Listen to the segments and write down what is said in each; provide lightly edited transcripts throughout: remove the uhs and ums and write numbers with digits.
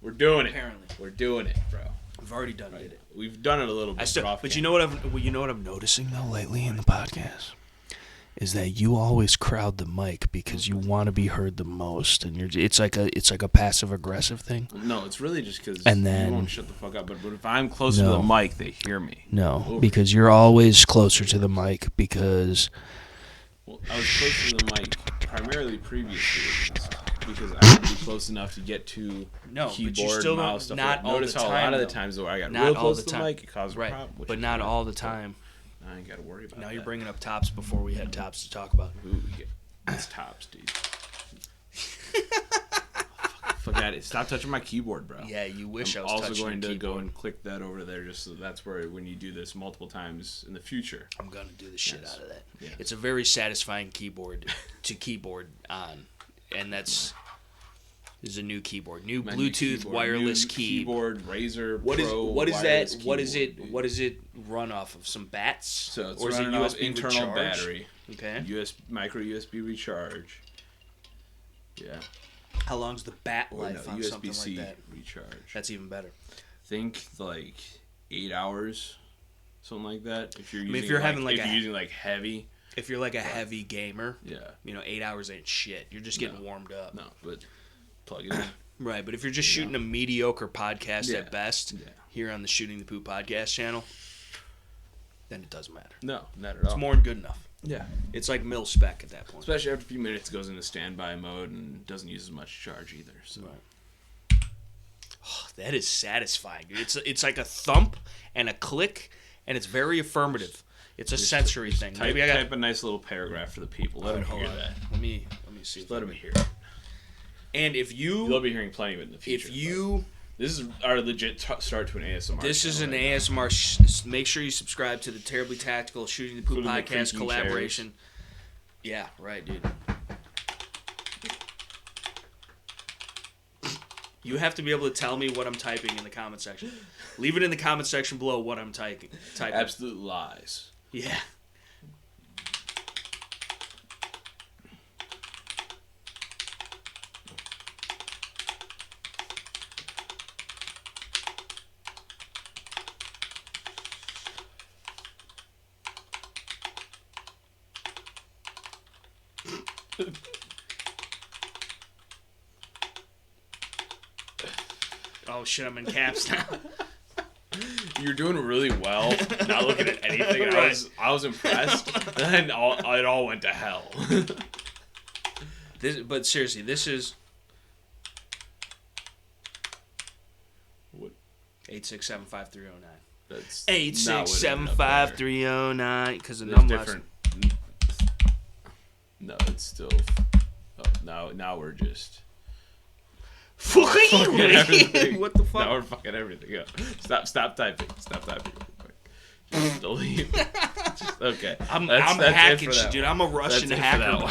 We're doing it. Apparently. We're doing it, bro. We've already done it. We've done it a little bit. But you know what I'm noticing though lately in the podcast is that you always crowd the mic because you want to be heard the most, and it's like a passive aggressive thing. No, it's really just because you won't shut the fuck up. But if I'm closer to the mic, they hear me. No, because you're always closer to the mic because. Well, I was close to the mic primarily previously because I had to be close enough to get to keyboard, mouse, stuff. Not all Notice the how time, a lot of the though. times where I got Not real all close the to the time. mic, it caused a Right, problem. but not all the time. I ain't got to worry about that. Now you're bringing up tops before we had tops to talk about. Ooh, it's tops, dude. Fuck that. Stop touching my keyboard, bro. Yeah, you wish I was also touching going your to keyboard. go and click that over there just so that's where when you do this multiple times in the future. I'm going to do the shit out of that. Yes. It's a very satisfying keyboard to keyboard on. And this is a new keyboard. New Bluetooth wireless keyboard, Razer What is Pro what is wireless that? What is keyboard, it? dude. What does it run off of? Some bats? So it's or is it running off USB internal recharge? battery. Okay. Micro USB recharge. Yeah. How long's the bat life on something USB-C like that? recharge. That's even better. Think like 8 hours, something like that. If you're using, if you're using heavy. If you're like a heavy gamer, yeah, 8 hours ain't shit. You're just getting warmed up. No, but plug it in. Right, but if you're just shooting a mediocre podcast at best here on the Shooting the Poop podcast channel, then it doesn't matter. No, not at all. It's more than good enough. Yeah. It's like mil spec at that point. Especially after a few minutes, it goes into standby mode and doesn't use as much charge either. So. Right. Oh, that is satisfying, dude. It's like a thump and a click, and it's very affirmative. It's a sensory thing. Maybe I type a nice little paragraph for the people. Let them hear that. Let me see. Let them hear it. And you'll be hearing plenty of it in the future. This is our legit start to an ASMR. This is an ASMR. Make sure you subscribe to the Terribly Tactical Shooting the Poop podcast collaboration. Chairs. Yeah, right, dude. You have to be able to tell me what I'm typing in the comment section. Leave it in the comment section below what I'm typing. Absolute lies. Yeah. Oh shit, I'm in caps now. You're doing really well. Not looking at anything. Right. I was impressed. And then it all went to hell. But seriously, this is what? 8675309. That's 8675309 because the number different. No, it's still. Oh, now we're just. Fucking everything. What the fuck? Now we're fucking everything up. Stop typing. Stop typing real quick. Delete. Okay. I'm hacking shit, dude. I'm a Russian hacker.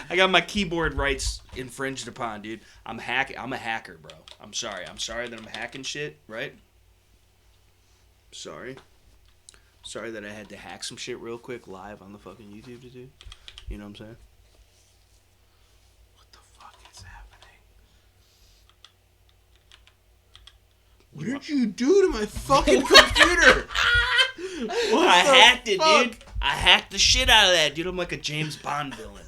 I got my keyboard rights infringed upon, dude. I'm a hacker, bro. I'm sorry that I'm hacking shit, right? Sorry that I had to hack some shit real quick live on the fucking YouTube, dude. You know what I'm saying? What the fuck is happening? What did you do to my fucking computer? I hacked it, dude. I hacked the shit out of that, dude. I'm like a James Bond villain.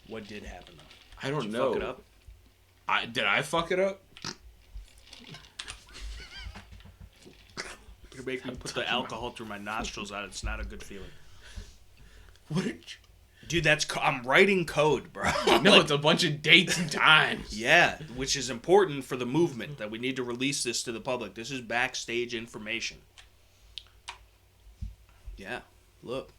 What did happen though? I don't know. Fuck it up? Did I fuck it up? You're making me put the alcohol through my nostrils out. It's not a good feeling. What did you... Dude, I'm writing code, bro. No, it's a bunch of dates and times. Yeah, which is important for the movement that we need to release this to the public. This is backstage information. Yeah, look.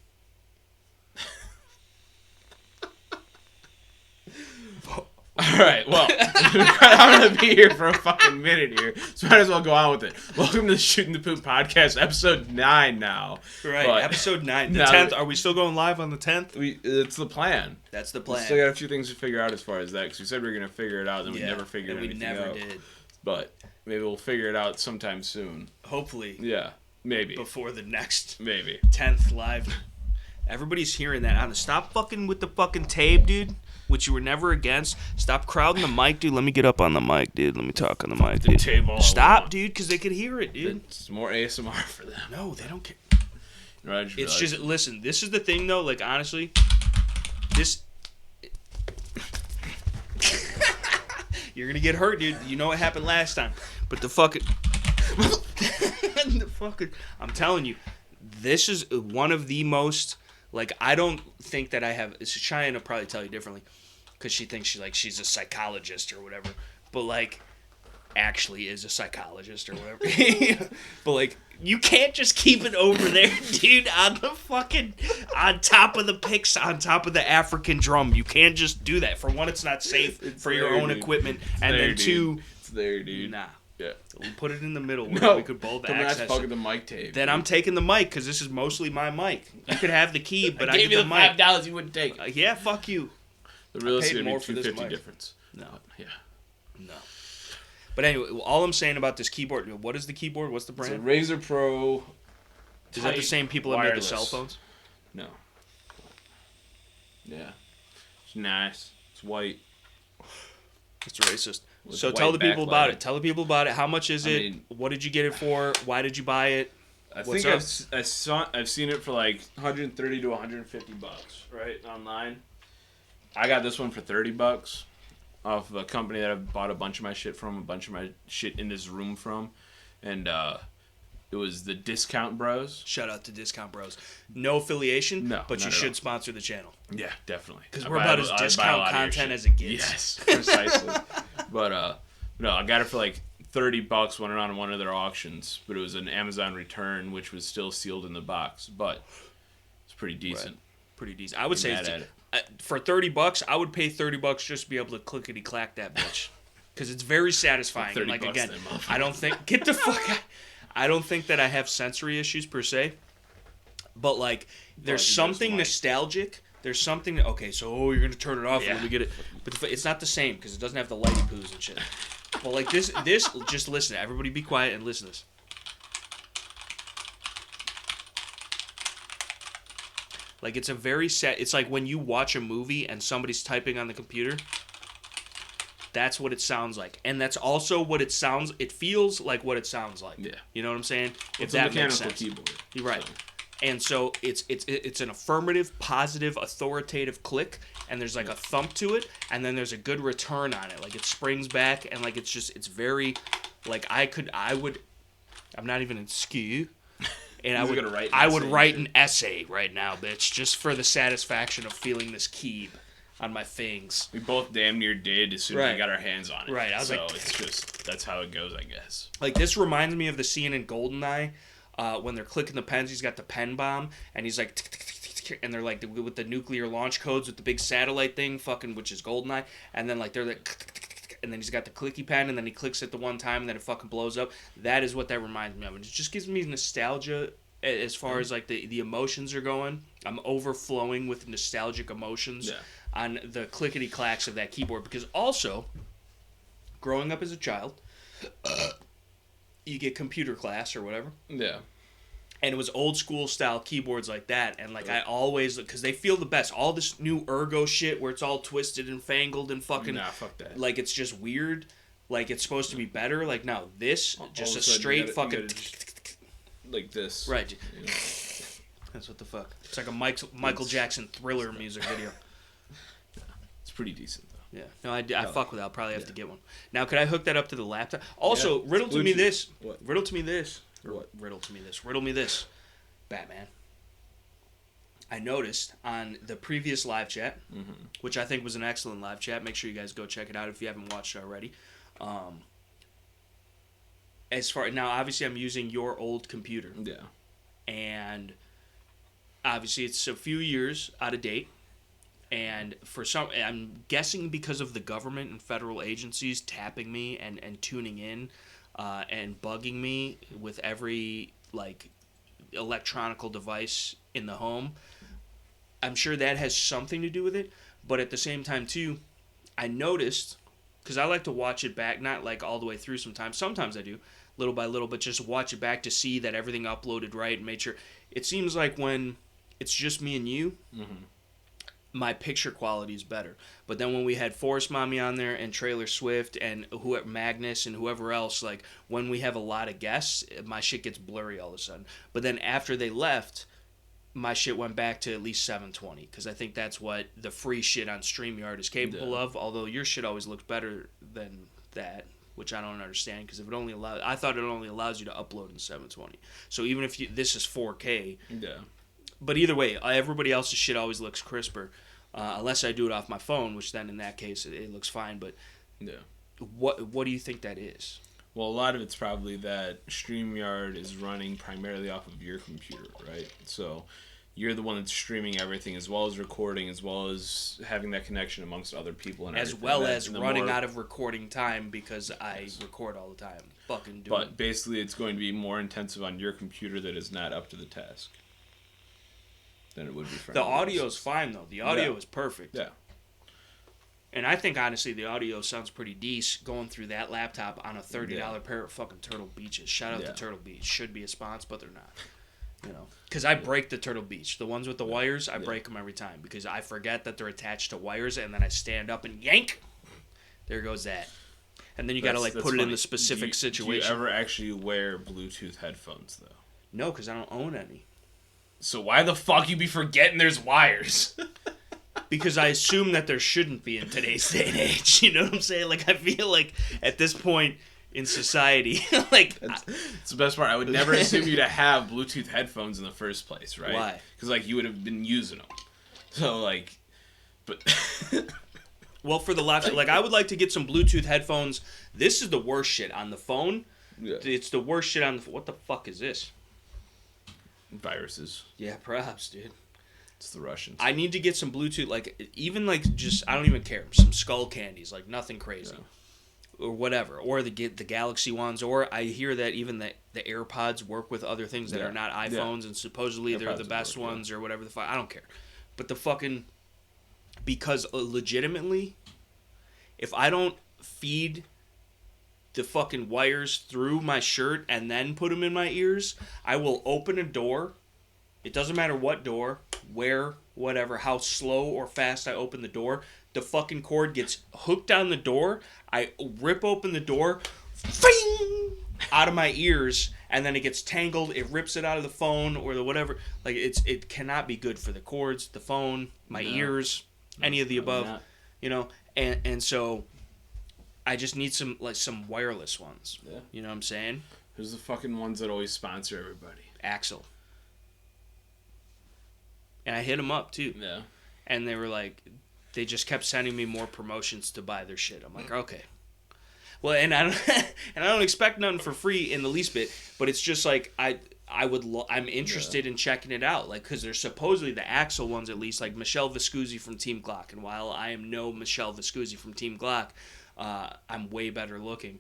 All right, well, I'm going to be here for a fucking minute here, so might as well go on with it. Welcome to the Shooting the Poop podcast, episode 9 now. Right, episode 9. The 10th, are we still going live on the 10th? It's the plan. That's the plan. We still got a few things to figure out as far as that, because we said we were going to figure it out, and we never figured anything out. We never did. But maybe we'll figure it out sometime soon. Hopefully. Yeah. Maybe. Before the next Maybe. 10th live. Everybody's hearing that. Stop fucking with the fucking tape, dude. Which you were never against. Stop crowding the mic, dude. Let me get up on the mic, dude. Let me talk on the mic, dude. Stop, dude, because they could hear it, dude. It's more ASMR for them. No, they don't care. Right, It's just, listen, this is the thing, though. Like, honestly, this... You're gonna get hurt, dude. You know what happened last time. But the fucking... I'm telling you, this is one of the most... Like, I don't think that I have... Cheyenne will probably tell you differently. Because she thinks she's a psychologist or whatever. But, like, actually is a psychologist or whatever. But, like, you can't just keep it over there, dude, on the fucking... On top of the picks, on top of the African drum. You can't just do that. For one, it's not safe for your own equipment. And then two... It's there, dude. Nah. Yeah. We put it in the middle where we could both access it. Fucking the mic tape. Then I'm taking the mic because this is mostly my mic. You could have the key, but I gave you the mic. $5 you wouldn't take. Yeah, fuck you. The real estate more be for this $250 mic. difference. No. Yeah. No. But anyway, all I'm saying about this keyboard, what is the keyboard? What's the brand? It's a Razer Pro. Is that the same people that made the cell phones? No. Yeah. It's nice. It's white. It's racist. So tell the people about it. Tell the people about it. How much is it? mean, what did you get it for? Why did you buy it? I think I've seen it for like $130 to $150, right, online. I got this one for $30 off of a company that I bought a bunch of my shit from, a bunch of my shit in this room from, and it was the Discount Bros. Shout out to Discount Bros. No affiliation, no, but you should sponsor the channel. Yeah, definitely. Because we're about as discount content as it gets. Yes, precisely. But no, I got it for like $30 when on one of their auctions, but it was an Amazon return, which was still sealed in the box, but it's pretty decent. Right. Pretty decent. I would say for $30, I would pay $30 just to be able to clickety clack that bitch, because it's very satisfying. And like again, I don't think get the fuck out. I don't think that I have sensory issues per se, but like there's something nostalgic. There's something. Okay, so you're gonna turn it off and let me get it, but it's not the same because it doesn't have the lighty poos and shit. But like this, just listen. Everybody, be quiet and listen to this. Like it's a very sad. It's like when you watch a movie and somebody's typing on the computer. That's what it sounds like, and that's also what it sounds. It feels like what it sounds like. Yeah, you know what I'm saying? If that makes sense. Keyboard. You're right. So. And so it's an affirmative, positive, authoritative click, and there's like a thump to it, and then there's a good return on it. Like it springs back, and like it's very, like I would, I'm not even in SKU, and I would write an essay right now, bitch, just for the satisfaction of feeling this key on my things. We both damn near did as soon as we got our hands on it. Right. I was so it's just, that's how it goes, I guess. Like, this reminds me of the scene in GoldenEye when they're clicking the pens. He's got the pen bomb, and he's like, and they're like, with the nuclear launch codes with the big satellite thing, fucking, which is GoldenEye, and then like, they're like, and then he's got the clicky pen, and then he clicks it the one time, and then it fucking blows up. That is what that reminds me of. And it just gives me nostalgia as far as like the emotions are going. I'm overflowing with nostalgic emotions. Yeah. On the clickety clacks of that keyboard, because also, growing up as a child, you get computer class or whatever. Yeah. And it was old school style keyboards like that, and like I always, because they feel the best. All this new ergo shit where it's all twisted and fangled and fucking. Nah, fuck that. Like it's just weird. Like it's supposed to be better. Like no, this just a straight fucking. Like this. Right. You know. That's what the fuck. It's like a Michael Jackson Thriller music video. Pretty decent though. Yeah. No, I fuck with that. I'll probably have to get one. Now, could I hook that up to the laptop? Also, riddle to me this. What? Riddle to me this. What? Riddle to me this. Riddle me this. Batman. I noticed on the previous live chat, which I think was an excellent live chat. Make sure you guys go check it out if you haven't watched it already. As far now, obviously, I'm using your old computer. Yeah. And obviously, it's a few years out of date. And for some, I'm guessing because of the government and federal agencies tapping me and tuning in and bugging me with every, like, electronical device in the home, I'm sure that has something to do with it. But at the same time, too, I noticed because I like to watch it back, not like all the way through sometimes. Sometimes I do, little by little, but just watch it back to see that everything uploaded right and made sure. It seems like when it's just me and you, my picture quality is better. But then when we had Forest Mommy on there and Trailer Swift and Magnus and whoever else, like when we have a lot of guests, my shit gets blurry all of a sudden. But then after they left, my shit went back to at least 720 because I think that's what the free shit on StreamYard is capable of. Although your shit always looks better than that, which I don't understand because if it only allows, I thought it only allows you to upload in 720. So even if this is 4K, but either way, everybody else's shit always looks crisper, unless I do it off my phone, which then in that case it looks fine. But what do you think that is? Well, a lot of it's probably that StreamYard is running primarily off of your computer, right? So you're the one that's streaming everything, as well as recording, as well as having that connection amongst other people, and as well as running out of recording time because I record all the time. But basically, it's going to be more intensive on your computer that is not up to the task than it would be for the audio's fine though. The audio is perfect. Yeah. And I think, honestly, the audio sounds pretty decent going through that laptop on a $30 pair of fucking Turtle Beaches. Shout out to Turtle Beach. Should be a sponsor, but they're not. You know, because I break the Turtle Beach. The ones with the wires, I break them every time because I forget that they're attached to wires, and then I stand up and yank. There goes that. And then you got to, put it in the specific situation. Do you ever actually wear Bluetooth headphones, though? No, because I don't own any. So why the fuck you be forgetting there's wires? Because I assume that there shouldn't be in today's day and age. You know what I'm saying? Like, I feel like at this point in society, it's the best part. I would never assume you to have Bluetooth headphones in the first place, right? Why? Because, you would have been using them. So, but... Well, for the last... I would like to get some Bluetooth headphones. This is the worst shit on the phone. Yeah. It's the worst shit on the... What the fuck is this? Viruses. Yeah, perhaps, dude. It's the Russians. I need to get some Bluetooth, I don't even care. Some skull candies, nothing crazy. Yeah. Or whatever. Or the Galaxy ones. Or I hear that even the AirPods work with other things that are not iPhones, and supposedly they're the best ones or whatever the fuck. I don't care. But the fucking... Because legitimately, if I don't feed the fucking wires through my shirt and then put them in my ears, I will open a door. It doesn't matter what door, where, whatever, how slow or fast I open the door. The fucking cord gets hooked on the door. I rip open the door, fing, out of my ears, and then it gets tangled. It rips it out of the phone or the whatever. It cannot be good for the cords, the phone, my ears, any of the above. You know, and so I just need some wireless ones. Yeah. You know what I'm saying? Who's the fucking ones that always sponsor everybody? Axel. And I hit them up, too. Yeah. And they were they just kept sending me more promotions to buy their shit. I'm like, okay. Well, and I don't expect nothing for free in the least bit, but it's just I'm interested in checking it out, because they're supposedly the Axel ones, at least, Michelle Viscusi from Team Glock. And while I am no Michelle Viscusi from Team Glock, I'm way better looking.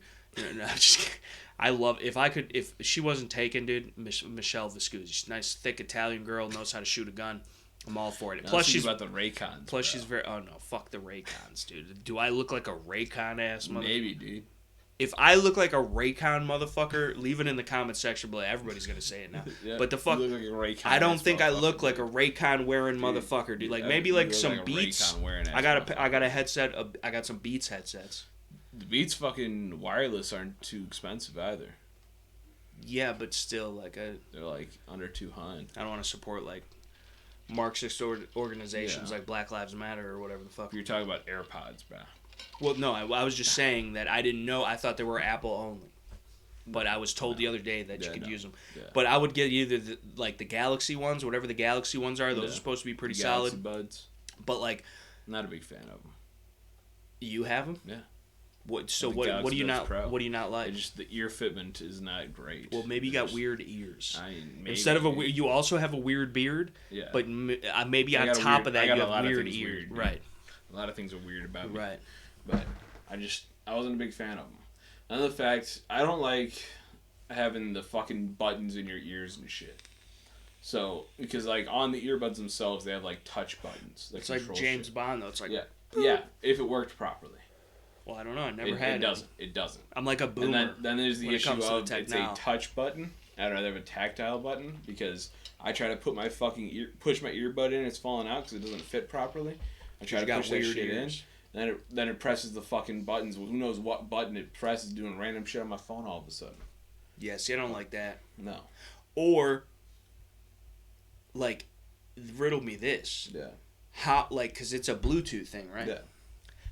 I love, if she wasn't taken, dude, Michelle Viscusi. She's a nice, thick Italian girl, knows how to shoot a gun. I'm all for it. Plus, she's about the Raycons. Plus, she's very. Oh no, fuck the Raycons, dude. Do I look like a Raycon ass motherfucker? Maybe, dude. If I look like a Raycon motherfucker, leave it in the comment section below. Everybody's gonna say it now. Yeah, but the fuck, you look like a Raycon I don't think I look like a Raycon wearing motherfucker, dude. Maybe some Beats. I got a headset. I got some Beats headsets. The Beats fucking wireless aren't too expensive either. Yeah, but still, they're under $200. I don't want to support Marxist organizations like Black Lives Matter or whatever the fuck. You're talking about AirPods, bro. Well, no, I was just saying that I didn't know. I thought they were Apple only. But I was told the other day that you could use them. Yeah. But I would get either the Galaxy ones, whatever the Galaxy ones are. Those are supposed to be pretty Galaxy solid. Buds. But not a big fan of them. You have them? Yeah. What do you not like? The ear fitment is not great. Well, maybe you got weird ears. Instead of you also have a weird beard. Yeah. But maybe on top of that you have weird ears. Right. A lot of things are weird about me. Right. But I wasn't a big fan of them. Another fact, I don't like having the fucking buttons in your ears and shit. So, because on the earbuds themselves, they have touch buttons. It's like James Bond though. It's yeah, if it worked properly. Well, I don't know. I never had it. It doesn't. I'm like a boomer. And then there's the issue of it's a now. touch button. I'd rather have a tactile button because I try to put my fucking push my earbud in, it's falling out because it doesn't fit properly. I try to push that shit ears. In, and then it presses the fucking buttons. Well, who knows what button it presses, doing random shit on my phone all of a sudden. Yeah, see, I don't like that. No. Or, like, riddle me this. Yeah. How, like, because it's a Bluetooth thing, right? Yeah.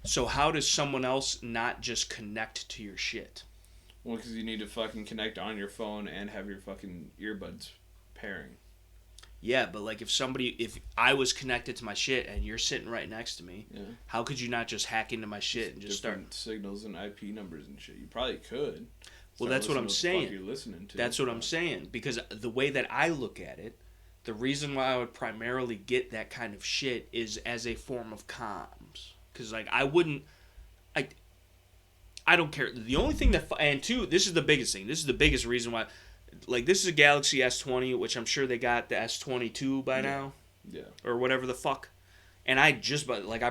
So how does someone else not just connect to your shit? Well, because you need to fucking connect on your phone and have your fucking earbuds pairing. Yeah, but like if I was connected to my shit and you're sitting right next to me, how could you not just hack into my shit and just start signals and IP numbers and shit? You probably could. Well, that's what I'm saying. What the fuck you're listening to. That's what I'm saying, because the way that I look at it, the reason why I would primarily get that kind of shit is as a form of comms. Because like I don't care. The only thing that and two, this is the biggest thing. This is the biggest reason why. Like, this is a Galaxy S20, which I'm sure they got the S22 by now. Yeah. Or whatever the fuck. And I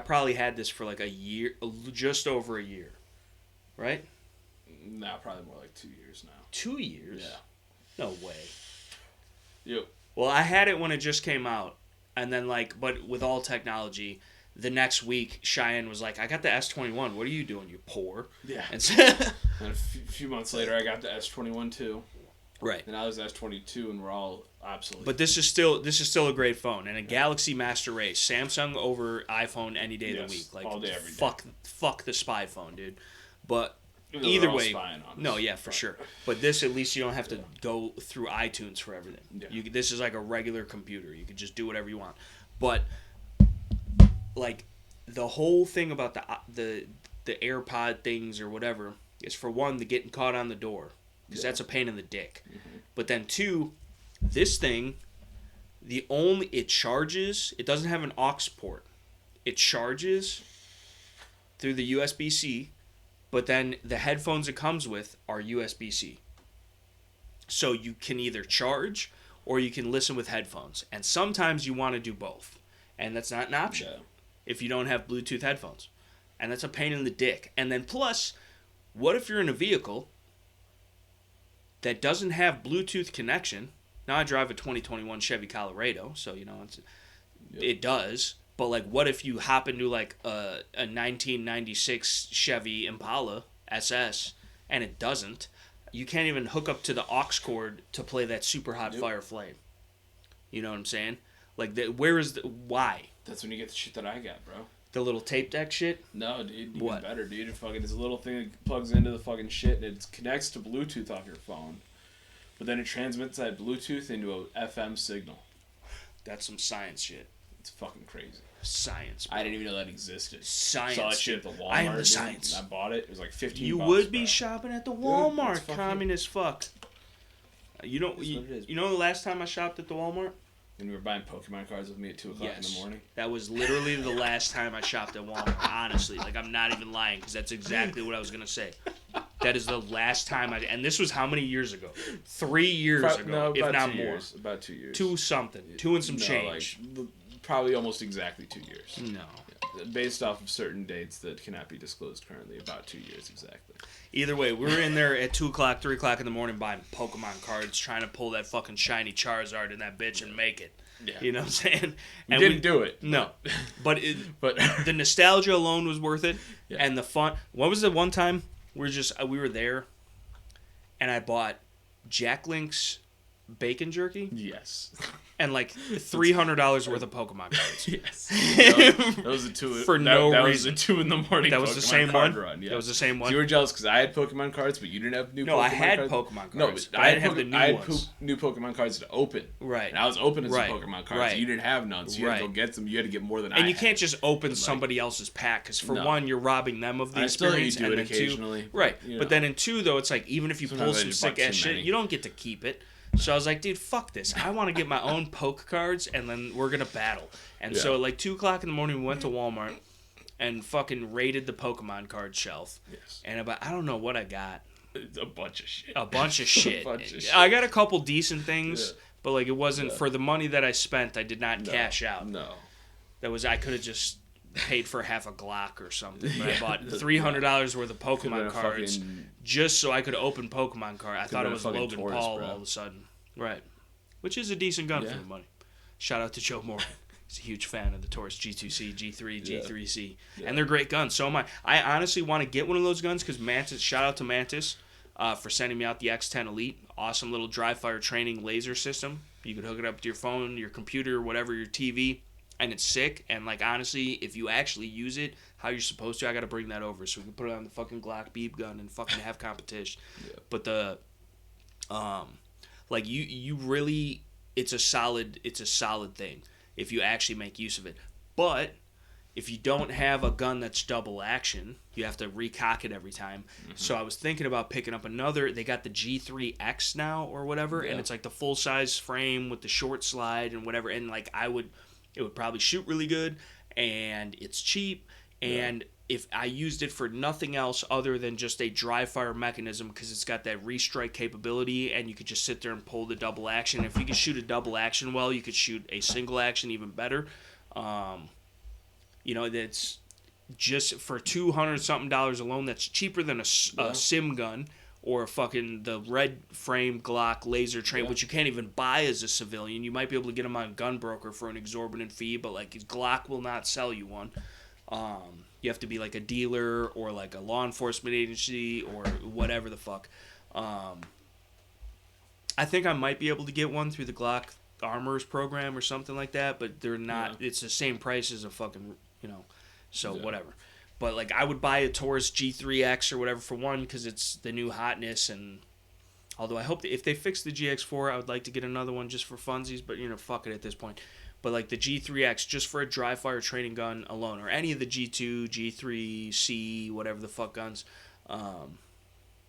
probably had this for like a year, just over a year. Right? Nah, probably more like 2 years now. 2 years? Yeah. No way. Yep. Well, I had it when it just came out. And then, like, but with all technology, the next week, Cheyenne was like, I got the S21. What are you doing, you poor? Yeah. And a few months later, I got the S21 too. Right. And I was S22, and we're all obsolete. But this is still a great phone, and a Galaxy Master Race, Samsung over iPhone any day of the week. Like, all day, every day. Fuck the spy phone, dude. But even either way, no, yeah, for sure. But this, at least, you don't have to go through iTunes for everything. Yeah. This is like a regular computer. You can just do whatever you want. But like the whole thing about the AirPod things or whatever is, for one, the getting caught on the door. Because that's a pain in the dick. Mm-hmm. But then two, this thing, it charges, it doesn't have an aux port. It charges through the USB-C, but then the headphones it comes with are USB-C. So you can either charge or you can listen with headphones. And sometimes you want to do both. And that's not an option if you don't have Bluetooth headphones. And that's a pain in the dick. And then plus, what if you're in a vehicle that doesn't have Bluetooth connection? Now, I drive a 2021 Chevy Colorado, so, it does. But, like, what if you hop into, like, a 1996 Chevy Impala SS, and it doesn't? You can't even hook up to the aux cord to play that super hot Fire Flame. You know what I'm saying? Like, why? That's when you get the shit that I got, bro. The little tape deck shit? No, dude. Even better, dude. It's a little thing that plugs into the fucking shit, and it connects to Bluetooth off your phone. But then it transmits that Bluetooth into a FM signal. That's some science shit. It's fucking crazy. Science, bro. I didn't even know that existed. Science. Saw that shit at the Walmart. I am the science. I bought it. It was like $15. You would be shopping at the Walmart, communist fuck. You know the last time I shopped at the Walmart? When you were buying Pokemon cards with me at 2 o'clock in the morning? That was literally the last time I shopped at Walmart, honestly. Like, I'm not even lying, because that's exactly what I was going to say. That is the last time and this was how many years ago? 3 years ago, if not more. About 2 years. 2 something. 2 and some change. Like, probably almost exactly 2 years. No. Yeah. Based off of certain dates that cannot be disclosed currently, about 2 years exactly. Either way, we were in there at 2 o'clock, 3 o'clock in the morning buying Pokemon cards, trying to pull that fucking shiny Charizard in that bitch and make it. Yeah. You know what I'm saying? And we didn't do it. No. But the nostalgia alone was worth it. Yeah. And the fun. What was the one time we were there and I bought Jack Link's bacon jerky? Yes. And like $300 worth of Pokemon cards. Yes. That was the two. For no reason. That was the 2 in the morning. That was Pokemon the same card one. Run. Yeah. That was the same one. So you were jealous because I had Pokemon cards, but you didn't have new. No, Pokemon I had cards. Pokemon cards. No, but I didn't have the new ones. I had new Pokemon cards to open. Right. And I was opening some Pokemon cards. Right. You didn't have none, so you had to go get them. You had to get more than I had. And you can't just open somebody else's pack because for one, you're robbing them of the experience. And then occasionally. Right. But then in 2, though, it's like even if you pull some sick ass shit, you don't get to keep it. So I was like, dude, fuck this. I want to get my own poke cards, and then we're going to battle. And so at like 2 o'clock in the morning, we went to Walmart and fucking raided the Pokemon card shelf. Yes. And I don't know what I got. A bunch of shit. A bunch of shit. I got a couple decent things, but like it wasn't for the money that I spent. I did not cash out. No. I could have just paid for half a Glock or something. But Yeah, I bought $300 worth of Pokemon cards just so I could open Pokemon cards. I thought it was Logan Taurus, Paul bro. all of a sudden. Right. Which is a decent gun for the money. Shout out to Joe Morgan. He's a huge fan of the Taurus G2C, G3, G3C. Yeah. And they're great guns. So am I. I honestly want to get one of those guns because Mantis, shout out to Mantis for sending me out the X10 Elite. Awesome little dry fire training laser system. You could hook it up to your phone, your computer, whatever, your TV. And it's sick. And, like, honestly, if you actually use it how you're supposed to, I got to bring that over so we can put it on the fucking Glock beep gun and fucking have competition. Yeah. But the, like, you really, it's a solid thing if you actually make use of it. But if you don't have a gun that's double action, you have to recock it every time. Mm-hmm. So I was thinking about picking up another. They got the G3X now or whatever, and it's like the full size frame with the short slide and whatever. And like it would probably shoot really good, and it's cheap. And if I used it for nothing else other than just a dry fire mechanism, because it's got that restrike capability, and you could just sit there and pull the double action. If you could shoot a double action well, you could shoot a single action even better. You know, that's just for $200-something alone. That's cheaper than a sim gun or the red frame Glock laser train, which you can't even buy as a civilian. You might be able to get them on Gunbroker for an exorbitant fee, but like Glock will not sell you one. You have to be like a dealer or like a law enforcement agency or whatever the fuck. I think I might be able to get one through the Glock Armors program or something like that, but they're not. Yeah. It's the same price as a fucking, so whatever. But like I would buy a Taurus G3X or whatever for one because it's the new hotness, and although I hope that if they fix the GX4, I would like to get another one just for funsies, but fuck it at this point. But like the G3X just for a dry fire training gun alone, or any of the G2, G3, C, whatever the fuck guns,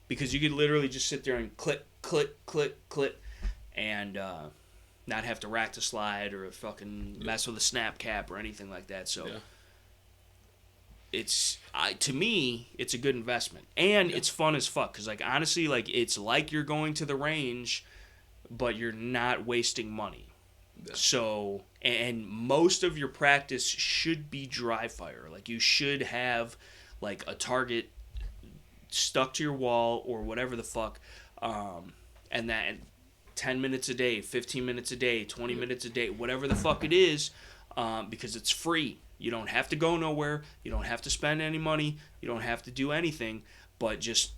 because you could literally just sit there and click, and not have to rack the slide or fucking mess with a snap cap or anything like that. So to me, it's a good investment, and it's fun as fuck. Cause like honestly, like it's like you're going to the range, but you're not wasting money. Yeah. So, and most of your practice should be dry fire. Like you should have like a target stuck to your wall or whatever the fuck, and that 10 minutes a day, 15 minutes a day, 20 minutes a day, whatever the fuck it is, because it's free. You don't have to go nowhere. You don't have to spend any money. You don't have to do anything, but just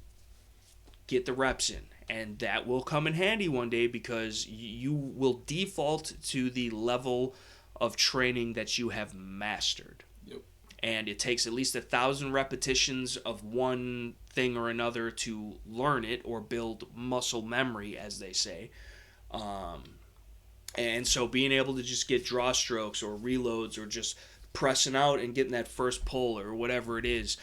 get the reps in. And that will come in handy one day because you will default to the level of training that you have mastered. Yep. And it takes at least 1,000 repetitions of one thing or another to learn it or build muscle memory, as they say. And so being able to just get draw strokes or reloads or just pressing out and getting that first pull or whatever it is,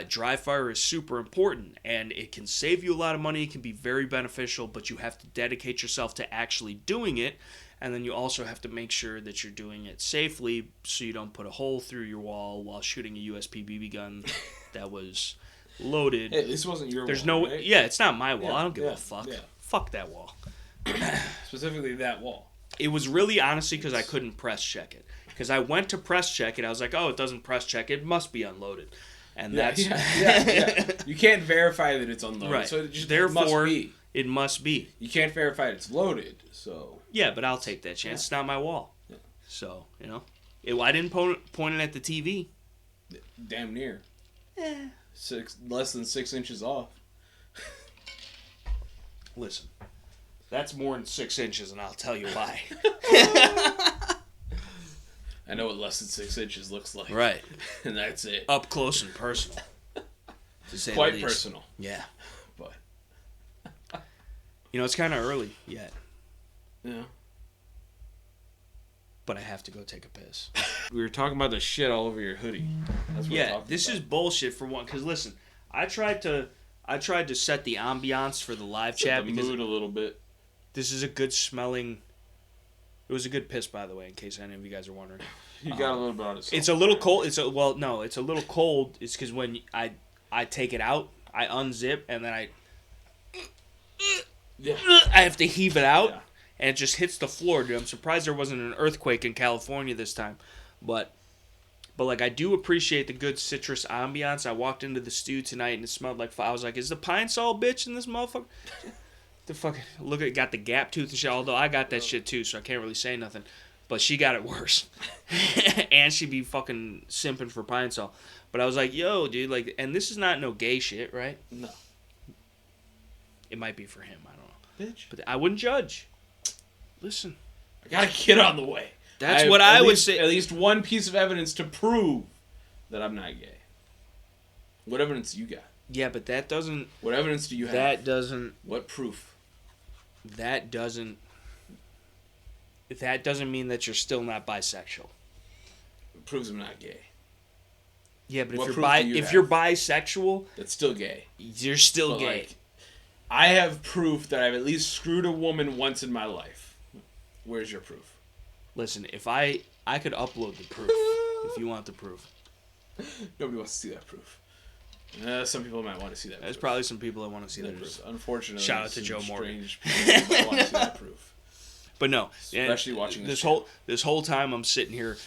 dry fire is super important, and it can save you a lot of money. It can be very beneficial, but you have to dedicate yourself to actually doing it, and then you also have to make sure that you're doing it safely so you don't put a hole through your wall while shooting a USP BB gun that was loaded. Hey, this wasn't your There's wall, no right? Yeah, it's not my wall. Yeah, I don't give a fuck. Yeah. Fuck that wall. Specifically that wall. It was really honestly because I couldn't press check it. Because I went to press check it, I was like, oh, it doesn't press check, it must be unloaded. And that's... Yeah. You can't verify that it's unloaded, right. So it Therefore, it must be. You can't verify it's loaded, so... Yeah, but I'll take that chance. Yeah. It's not my wall. Yeah. So, I didn't point it at the TV. Damn near. Less than 6 inches off. Listen, that's more than 6 inches, and I'll tell you why. I know what less than 6 inches looks like. Right. And that's it. Up close and personal. To say quite personal. Yeah. But. It's kind of early yet. Yeah. But I have to go take a piss. We were talking about the shit all over your hoodie. That's what this is bullshit for one. Because listen, I tried to set the ambiance for the live chat. The mood a little bit. This is a good smelling... It was a good piss, by the way, in case any of you guys are wondering. You got a little bit on it. It's a little cold. It's a little cold. It's because when I take it out, I unzip, and then I have to heave it out, and it just hits the floor, dude. I'm surprised there wasn't an earthquake in California this time. But But, like, I do appreciate the good citrus ambiance. I walked into the stew tonight and it smelled like... I was like, is the pine sol bitch in this motherfucker? The fucking... Look at... Got the gap tooth and shit. Although I got that shit too, so I can't really say nothing. But she got it worse. And she be fucking simping for pine sol. But I was like, yo, dude, like... And this is not no gay shit, right? No. It might be for him. I don't know. Bitch. But I wouldn't judge. Listen. I got a kid on the way. That's what I would say. At least one piece of evidence to prove that I'm not gay. What evidence you got? Yeah, but that doesn't... What evidence do you have? That doesn't... What proof? That doesn't mean that you're still not bisexual. It proves I'm not gay. Yeah, but What if you're bisexual... That's still gay. You're still gay. Like, I have proof that I've at least screwed a woman once in my life. Where's your proof? Listen, if I could upload the proof, if you want the proof. Nobody wants to see that proof. Some people might want to see that There's proof. probably some people that want to see that proof. Unfortunately, shout out to Joe Morgan. Strange people that want to see that proof. But no, Especially watching this whole time I'm sitting here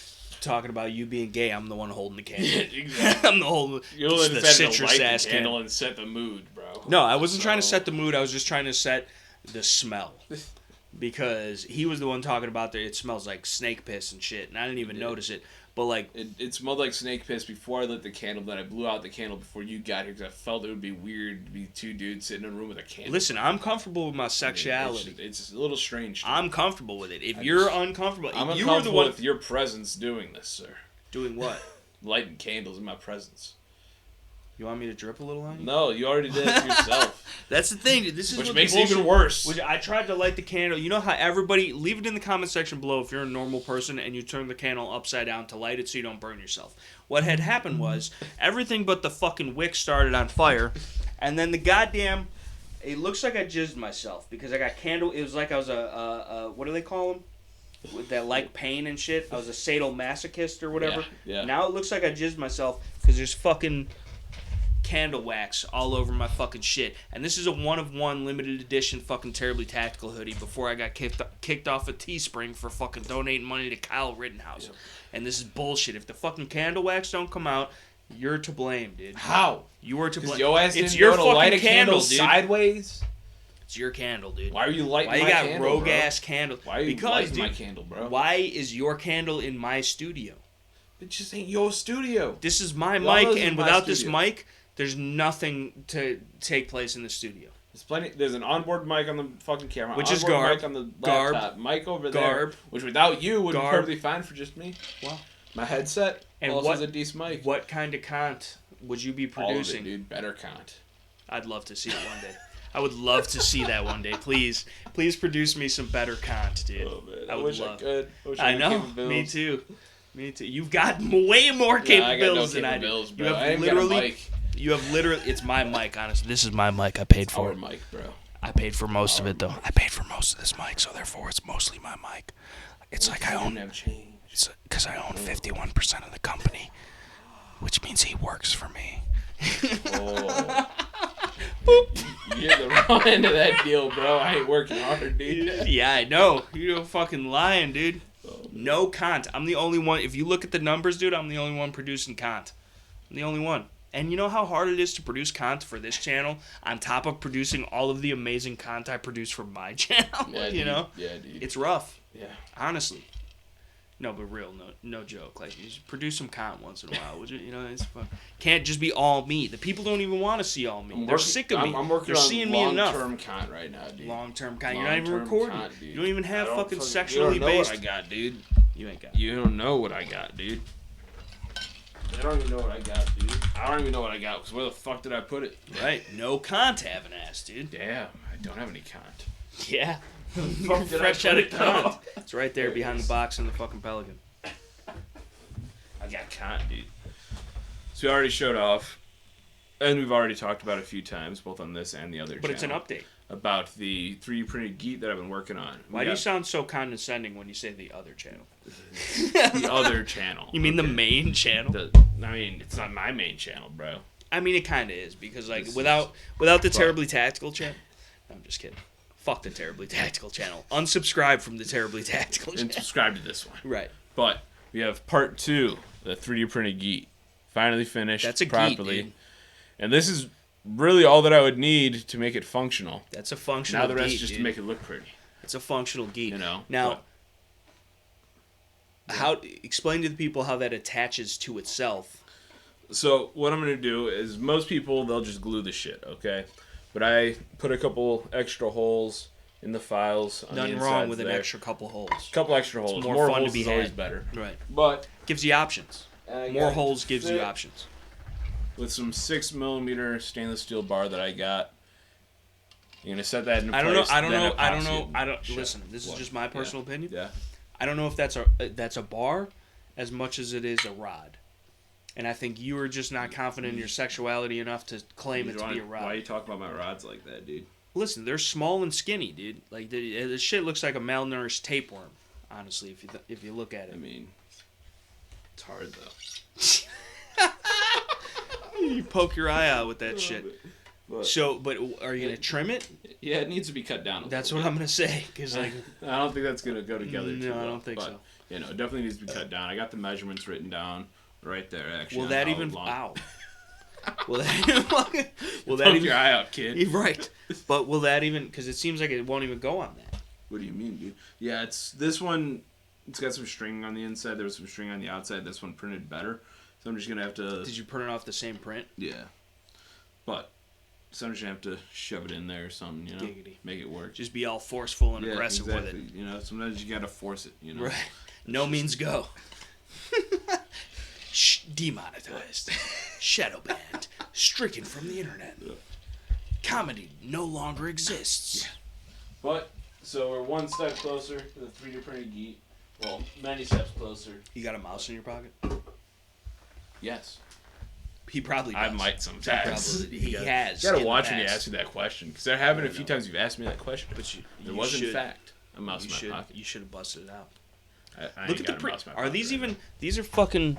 talking about you being gay, I'm the one holding the candle. Yeah, exactly. I'm the whole You're the citrus ass candle and set the mood, bro. No, I wasn't trying to set the mood. I was just trying to set the smell. Because he was the one talking about that it smells like snake piss and shit, and I didn't even notice it. But like it smelled like snake piss before I lit the candle. Then I blew out the candle before you got here because I felt it would be weird to be two dudes sitting in a room with a candle. Listen, I'm comfortable with my sexuality. It's a little strange. I'm comfortable with it. If you're uncomfortable, I'm if you uncomfortable were the one with your presence doing this, sir. Doing what? Lighting candles in my presence. You want me to drip a little on you? No, you already did it yourself. That's the thing, dude. This is which what makes it even worse. Which I tried to light the candle. You know how everybody... Leave it in the comment section below if you're a normal person and you turn the candle upside down to light it so you don't burn yourself. What had happened was everything but the fucking wick started on fire. And then the goddamn... It looks like I jizzed myself because I got candle... It was like I was a what do they call them? With that like pain and shit. I was a sadomasochist or whatever. Yeah. Now it looks like I jizzed myself because there's fucking... candle wax all over my fucking shit. And this is a one-of-one limited edition fucking Terribly Tactical hoodie before I got kicked off of Teespring for fucking donating money to Kyle Rittenhouse. Yep. And this is bullshit. If the fucking candle wax don't come out, you're to blame, dude. How? You were to blame. Your ass it's didn't your know to fucking light a candle dude. sideways? It's your candle, dude. Why are you lighting my candle, Why you got rogue-ass candle? Why are you lighting my candle, bro? Why is your candle in my studio? It just ain't your studio. This is my mic, and without this mic... There's nothing to take place in the studio. There's plenty. There's an onboard mic on the fucking camera, which is mic on the laptop, mic over there, which without you would be perfectly fine for just me. Wow. My headset and also is a decent mic. What kind of content would you be producing? All of it, dude. Better content. I'd love to see it one day. I would love to see that one day. Please produce me some better content, dude. Oh, man. I wish I could. I know. Me too. You've got way more capabilities than I do. You have literally. You have literally... It's my mic, honestly. This is my mic. I paid for it. Our mic, bro. I paid for most of it, though. I paid for most of this mic, so therefore it's mostly my mic. It's like I own... It's because I own 51% of the company, which means he works for me. Oh. You're the wrong end of that deal, bro. I ain't working hard, dude. Yeah, I know. You're fucking lying, dude. No content. I'm the only one... If you look at the numbers, dude, I'm the only one producing content. I'm the only one. And you know how hard it is to produce content for this channel on top of producing all of the amazing content I produce for my channel? Yeah, you know? Yeah, dude. It's rough. Yeah. Honestly. No, but real, no joke. Like, you should produce some content once in a while, would you? You know, it's fun. Can't just be all me. The people don't even want to see all me. They're sick of me. I'm working They're on seeing me enough. long-term content right now, dude. Long-term content. You're not even recording. You don't even have fucking sexually based. You don't know based. what I got, dude. You ain't got. You don't know what I got, dude. I don't even know what I got, dude. I don't even know what I got, because where the fuck did I put it? Right. No content having ass, dude. Damn, I don't have any content. Yeah. Fresh out of content. It's right there behind the box in the fucking Pelican. I got content, dude. So we already showed off, and we've already talked about it a few times, both on this and the other channel. But it's an update. About the 3D printed Guits that I've been working on. Why do you sound so condescending when you say the other channel? The other channel. You mean the main channel? It's not my main channel, bro. I mean, it kind of is, because like without the Terribly Tactical channel... I'm just kidding. Fuck the Terribly Tactical channel. Unsubscribe from the Terribly Tactical channel. And subscribe to this one. Right. But We have part 2, the 3D printed Geat. Finally finished. That's a properly. Geat, dude. And this is really all that I would need to make it functional. That's a functional Now the rest Geat, is just dude. to make it look pretty. It's a functional Geat. You know. Now, explain to the people how that attaches to itself. So what I'm gonna do is most people they'll just glue the shit, okay? But I put a couple extra holes in the files. On Nothing the wrong with there. an extra couple holes. Couple extra holes. It's more fun holes to be is always had. better. Right. But Gives you options. More holes gives you options. With some 6mm stainless steel bar that I got. You're gonna set that in place. I don't know. Listen, this is just my personal opinion. Yeah. I don't know if that's a bar as much as it is a rod. And I think you are just not confident in your sexuality enough to claim it to be a rod. Why are you talking about my rods like that, dude? Listen, they're small and skinny, dude. Like this shit looks like a malnourished tapeworm. Honestly, if you look at it. I mean, it's hard though. You poke your eye out with that shit. But Are you gonna trim it? Yeah, it needs to be cut down. That's what I'm gonna say. Cause like, I don't think that's gonna go together. No, too well, I don't think so. You know, it definitely needs to be cut down. I got the measurements written down right there. Actually, will that even? Ow. Will that Will that even? Your eye out, kid. You're right. But will that even? Because it seems like it won't even go on that. What do you mean, dude? Yeah, it's this one. It's got some string on the inside. There was some string on the outside. This one printed better. So I'm just gonna have to. Did you print it off the same print? Yeah. But. So I'm just gonna have to shove it in there or something, you know, Giggity. Make it work. Just be all forceful and aggressive with it. You know, sometimes you gotta force it. You know, right? No means go. Demonetized, shadow banned, stricken from the internet. Comedy no longer exists. Yeah. But so we're one step closer to the 3D printed Geat. Well, many steps closer. You got a mouse in your pocket? Yes. He probably does. I might sometimes. He has. You gotta watch when you ask me that question, because there have been a few times you've asked me that question. But there was in fact a mouse in my pocket. You should have busted it out. I Look ain't at the got a mouse in my Are pocket these right even? now. These are fucking.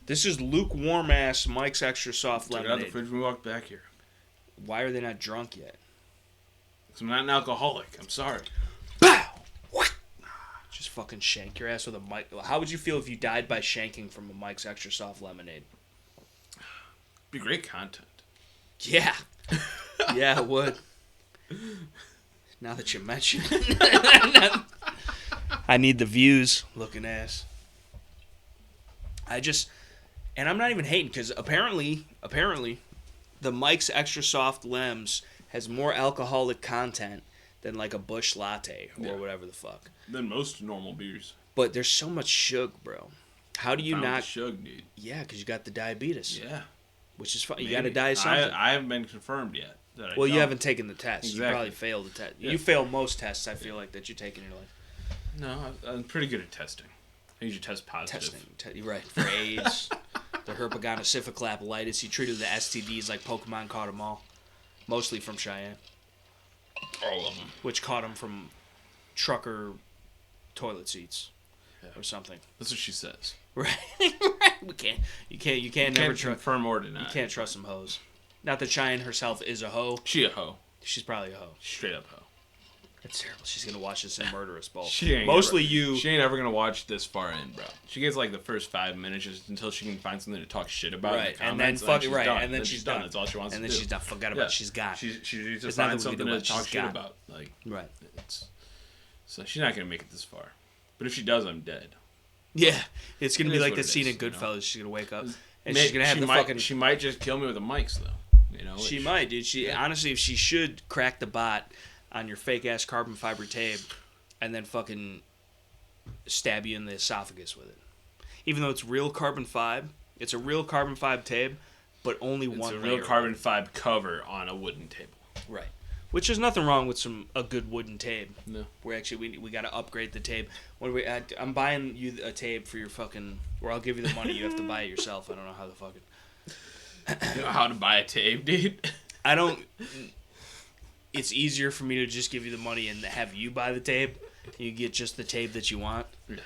This is lukewarm ass Mike's Extra Soft Took it out the lemonade. fridge when we walked back here. Why are they not drunk yet? So I'm not an alcoholic. I'm sorry. Bow. Just fucking shank your ass with a mic. How would you feel if you died by shanking from a Mike's Extra Soft lemonade? Be great content. Yeah. Yeah, it would. Now that you mention it. I need the views, looking ass. And I'm not even hating, because apparently, the Mike's Extra Soft Lems has more alcoholic content than like a Busch Latte or whatever the fuck. Than most normal beers. But there's so much sugar, bro. How do you not? Sugar, dude. Yeah, because you got the diabetes. Yeah. Which is fine. You got to die of something. I haven't been confirmed yet. Well, you haven't taken the test. Exactly. You probably failed the test. Yeah. You fail most tests, I feel like, that you take in your life. No, I'm pretty good at testing. I usually test positive. Testing. Right. For AIDS, the herpetogonosyphilis. You treated the STDs like Pokemon caught them all. Mostly from Cheyenne. All of them. Which caught them from trucker toilet seats. Or something. That's what she says. Right. You can't never confirm or deny. You can't trust some hoes. Not that Cheyenne herself is a hoe. She a hoe. She's probably a hoe. Straight up hoe. That's terrible. She's gonna watch this and murder us both. She ain't ever gonna watch this far in, bro. She gets like the first 5 minutes just until she can find something to talk shit about. Right, in the and then comments, fuck it. Right, done. and then she's done. That's all she wants to do. And then she's done. Forget about it. She's gone. She needs to It's not find that we something do to it, talk she's shit gone. about. Like, right. So she's not gonna make it this far. But if she does, I'm dead. Yeah, it's gonna be like the scene in you know? Goodfellas. She's gonna wake up and she's gonna have the fucking. She might just kill me with the mics though. You know. She might, dude. Honestly, if she should crack the bot on your fake ass carbon fiber tape, and then fucking stab you in the esophagus with it. Even though it's real carbon fiber, it's a real carbon fiber tape, but only one layer. It's a real carbon fiber cover on a wooden table. Right. Which there's nothing wrong with a good wooden tape. No. We're actually we got to upgrade the tape. I'm buying you a tape for your fucking, or I'll give you the money. You have to buy it yourself. I don't know how the fucking. You know how to buy a tape, dude? I don't. It's easier for me to just give you the money and have you buy the tape. You get just the tape that you want. Yeah.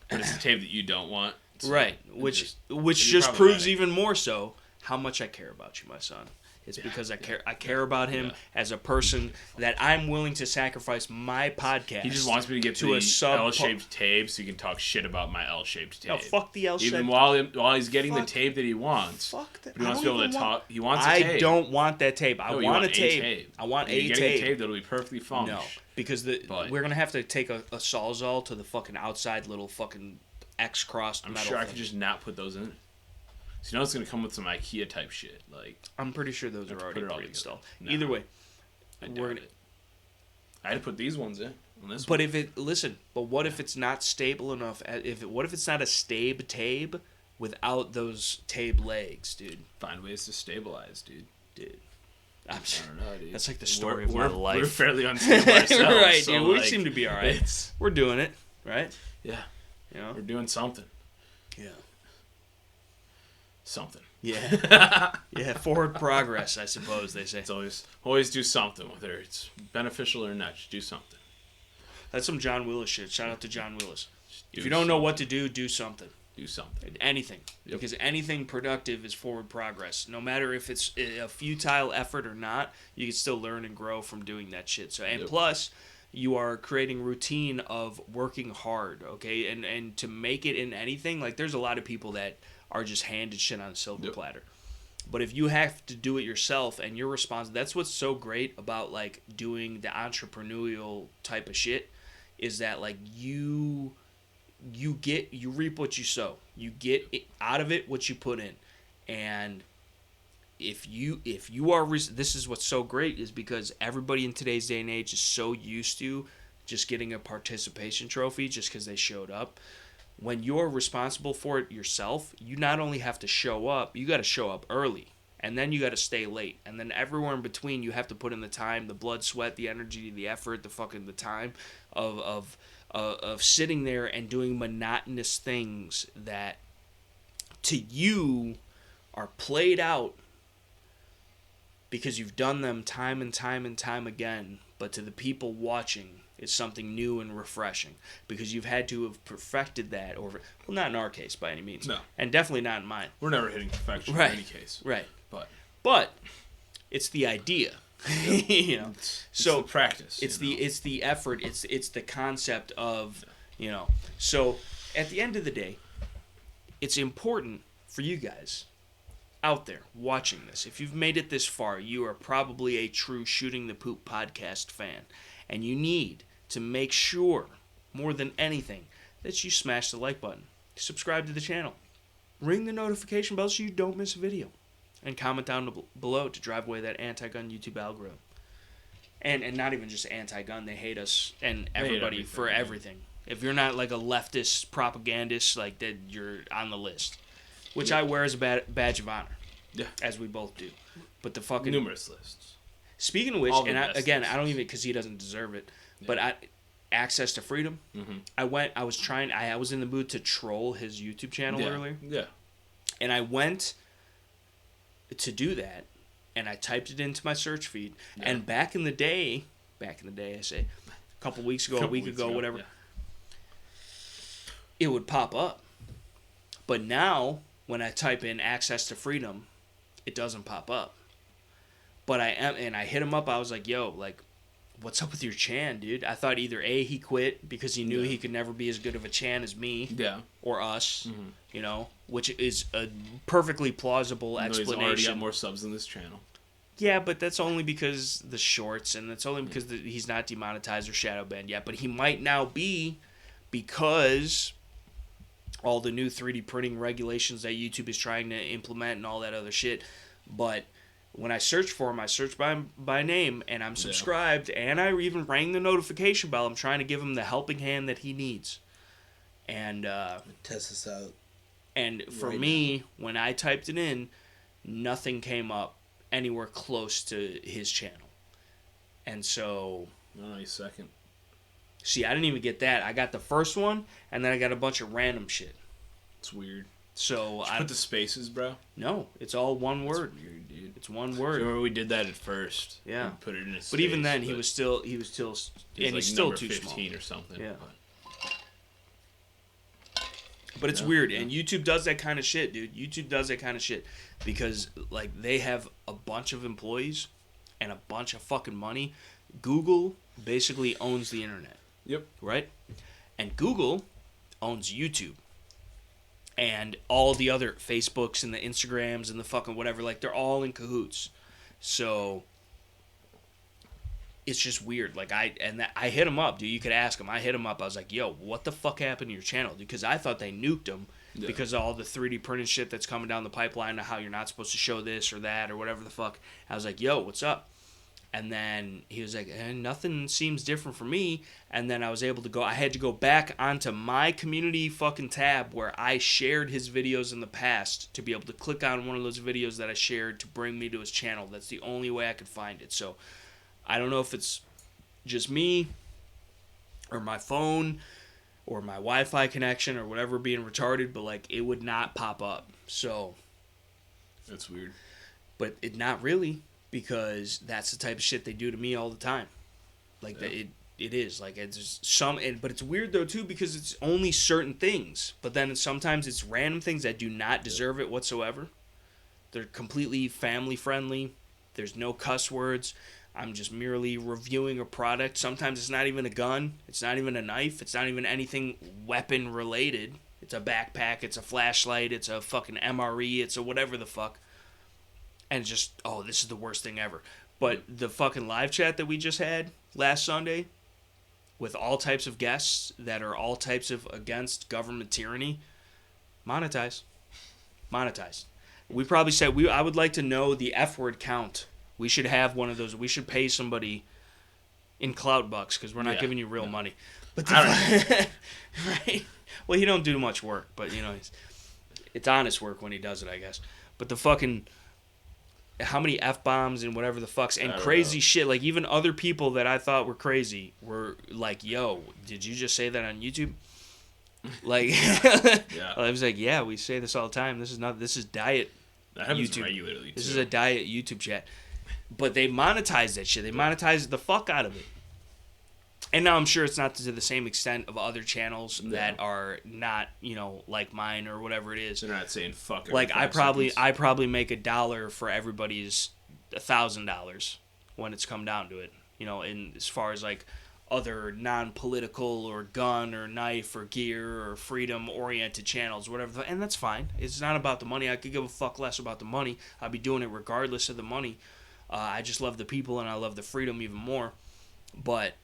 But it's the tape that you don't want. So right. Which just proves even more so how much I care about you, my son. It's because I care about him as a person that I'm willing to sacrifice my podcast. He just wants me to get to a L-shaped tape so you can talk shit about my L-shaped tape. No, fuck the L-shaped. Even while he's getting the tape that he wants. Fuck that. But he wants to be able to talk. He wants a tape. I don't want that tape. I want a tape. I want a tape. Getting a tape that'll be perfectly fine. No, because we're gonna have to take a Sawzall to the fucking outside little fucking X-crossed metal. I'm sure I could just not put those in it. So you know it's gonna come with some IKEA type shit. Like I'm pretty sure those are already pre-installed. No, either way, I had to put these ones in on this. But what if it's not stable enough? What if it's not a stable tape without those tape legs, dude? Find ways to stabilize, dude. I don't know, dude. That's like the story of my life. We're fairly unstable ourselves. Right, so dude. We seem to be all right. We're doing it, right? Yeah. You know? We're doing something. Yeah. Something. Yeah. Yeah, forward progress, I suppose they say. It's always do something, whether it's beneficial or not. Just do something. That's some John Willis shit. Shout out to John Willis. If you don't know what to do something. Do something. Anything. Yep. Because anything productive is forward progress. No matter if it's a futile effort or not, you can still learn and grow from doing that shit. So plus, you are creating routine of working hard, okay? And to make it in anything, like there's a lot of people that are just handed shit on a silver platter. But if you have to do it yourself and you're responsible, that's what's so great about like doing the entrepreneurial type of shit is that like you reap what you sow. You get out of it what you put in. And if you are this is what's so great is because everybody in today's day and age is so used to just getting a participation trophy just because they showed up. When you're responsible for it yourself, you not only have to show up, you got to show up early, and then you got to stay late, and then everywhere in between, you have to put in the time, the blood, sweat, the energy, the effort, the time of sitting there and doing monotonous things that to you are played out because you've done them time and time and time again, but to the people watching, it's something new and refreshing because you've had to have perfected that over. Well, not in our case by any means. No. And definitely not in mine. We're never hitting perfection in any case. Right. But it's the idea. You know. It's the practice. It's the effort. It's the concept of, you know. So at the end of the day, it's important for you guys out there watching this. If you've made it this far, you are probably a true Shooting the Poop podcast fan. And you need to make sure, more than anything, that you smash the like button. Subscribe to the channel. Ring the notification bell so you don't miss a video. And comment down below to drive away that anti-gun YouTube algorithm. And not even just anti-gun. They hate us and everybody for everything. If you're not like a leftist propagandist, like that, you're on the list. Which I wear as a badge of honor. Yeah. As we both do. But the fucking... numerous lists. Speaking of which, and I don't even, because he doesn't deserve it, but access to freedom. Mm-hmm. I was in the mood to troll his YouTube channel earlier. Yeah. And I went to do that, and I typed it into my search feed. Yeah. And back in the day, I say, a couple weeks ago, a week ago, whatever, it would pop up. But now, when I type in access to freedom, it doesn't pop up. But I hit him up. I was like, yo, like, what's up with your Chan, dude? I thought either A, he quit because he knew he could never be as good of a Chan as me. Yeah. Or us, you know, which is a perfectly plausible explanation. He's already got more subs than this channel. Yeah, but that's only because the shorts, and that's only because he's not demonetized or shadow banned yet. But he might now be because all the new 3D printing regulations that YouTube is trying to implement and all that other shit. But... when I search for him, I search by name, and I'm subscribed, and I even rang the notification bell. I'm trying to give him the helping hand that he needs. And test this out. And for me, when I typed it in, nothing came up anywhere close to his channel. And so... nice second. See, I didn't even get that. I got the first one, and then I got a bunch of random shit. It's weird. So I put the spaces, bro. No, it's all one word. That's weird, dude. It's one word. Remember we did that at first. Yeah. We put it in a space, but even then, he was still, and like he's still too 15 small. or something. Yeah. But it's weird, and YouTube does that kind of shit, dude. YouTube does that kind of shit because, like, they have a bunch of employees and a bunch of fucking money. Google basically owns the internet. Yep. Right? And Google owns YouTube. And all the other Facebooks and the Instagrams and the fucking whatever, like, they're all in cahoots. So it's just weird. Like, I hit him up, dude. You could ask him. I hit him up. I was like, yo, what the fuck happened to your channel? Because I thought they nuked him because of all the 3D printed shit that's coming down the pipeline of how you're not supposed to show this or that or whatever the fuck. I was like, yo, what's up? And then he was like, nothing seems different for me. And then I was able to go, I had to go back onto my community fucking tab where I shared his videos in the past to be able to click on one of those videos that I shared to bring me to his channel. That's the only way I could find it. So I don't know if it's just me or my phone or my Wi-Fi connection or whatever being retarded, but like it would not pop up. So that's weird. But it not really. Because that's the type of shit they do to me all the time. Like, it is. Like, it's just but it's weird, though, too, because it's only certain things. But then sometimes it's random things that do not deserve it whatsoever. They're completely family-friendly. There's no cuss words. I'm just merely reviewing a product. Sometimes it's not even a gun. It's not even a knife. It's not even anything weapon-related. It's a backpack. It's a flashlight. It's a fucking MRE. It's a whatever the fuck. And just, oh, this is the worst thing ever. But the fucking live chat that we just had last Sunday with all types of guests that are all types of against government tyranny, monetize. We probably said, I would like to know the F-word count. We should have one of those. We should pay somebody in clout bucks because we're not giving you real money. But right? Well, he don't do much work, but, you know, it's honest work when he does it, I guess. But the fucking... how many F-bombs and whatever the fucks and crazy shit. Like, even other people that I thought were crazy were like, yo, did you just say that on YouTube? Like, I was like, yeah, we say this all the time. This is diet that happens YouTube. Regularly, this is a diet YouTube chat. But they monetize that shit. They monetize the fuck out of it. And now I'm sure it's not to the same extent of other channels that are not, you know, like mine or whatever it is. They're not saying fuck it. Like I probably make $1 for everybody's $1,000 when it's come down to it. You know, in as far as like other non-political or gun or knife or gear or freedom-oriented channels, whatever. And that's fine. It's not about the money. I could give a fuck less about the money. I'd be doing it regardless of the money. I just love the people and I love the freedom even more. But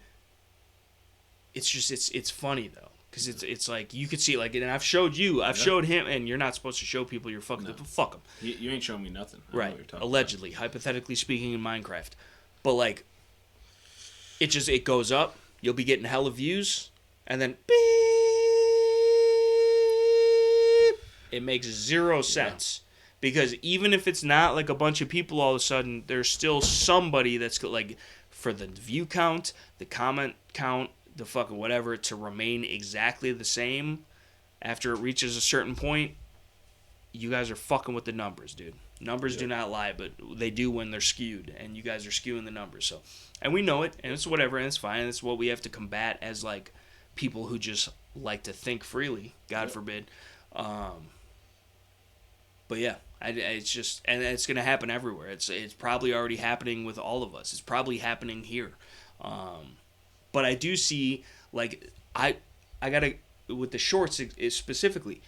it's just it's funny though, because it's like you could see like, and I've showed him, and you're not supposed to show people your fucking fuck them. You ain't showing me nothing. Right? Allegedly, hypothetically speaking, in Minecraft, but like it goes up. You'll be getting hella views, and then beep. It makes 0 sense. Because even if it's not like a bunch of people all of a sudden, there's still somebody that's like, for the view count, the comment count, the fucking whatever, to remain exactly the same after it reaches a certain point, you guys are fucking with the numbers, dude. Numbers do not lie, but they do when they're skewed, and you guys are skewing the numbers. So, and we know it, and it's whatever, and it's fine. It's what we have to combat as like people who just like to think freely, God forbid. But yeah, it's just, and it's gonna happen everywhere. It's probably already happening with all of us. It's probably happening here. But I do see, like, I gotta, with the shorts specifically,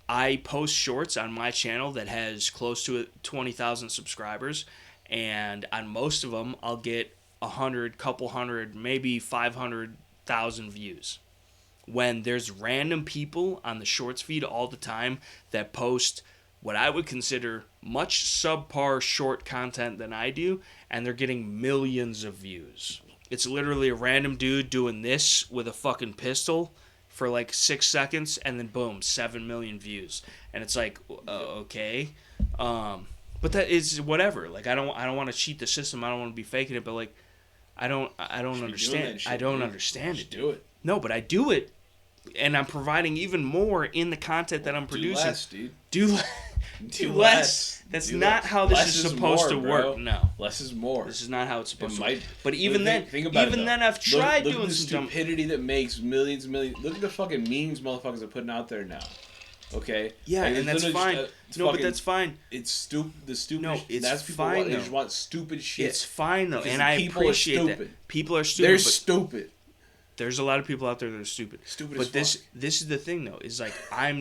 I post shorts on my channel that has close to 20,000 subscribers, and on most of them, I'll get 100, couple hundred, maybe 500,000 views. When there's random people on the shorts feed all the time that post what I would consider much subpar short content than I do, and they're getting millions of views. It's literally a random dude doing this with a fucking pistol for like 6 seconds, and then boom, 7 million views. And it's like, okay. But that is whatever. Like, I don't want to cheat the system. I don't want to be faking it, but like, I don't understand. I don't understand it. Do it. No, but I do it. And I'm providing even more in the content that I'm producing. Do less, dude. Do less. That's not how this is supposed to work. No. Less is more. This is not how it's supposed to work. But even then, I've tried doing some stupidity that makes millions and millions. Look at the fucking memes motherfuckers are putting out there now. Okay. Yeah, Like, and that's fine. But that's fine. It's stupid. The stupid. No, it's that's people fine. They just want stupid shit. It's fine though, because and I appreciate that. People are stupid. They're stupid. There's a lot of people out there that are stupid. Stupid but as fuck. This is the thing though. Is like I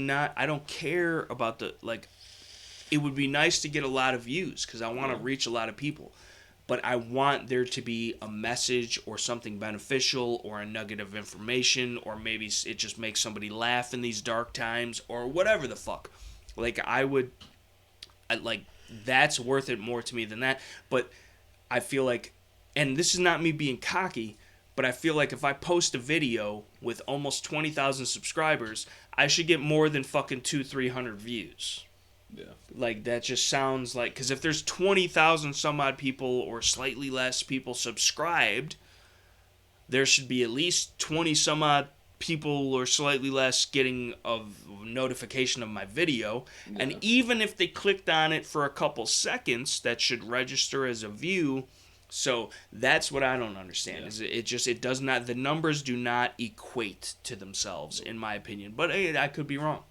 don't care about the like. It would be nice to get a lot of views because I want to reach a lot of people. But I want there to be a message or something beneficial or a nugget of information or maybe it just makes somebody laugh in these dark times or whatever the fuck. Like that's worth it more to me than that. But I feel like, and this is not me being cocky, but I feel like if I post a video with almost 20,000 subscribers, I should get more than fucking 200-300 views. Yeah. Like, that just sounds like... Because if there's 20,000 some odd people or slightly less people subscribed, there should be at least 20 some odd people or slightly less getting a notification of my video. Yeah. And even if they clicked on it for a couple seconds, that should register as a view. So that's what I don't understand. Yeah. Is it does not... The numbers do not equate to themselves, in my opinion. But I could be wrong.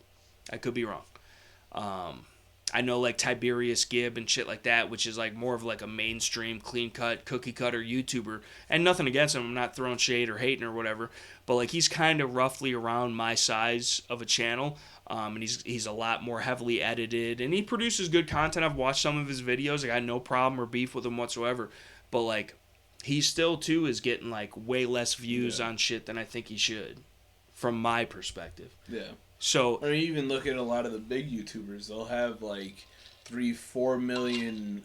I know like Tiberius Gibb and shit like that, which is like more of like a mainstream clean cut cookie cutter YouTuber, and nothing against him. I'm not throwing shade or hating or whatever, but like he's kind of roughly around my size of a channel, and he's a lot more heavily edited and he produces good content. I've watched some of his videos. I got no problem or beef with him whatsoever, but like he still too is getting like way less views on shit than I think he should, from my perspective. Yeah. So, I mean, even look at a lot of the big YouTubers. They'll have like 3-4 million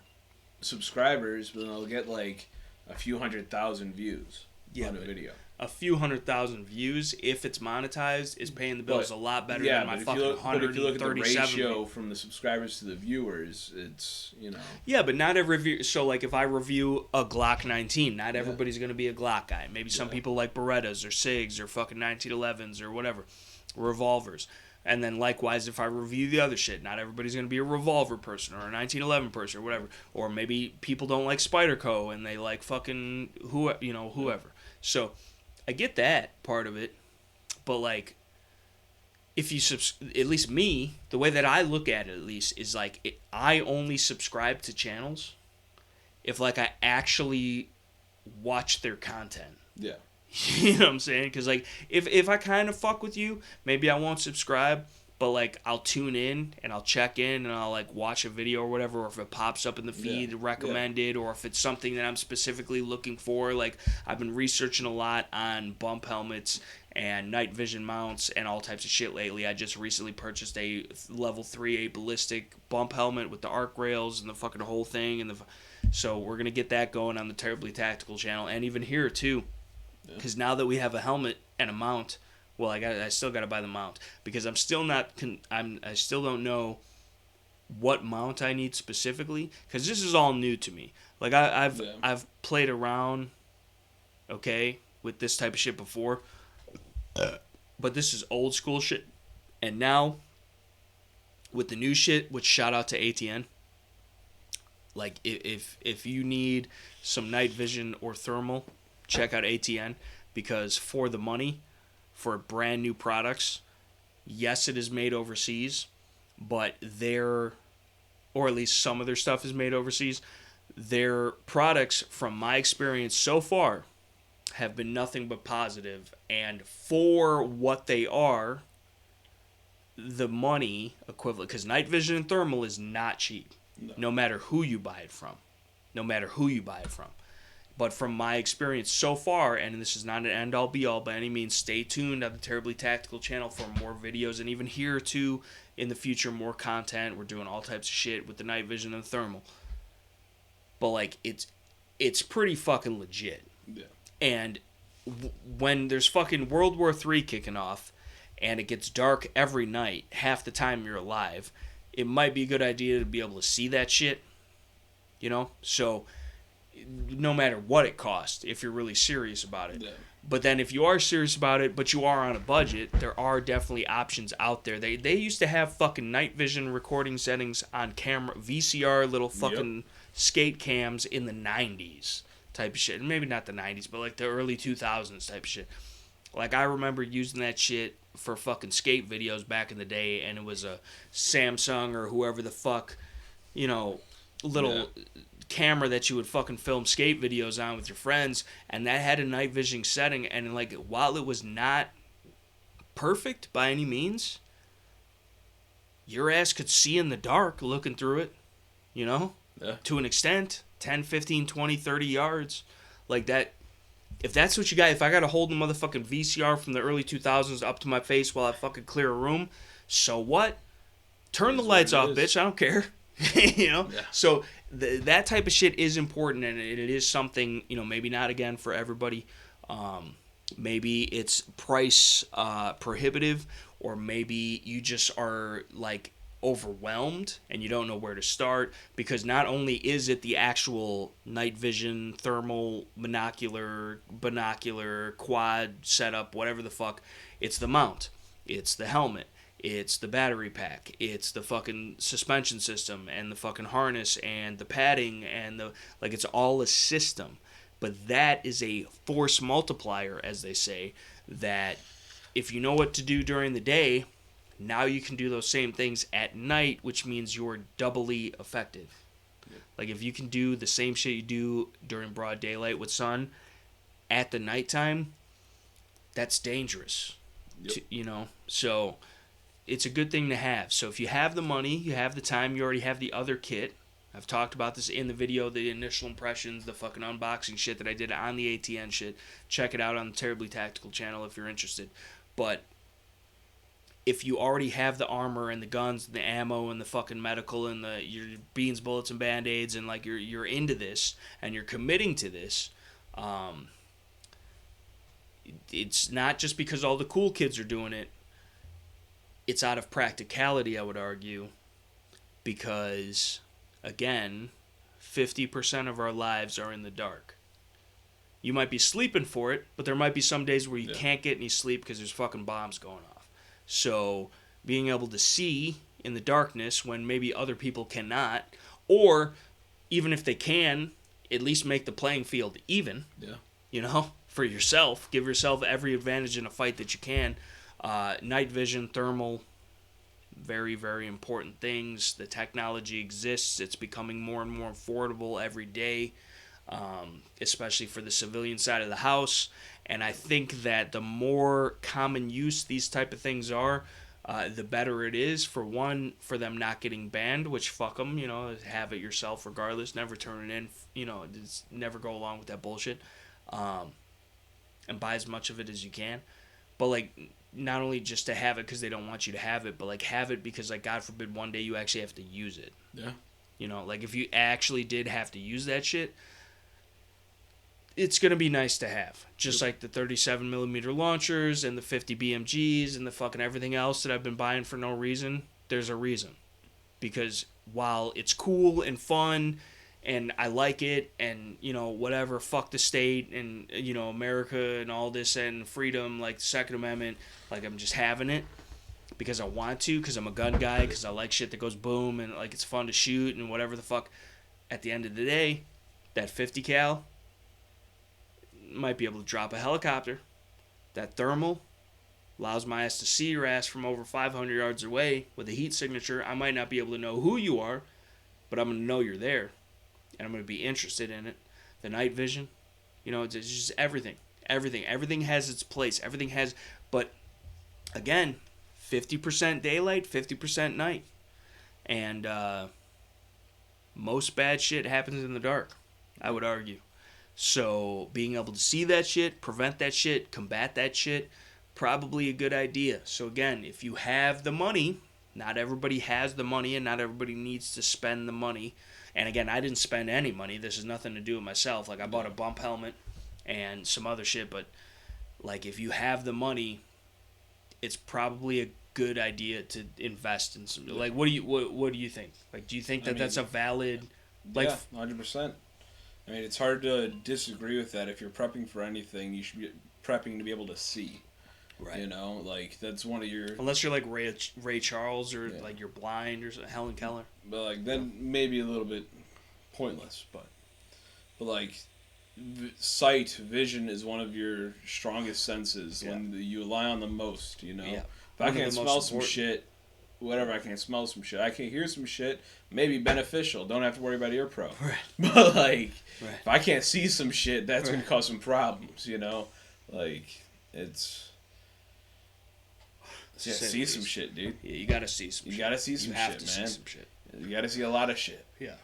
subscribers, but they'll get like a few 100,000 views on a video. A few 100,000 views, if it's monetized, is paying the bills a lot better than my fucking 137. But if you look at the ratio from the subscribers to the viewers, it's, you know. Yeah, but not every view. So, like, if I review a Glock 19, not everybody's going to be a Glock guy. Maybe some people like Berettas or SIGs or fucking 1911s or whatever. Revolvers. And then likewise, if I review the other shit, not everybody's going to be a revolver person or a 1911 person or whatever. Or maybe people don't like Spyderco and they like fucking whoever. So I get that part of it, but like if you at least me, the way that I look at it at least is like I only subscribe to channels if like I actually watch their content. Yeah. You know what I'm saying? Because, like, if I kind of fuck with you, maybe I won't subscribe, but, like, I'll tune in and I'll check in and I'll, like, watch a video or whatever, or if it pops up in the feed recommended, or if it's something that I'm specifically looking for. Like, I've been researching a lot on bump helmets and night vision mounts and all types of shit lately. I just recently purchased a level 3A ballistic bump helmet with the arc rails and the fucking whole thing. So we're going to get that going on the Terribly Tactical channel, and even here, too. Because now that we have a helmet and a mount, well, I still got to buy the mount because I'm still not. I still don't know what mount I need specifically because this is all new to me. Like I've played around, okay, with this type of shit before, but this is old school shit. And now, with the new shit, which shout out to ATN. Like if you need some night vision or thermal, check out ATN, because for the money, for brand new products, yes, it is made overseas, but or at least some of their stuff is made overseas. Their products, from my experience so far, have been nothing but positive, and for what they are, the money equivalent, because night vision and thermal is not cheap, no matter who you buy it from. But from my experience so far, and this is not an end-all be-all by any means, stay tuned on the Terribly Tactical channel for more videos, and even here, too, in the future, more content. We're doing all types of shit with the night vision and the thermal. But, like, it's pretty fucking legit. Yeah. And when there's fucking World War III kicking off, and it gets dark every night, half the time you're alive, it might be a good idea to be able to see that shit, you know? So, no matter what it costs, if you're really serious about it. Yeah. But then if you are serious about it, but you are on a budget, there are definitely options out there. They used to have fucking night vision recording settings on camera, VCR little fucking skate cams in the 90s type of shit. Maybe not the 90s, but like the early 2000s type of shit. Like, I remember using that shit for fucking skate videos back in the day, and it was a Samsung or whoever the fuck, you know, little camera that you would fucking film skate videos on with your friends, and that had a night vision setting, and like, while it was not perfect by any means, your ass could see in the dark looking through it, you know? Yeah. To an extent, 10, 15, 20, 30 yards. Like that, if that's what you got, if I got to hold the motherfucking VCR from the early 2000s up to my face while I fucking clear a room, so what? Turn the lights off, bitch. I don't care. You know? Yeah. So that type of shit is important, and it is something, you know, maybe not again for everybody. Maybe it's price prohibitive, or maybe you just are like overwhelmed and you don't know where to start, because not only is it the actual night vision, thermal, binocular, quad setup, whatever the fuck, it's the mount, it's the helmet, it's the battery pack, it's the fucking suspension system and the fucking harness and the padding and the, like, it's all a system. But that is a force multiplier, as they say, that if you know what to do during the day, now you can do those same things at night, which means you're doubly effective. Yep. Like, if you can do the same shit you do during broad daylight with sun at the nighttime, that's dangerous. Yep. You know? So it's a good thing to have. So if you have the money, you have the time, you already have the other kit. I've talked about this in the video, the initial impressions, the fucking unboxing shit that I did on the ATN shit. Check it out on the Terribly Tactical channel if you're interested. But if you already have the armor and the guns and the ammo and the fucking medical and your beans, bullets, and band-aids, and like you're into this and you're committing to this, it's not just because all the cool kids are doing it. It's out of practicality, I would argue, because, again, 50% of our lives are in the dark. You might be sleeping for it, but there might be some days where you can't get any sleep because there's fucking bombs going off. So being able to see in the darkness when maybe other people cannot, or even if they can, at least make the playing field even. Yeah. You know, for yourself. Give yourself every advantage in a fight that you can. Night vision, thermal, very, very important things. The technology exists. It's becoming more and more affordable every day, especially for the civilian side of the house. And I think that the more common use these type of things are, the better it is. For one, for them not getting banned, which fuck them, you know, have it yourself regardless. Never turn it in, you know, just never go along with that bullshit. And buy as much of it as you can. But, like, not only just to have it because they don't want you to have it, but, like, have it because, like, God forbid one day you actually have to use it. Yeah. You know, like, if you actually did have to use that shit, it's going to be nice to have. Just like the 37mm launchers and the 50 BMGs and the fucking everything else that I've been buying for no reason. There's a reason. Because while it's cool and fun and I like it and, you know, whatever, fuck the state and, you know, America and all this and freedom, like the Second Amendment, like, I'm just having it because I want to, because I'm a gun guy, because I like shit that goes boom and, like, it's fun to shoot and whatever the fuck. At the end of the day, that 50 cal might be able to drop a helicopter. That thermal allows my ass to see your ass from over 500 yards away with a heat signature. I might not be able to know who you are, but I'm going to know you're there. And I'm going to be interested in it. The night vision, you know, it's just everything. Everything has its place. Everything has, but again, 50% daylight, 50% night. And most bad shit happens in the dark, I would argue. So being able to see that shit, prevent that shit, combat that shit, probably a good idea. So again, if you have the money, not everybody has the money and not everybody needs to spend the money. And again, I didn't spend any money. This has nothing to do with myself. Like, I bought a bump helmet and some other shit, but like, if you have the money, it's probably a good idea to invest in some. Like, what do you think? Like, do you think that that's a valid? Like, yeah, 100%. I mean, it's hard to disagree with that. If you're prepping for anything, you should be prepping to be able to see. Right. You know, like, that's one of your... Unless you're like Ray Charles or like you're blind or Helen Keller. But like, then maybe a little bit pointless, but like, vision is one of your strongest senses when you rely on the most, you know. Yeah. If I can't smell some shit, whatever, I can't smell some shit. I can hear some shit, maybe beneficial. Don't have to worry about ear pro. Right. But, like, if I can't see some shit, that's going to cause some problems, you know? Like, it's... Yeah, see some shit, dude. Yeah, you gotta see some shit. You gotta see some shit, man. See some shit. You gotta see a lot of shit. Yeah.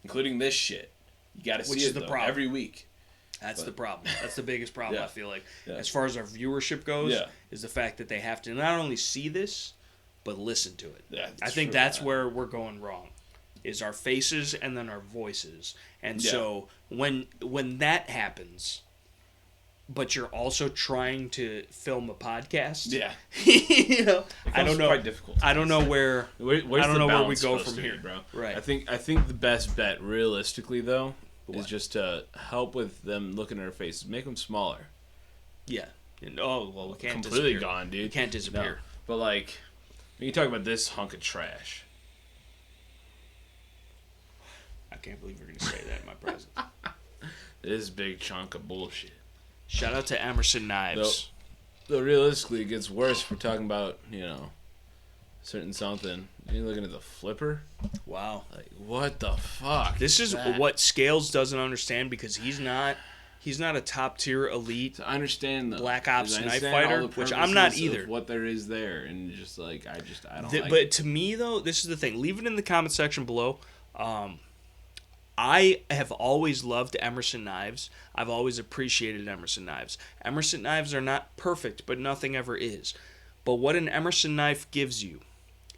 Including this shit. You gotta see it, though, every week. That's the problem. That's the biggest problem, I feel like. Yeah. As far as our viewership goes, is the fact that they have to not only see this, but listen to it. Yeah, I think that's where we're going wrong, is our faces and then our voices. And so when that happens, but you're also trying to film a podcast. Yeah. You know, I don't know. Quite difficult. I don't know where. Where's I don't know where we go supposed from to here, be, bro. Right. I think the best bet, realistically, though, is just to help with them looking at our faces, make them smaller. Yeah. And, we can't completely disappear. gone, dude. You can't disappear. No. But like, when you talk about this hunk of trash. I can't believe you're gonna say that in my presence. This big chunk of bullshit. Shout out to Emerson Knives. Though realistically, it gets worse if we're talking about, you know, certain something. You're looking at the flipper. Wow. Like, what the fuck? This is what Scales doesn't understand, because he's not a top tier elite. So I understand the Black Ops knife fighter, which I'm not either. What there is there, and just like I don't. But it. To me though, this is the thing. Leave it in the comment section below. I have always loved Emerson Knives. I've always appreciated Emerson Knives. Emerson Knives are not perfect, but nothing ever is. But what an Emerson knife gives you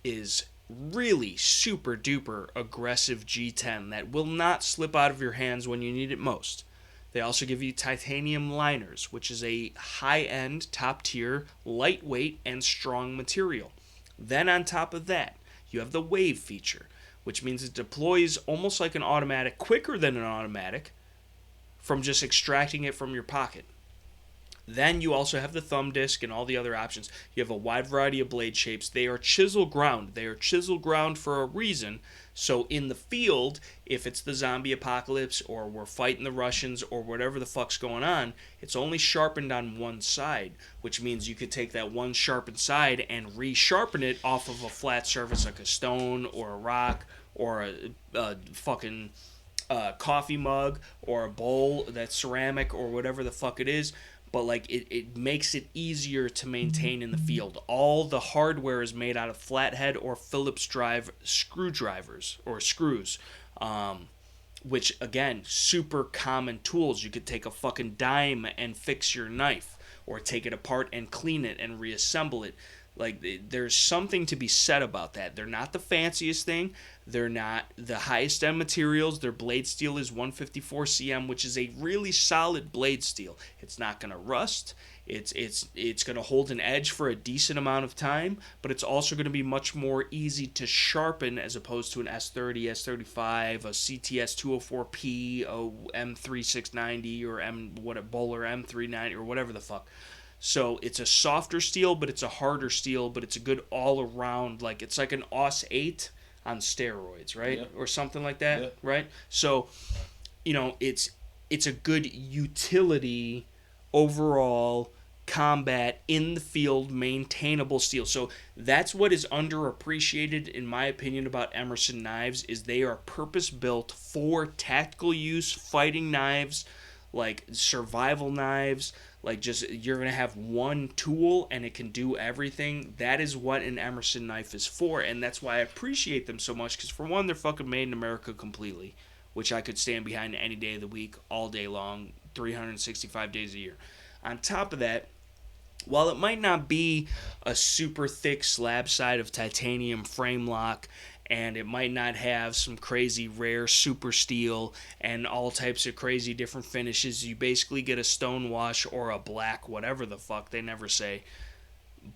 is really super duper aggressive G10 that will not slip out of your hands when you need it most. They also give you titanium liners, which is a high-end, top-tier, lightweight, and strong material. Then on top of that, you have the wave feature, which means it deploys almost like an automatic, quicker than an automatic, from just extracting it from your pocket. Then you also have the thumb disc and all the other options. You have a wide variety of blade shapes. They are chisel ground. They are chisel ground for a reason. So in the field, if it's the zombie apocalypse or we're fighting the Russians or whatever the fuck's going on, it's only sharpened on one side, which means you could take that one sharpened side and re-sharpen it off of a flat surface like a stone or a rock or a fucking coffee mug or a bowl that's ceramic or whatever the fuck it is. But like it makes it easier to maintain in the field. All the hardware is made out of flathead or Phillips drive screwdrivers or screws, which again, super common tools. You could take a fucking dime and fix your knife, or take it apart and clean it and reassemble it. Like, there's something to be said about that. They're not the fanciest thing. They're not the highest end materials. Their blade steel is 154 cm, which is a really solid blade steel. It's not going to rust. It's going to hold an edge for a decent amount of time, but it's also going to be much more easy to sharpen as opposed to an S30, S35, a CTS 204P, a M3690, or a Bowler M390, or whatever the fuck. So it's a softer steel, but it's a harder steel, but it's a good all-around, like, it's like an AUS-8 on steroids, right? Yeah. Or something like that, yeah. Right? So, you know, it's a good utility, overall, combat, in the field, maintainable steel. So that's what is underappreciated, in my opinion, about Emerson knives, is they are purpose-built for tactical use, fighting knives, like survival knives. Like, just, you're going to have one tool and it can do everything. That is what an Emerson knife is for, and that's why I appreciate them so much, because for one, they're fucking made in America completely, which I could stand behind any day of the week, all day long, 365 days a year. On top of that, while it might not be a super thick slab side of titanium frame lock, and it might not have some crazy rare super steel and all types of crazy different finishes, you basically get a stone wash or a black, whatever the fuck, they never say.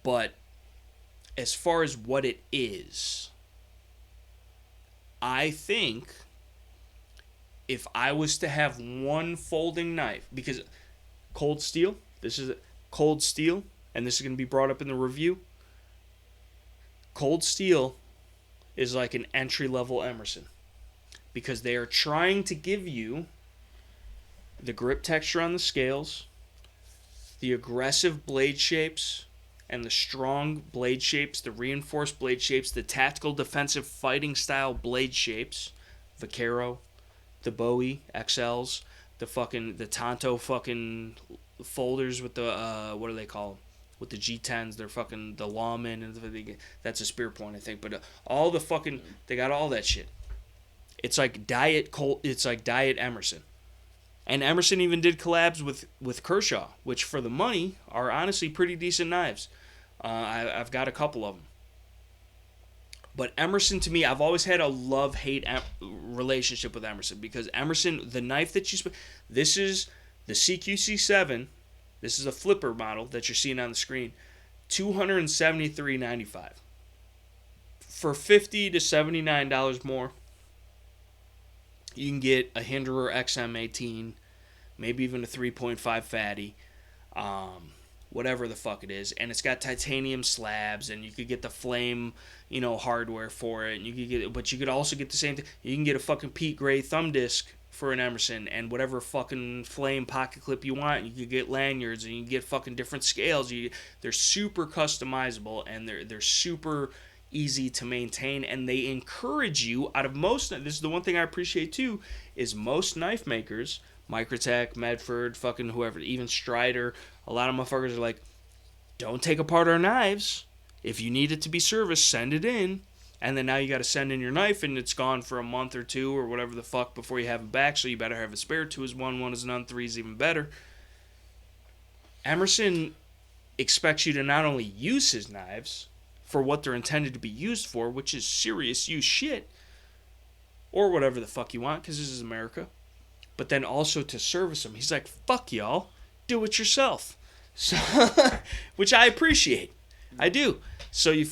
But as far as what it is, I think if I was to have one folding knife, because cold steel, this is cold steel, and this is going to be brought up in the review, cold steel is like an entry-level Emerson, because they are trying to give you the grip texture on the scales, the aggressive blade shapes, and the strong blade shapes, the reinforced blade shapes, the tactical defensive fighting style blade shapes, Vaquero, the Bowie XLs, the Tonto fucking folders with the what do they call them? With the G10s, they're fucking the lawmen, and that's a spear point, I think. But all the fucking, they got all that shit. It's like Diet Colt. It's like Diet Emerson, and Emerson even did collabs with Kershaw, which for the money are honestly pretty decent knives. I've got a couple of them. But Emerson, to me, I've always had a love-hate relationship with Emerson, because Emerson, the knife that you this is the CQC7. This is a flipper model that you're seeing on the screen. $273.95. For $50 to $79 more, you can get a Hinderer XM18, maybe even a 3.5 fatty, whatever the fuck it is, and it's got titanium slabs, and you could get the flame, hardware for it, and you could also get the same thing. You can get a fucking Pete Gray thumb disc for an Emerson, and whatever fucking flame pocket clip you want. You could get lanyards, and you can get fucking different scales. They're super customizable, and they're super easy to maintain, and they encourage you. Out of most, this is the one thing I appreciate too, is most knife makers, Microtech, Medford, fucking whoever, even Strider, a lot of motherfuckers are like, don't take apart our knives. If you need it to be serviced, send it in. And then now you got to send in your knife, and it's gone for a month or two or whatever the fuck before you have it back. So you better have a spare. 2 is 1, 1 is none, 3 is even better. Emerson expects you to not only use his knives for what they're intended to be used for, which is serious use shit, or whatever the fuck you want, because this is America, but then also to service them. He's like, fuck y'all, do it yourself. So, which I appreciate. I do. So you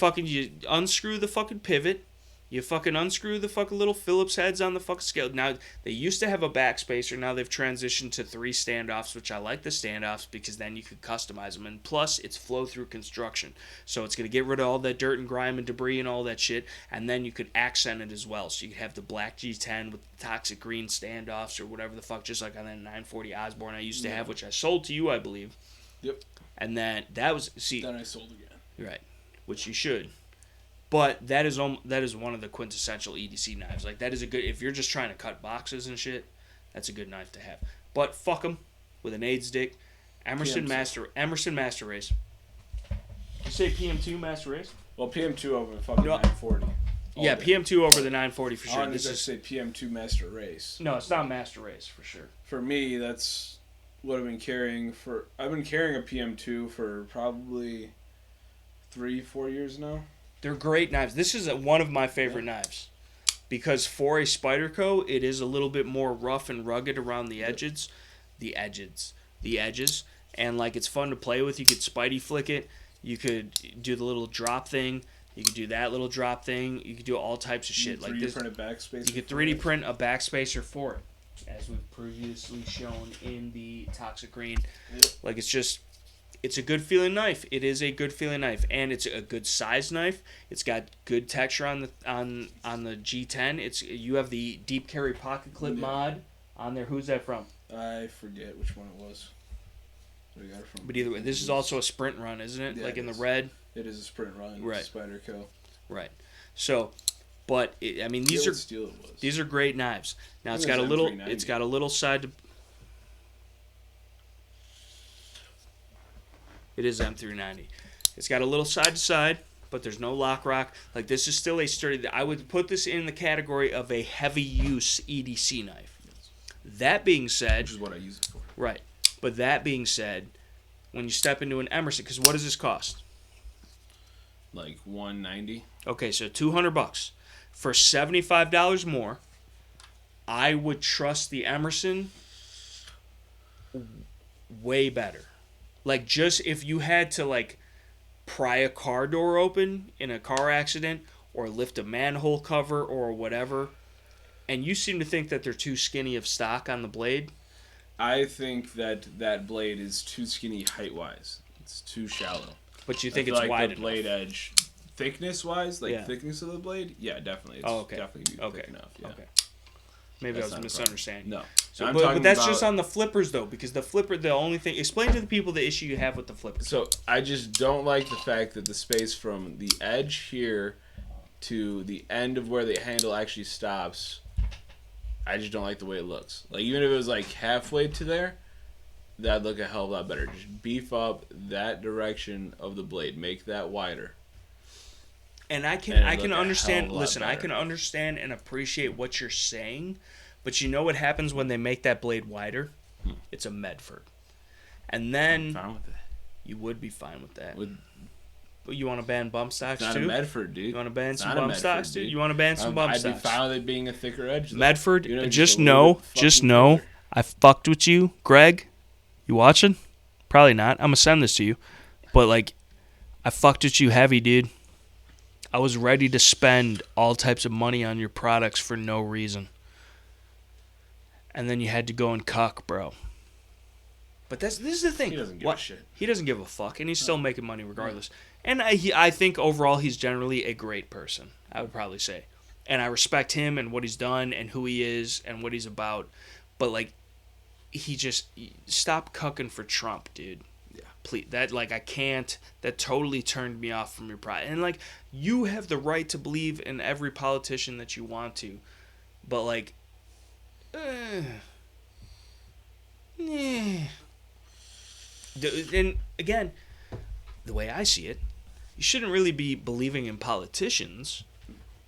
unscrew the fucking pivot, you fucking unscrew the fucking little Phillips heads on the fucking scale. Now, they used to have a backspacer, now they've transitioned to 3 standoffs, which I like the standoffs because then you could customize them. And plus, it's flow-through construction. So it's going to get rid of all that dirt and grime and debris and all that shit, and then you could accent it as well. So you could have the black G10 with the toxic green standoffs or whatever the fuck, just like on that 940 Osborne I used to have, which I sold to you, I believe. Yep. And then that was... Then I sold again. Right. Which you should. But that is one of the quintessential EDC knives. Like, that is a good... If you're just trying to cut boxes and shit, that's a good knife to have. But fuck them with an AIDS dick. Emerson Master Race. You say PM2 Master Race? Well, PM2 over fucking 940. Yeah, PM2 over the 940 for sure. This is say PM2 Master Race. No, it's not Master Race for sure. For me, that's what I've been carrying for... I've been carrying a PM2 for probably 3-4 years now. They're great knives. This is one of my favorite knives. Because for a Spyderco, it is a little bit more rough and rugged around the edges. The edges. And, like, it's fun to play with. You could Spidey flick it. You could do the little drop thing. You could do that little drop thing. You could do all types of shit. Like this. 3D print a backspacer. You could 3D print a backspacer for it, as we've previously shown in the Toxic Green. Yep. Like, it's a good feeling knife. It is a good feeling knife, and it's a good size knife. It's got good texture on the G10. You have the deep carry pocket clip mod on there. Who's that from? I forget which one it was. Where I got it from. But either way, this is also a sprint run, isn't it? Yeah, like in the red. It is a sprint run. Right. Spyderco. Right. So, but these are great knives. Now it's got a little. M390. It's got a little side to. It is M390. It's got a little side to side, but there's no lock rock. Like, this is still a sturdy... I would put this in the category of a heavy use EDC knife. That being said... Which is what I use it for. Right. But that being said, when you step into an Emerson... Because what does this cost? Like $190. Okay, so $200. For $75 more, I would trust the Emerson way better. Like, just if you had to, like, pry a car door open in a car accident or lift a manhole cover or whatever, and you seem to think that they're too skinny of stock on the blade. I think that blade is too skinny height-wise. It's too shallow. But you think it's wide enough? The blade edge, thickness-wise, thickness of the blade, yeah, definitely. It's definitely thick enough. Yeah. Okay. Maybe I was misunderstanding. No. So, but that's just on the flippers, though, because the flipper, the only thing... Explain to the people the issue you have with the flipper. So, I just don't like the fact that the space from the edge here to the end of where the handle actually stops, I just don't like the way it looks. Like, even if it was, like, halfway to there, that'd look a hell of a lot better. Just beef up that direction of the blade. Make that wider. And I can understand... Listen, I can understand and appreciate what you're saying... But you know what happens when they make that blade wider? It's a Medford. And then... I'm fine with that. You would be fine with that. But you want to ban bump stocks, too? It's not a Medford, dude. You want to ban some bump stocks, dude? You want to ban some bump stocks? I'd be fine with it being a thicker edge. Though. Medford, just know, I fucked with you. Greg, you watching? Probably not. I'm going to send this to you. But, like, I fucked with you heavy, dude. I was ready to spend all types of money on your products for no reason. And then you had to go and cuck, bro. But this is the thing. He doesn't give a shit. He doesn't give a fuck, and he's still making money regardless. And I think overall he's generally a great person, I would probably say. And I respect him and what he's done and who he is and what he's about. But, like, stop cucking for Trump, dude. Yeah. Please. I can't. That totally turned me off from your pride. And, like, you have the right to believe in every politician that you want to. But, like... And again, the way I see it, you shouldn't really be believing in politicians.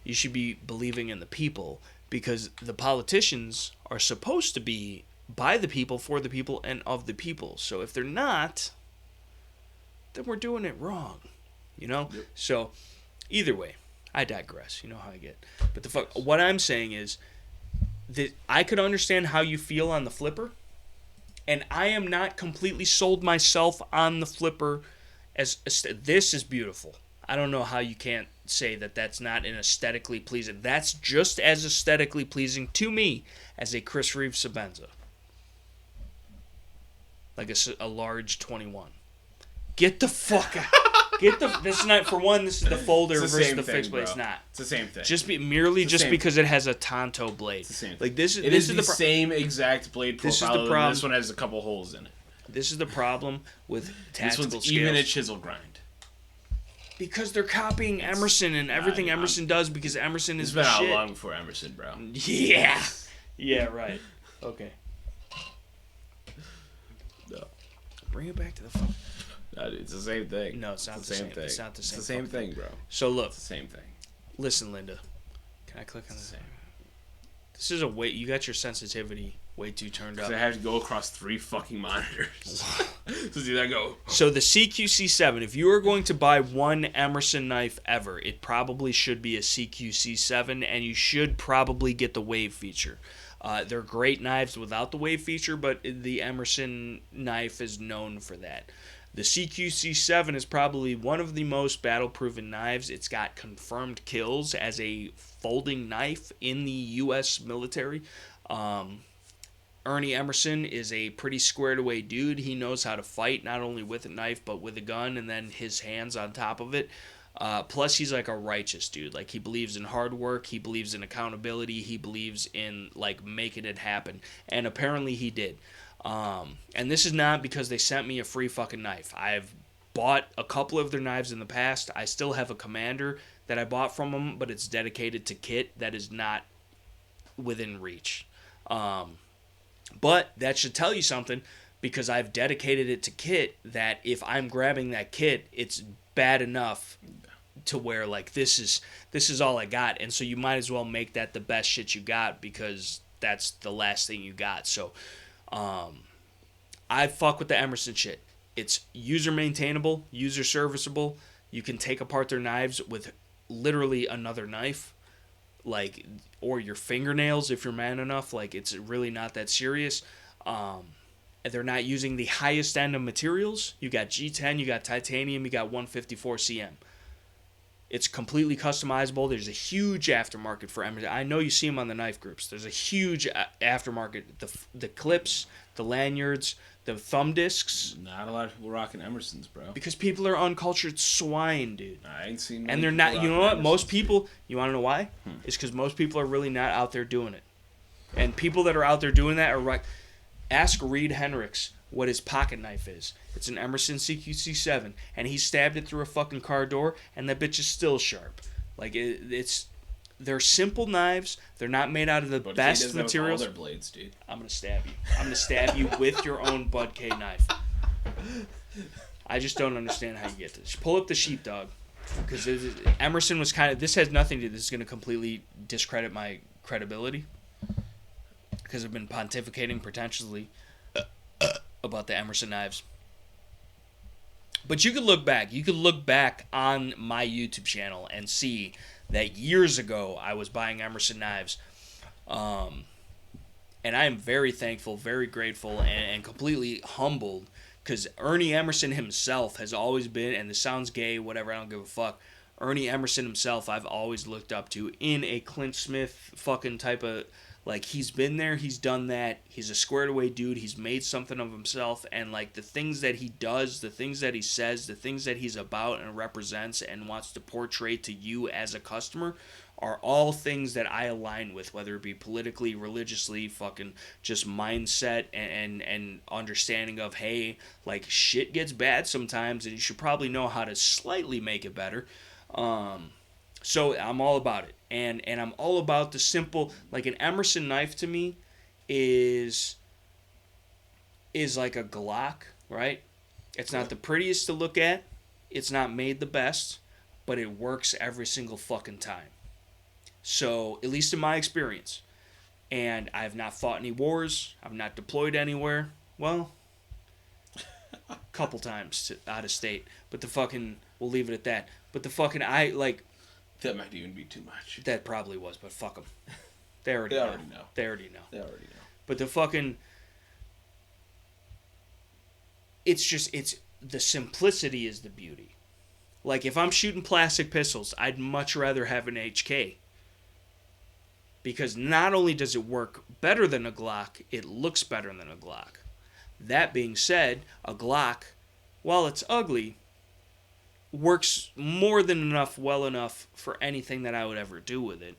You should be believing in the people, because the politicians are supposed to be by the people, for the people, and of the people. So if they're not, then we're doing it wrong, you know? Yep. So either way, I digress. You know how I get. But what I'm saying is, that I could understand how you feel on the flipper, and I am not completely sold myself on the flipper as this is beautiful. I don't know how you can't say that that's not an aesthetically pleasing. That's just as aesthetically pleasing to me as a Chris Reeve Sabenza. Like a large 21. Get the fuck out. This is not, for one, this is the folder versus the fixed blade. It's not. It's the same thing. Just because it has a Tonto blade. It's the same thing. Like this is the same exact blade profile. This is the problem. This one has a couple holes in it. This is the problem with tactical scales. This one's scales. even a chisel grind. Because they're copying Emerson and everything Emerson does, because Emerson is the shit. It's been out long before Emerson, bro. Yeah. Yeah, right. Okay. No. Bring it back to the phone. No, dude, it's the same thing. No, it's not the same thing. It's not the same. It's the same thing, bro. So look. It's the same thing. Listen, Linda. Can I click on this? This is you got your sensitivity way too turned up. I have to go across 3 fucking monitors. So do that go. So the CQC7, if you are going to buy one Emerson knife ever, it probably should be a CQC7, and you should probably get the wave feature. They're great knives without the wave feature, but the Emerson knife is known for that. The CQC7 is probably one of the most battle-proven knives. It's got confirmed kills as a folding knife in the U.S. military. Ernie Emerson is a pretty squared-away dude. He knows how to fight, not only with a knife, but with a gun, and then his hands on top of it. Plus, he's like a righteous dude. Like, he believes in hard work. He believes in accountability. He believes in, like, making it happen. And apparently he did. And this is not because they sent me a free fucking knife. I've bought a couple of their knives in the past. I still have a Commander that I bought from them, but it's dedicated to kit that is not within reach. But that should tell you something, because I've dedicated it to kit that if I'm grabbing that kit, it's bad enough to where, like, this is all I got. And so you might as well make that the best shit you got, because that's the last thing you got. So I fuck with the Emerson shit. It's user maintainable, user serviceable. You can take apart their knives with literally another knife, like, or your fingernails if you're man enough. Like, it's really not that serious. And they're not using the highest end of materials. You got G10, you got titanium, you got 154 CM. It's completely customizable. There's a huge aftermarket for Emerson. I know you see them on the knife groups. There's a huge aftermarket. The clips, the lanyards, the thumb discs. Not a lot of people rocking Emersons, bro. Because people are uncultured swine, dude. I ain't seen. And they're not. You know what? Most people. You want to know why? It's because most people are really not out there doing it. And people that are out there doing that are right. Ask Reed Hendricks what his pocket knife is. It's an Emerson CQC7, and he stabbed it through a fucking car door, and that bitch is still sharp. Like it's, they're simple knives. They're not made out of the best materials. All their blades, dude. I'm gonna stab you. I'm gonna stab you with your own Bud K knife. I just don't understand how you get this. Pull up the sheepdog, because Emerson was kind of. This has nothing to do. This is gonna completely discredit my credibility, because I've been pontificating pretentiously about the Emerson knives. But you could look back. You could look back on my YouTube channel and see that years ago I was buying Emerson knives. And I am very thankful, very grateful, and completely humbled, because Ernie Emerson himself has always been, and this sounds gay, whatever, I don't give a fuck. Ernie Emerson himself I've always looked up to in a Clint Smith fucking type of... Like, he's been there, he's done that, he's a squared away dude, he's made something of himself, and, like, the things that he does, the things that he says, the things that he's about and represents and wants to portray to you as a customer are all things that I align with, whether it be politically, religiously, fucking just mindset and understanding of, hey, like, shit gets bad sometimes, and you should probably know how to slightly make it better. So I'm all about it. And I'm all about the simple, like an Emerson knife to me is like a Glock, right? It's not the prettiest to look at. It's not made the best, but it works every single fucking time. So, at least in my experience. And I have not fought any wars. I've not deployed anywhere. Well, a couple times out of state. But we'll leave it at that. But that might even be too much. That probably was, but fuck them. They already know. They already know. But it's the simplicity is the beauty. Like, if I'm shooting plastic pistols, I'd much rather have an HK. Because not only does it work better than a Glock, it looks better than a Glock. That being said, a Glock, while it's ugly, works more than well enough for anything that I would ever do with it.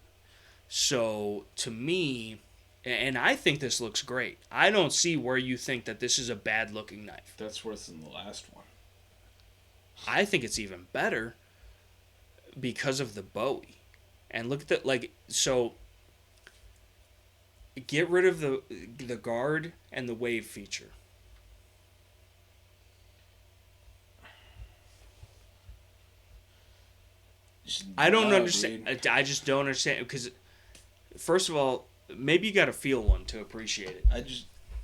So, to me, and I think this looks great. I don't see where you think that this is a bad-looking knife. That's worse than the last one. I think it's even better because of the Bowie. And look at that, so get rid of the guard and the wave feature. I don't understand. I just don't understand, because, first of all, maybe you got to feel one to appreciate it.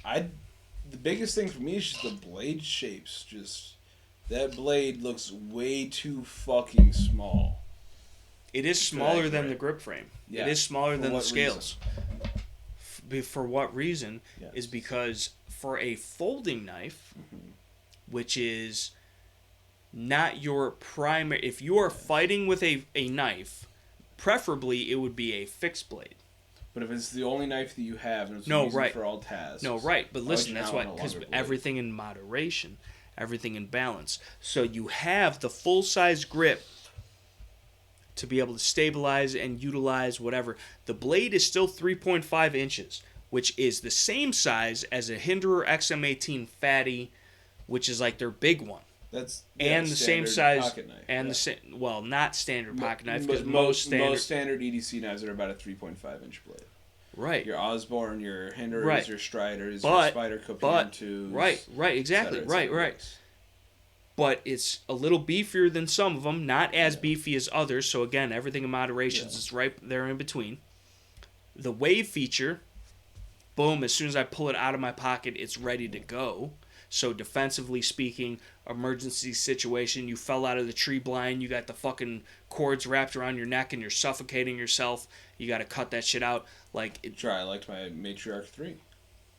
The biggest thing for me is just the blade shapes. Just that blade looks way too fucking small. It is smaller than the grip frame. Yeah. It is smaller than the scales. For what reason? Yes. Is because for a folding knife, which is not your primary... If you are fighting with a knife, preferably it would be a fixed blade. But if it's the only knife that you have and it's using for all tasks... No, right. But listen, that's why... Because everything in moderation, everything in balance. So you have the full-size grip to be able to stabilize and utilize whatever. The blade is still 3.5 inches, which is the same size as a Hinderer XM18 Fatty, which is like their big one. That's and the same size pocket knife, and the same. Well, not standard pocket knife, because most standard EDC knives are about a 3.5 inch blade. Right. Your Osborne, your Hinderers, your Striders, your Spider Copian 2s. Right, exactly. Right. But it's a little beefier than some of them, not as beefy as others. So again, everything in moderation is right there in between. The wave feature, boom, as soon as I pull it out of my pocket, it's ready to go. So defensively speaking, emergency situation, you fell out of the tree blind, you got the fucking cords wrapped around your neck and you're suffocating yourself, you got to cut that shit out. I liked my Matriarch 3.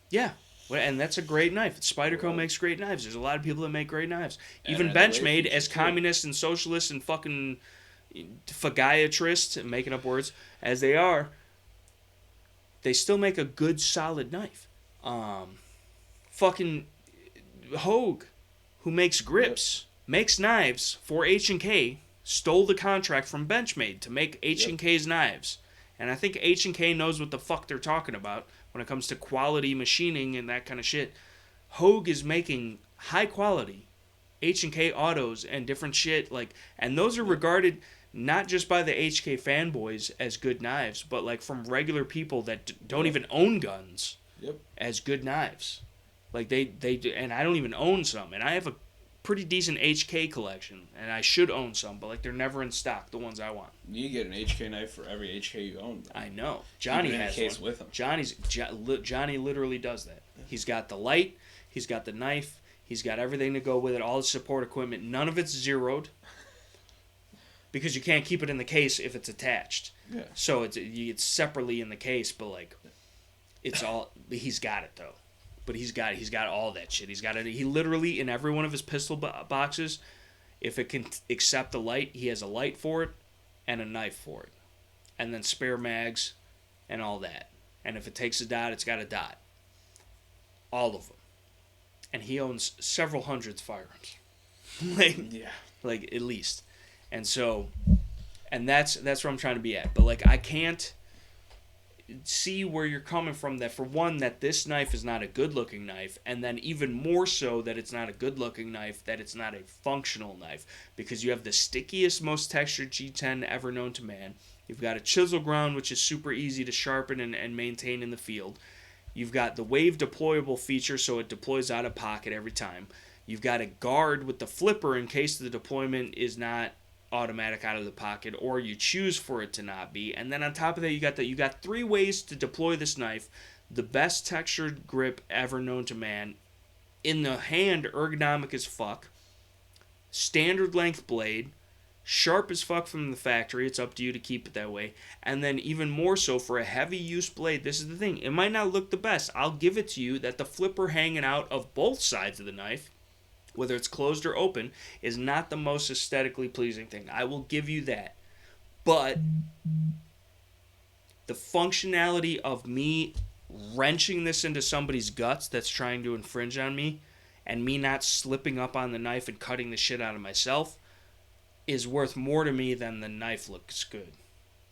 Yeah. And that's a great knife. Spyderco makes great knives. There's a lot of people that make great knives. Even Benchmade, as communist and socialist and fucking phagiatrist, making up words, as they are, they still make a good, solid knife. Fucking Hogue, who makes grips, makes knives for H&K, stole the contract from Benchmade to make H&K's knives. And I think H&K knows what the fuck they're talking about. when it comes to quality machining and that kind of shit, Hogue is making high quality H&K autos and different shit, like, and those are regarded not just by the HK fanboys as good knives, but like from regular people that don't even own guns as good knives. Like they do, and I don't even own some, and I have a pretty decent HK collection, and I should own some, but like they're never in stock, the ones I want. You get an HK knife for every HK you own. I know. Johnny has case one. With him. Johnny literally does that. He's got the light, he's got the knife, he's got everything to go with it, all the support equipment. None of it's zeroed. Because you can't keep it in the case if it's attached. Yeah. So it's separately in the case, but like, it's all. He's got it though. But he's got all that shit. He's got it. He literally in every one of his pistol boxes, if it can accept a light, he has a light for it, and a knife for it, and then spare mags, and all that. And if it takes a dot, it's got a dot. All of them. And he owns several hundreds of firearms. Like at least. And so, and that's where I'm trying to be at. But like, I can't see where you're coming from. That for one, that this knife is not a good-looking knife, and then even more so that it's not a good-looking knife, that it's not a functional knife, because you have the stickiest, most textured G10 ever known to man. You've got a chisel ground, which is super easy to sharpen and maintain in the field. You've got the wave deployable feature, so it deploys out of pocket every time. You've got a guard with the flipper in case the deployment is not automatic out of the pocket, or you choose for it to not be. And then on top of that, you got 3 ways to deploy this knife. The best textured grip ever known to man. In the hand, ergonomic as fuck. Standard length blade. Sharp as fuck from the factory. It's up to you to keep it that way. And then even more so for a heavy use blade. This is the thing. It might not look the best. I'll give it to you that the flipper hanging out of both sides of the knife, whether it's closed or open, is not the most aesthetically pleasing thing. I will give you that. But the functionality of me wrenching this into somebody's guts that's trying to infringe on me, and me not slipping up on the knife and cutting the shit out of myself, is worth more to me than the knife looks good.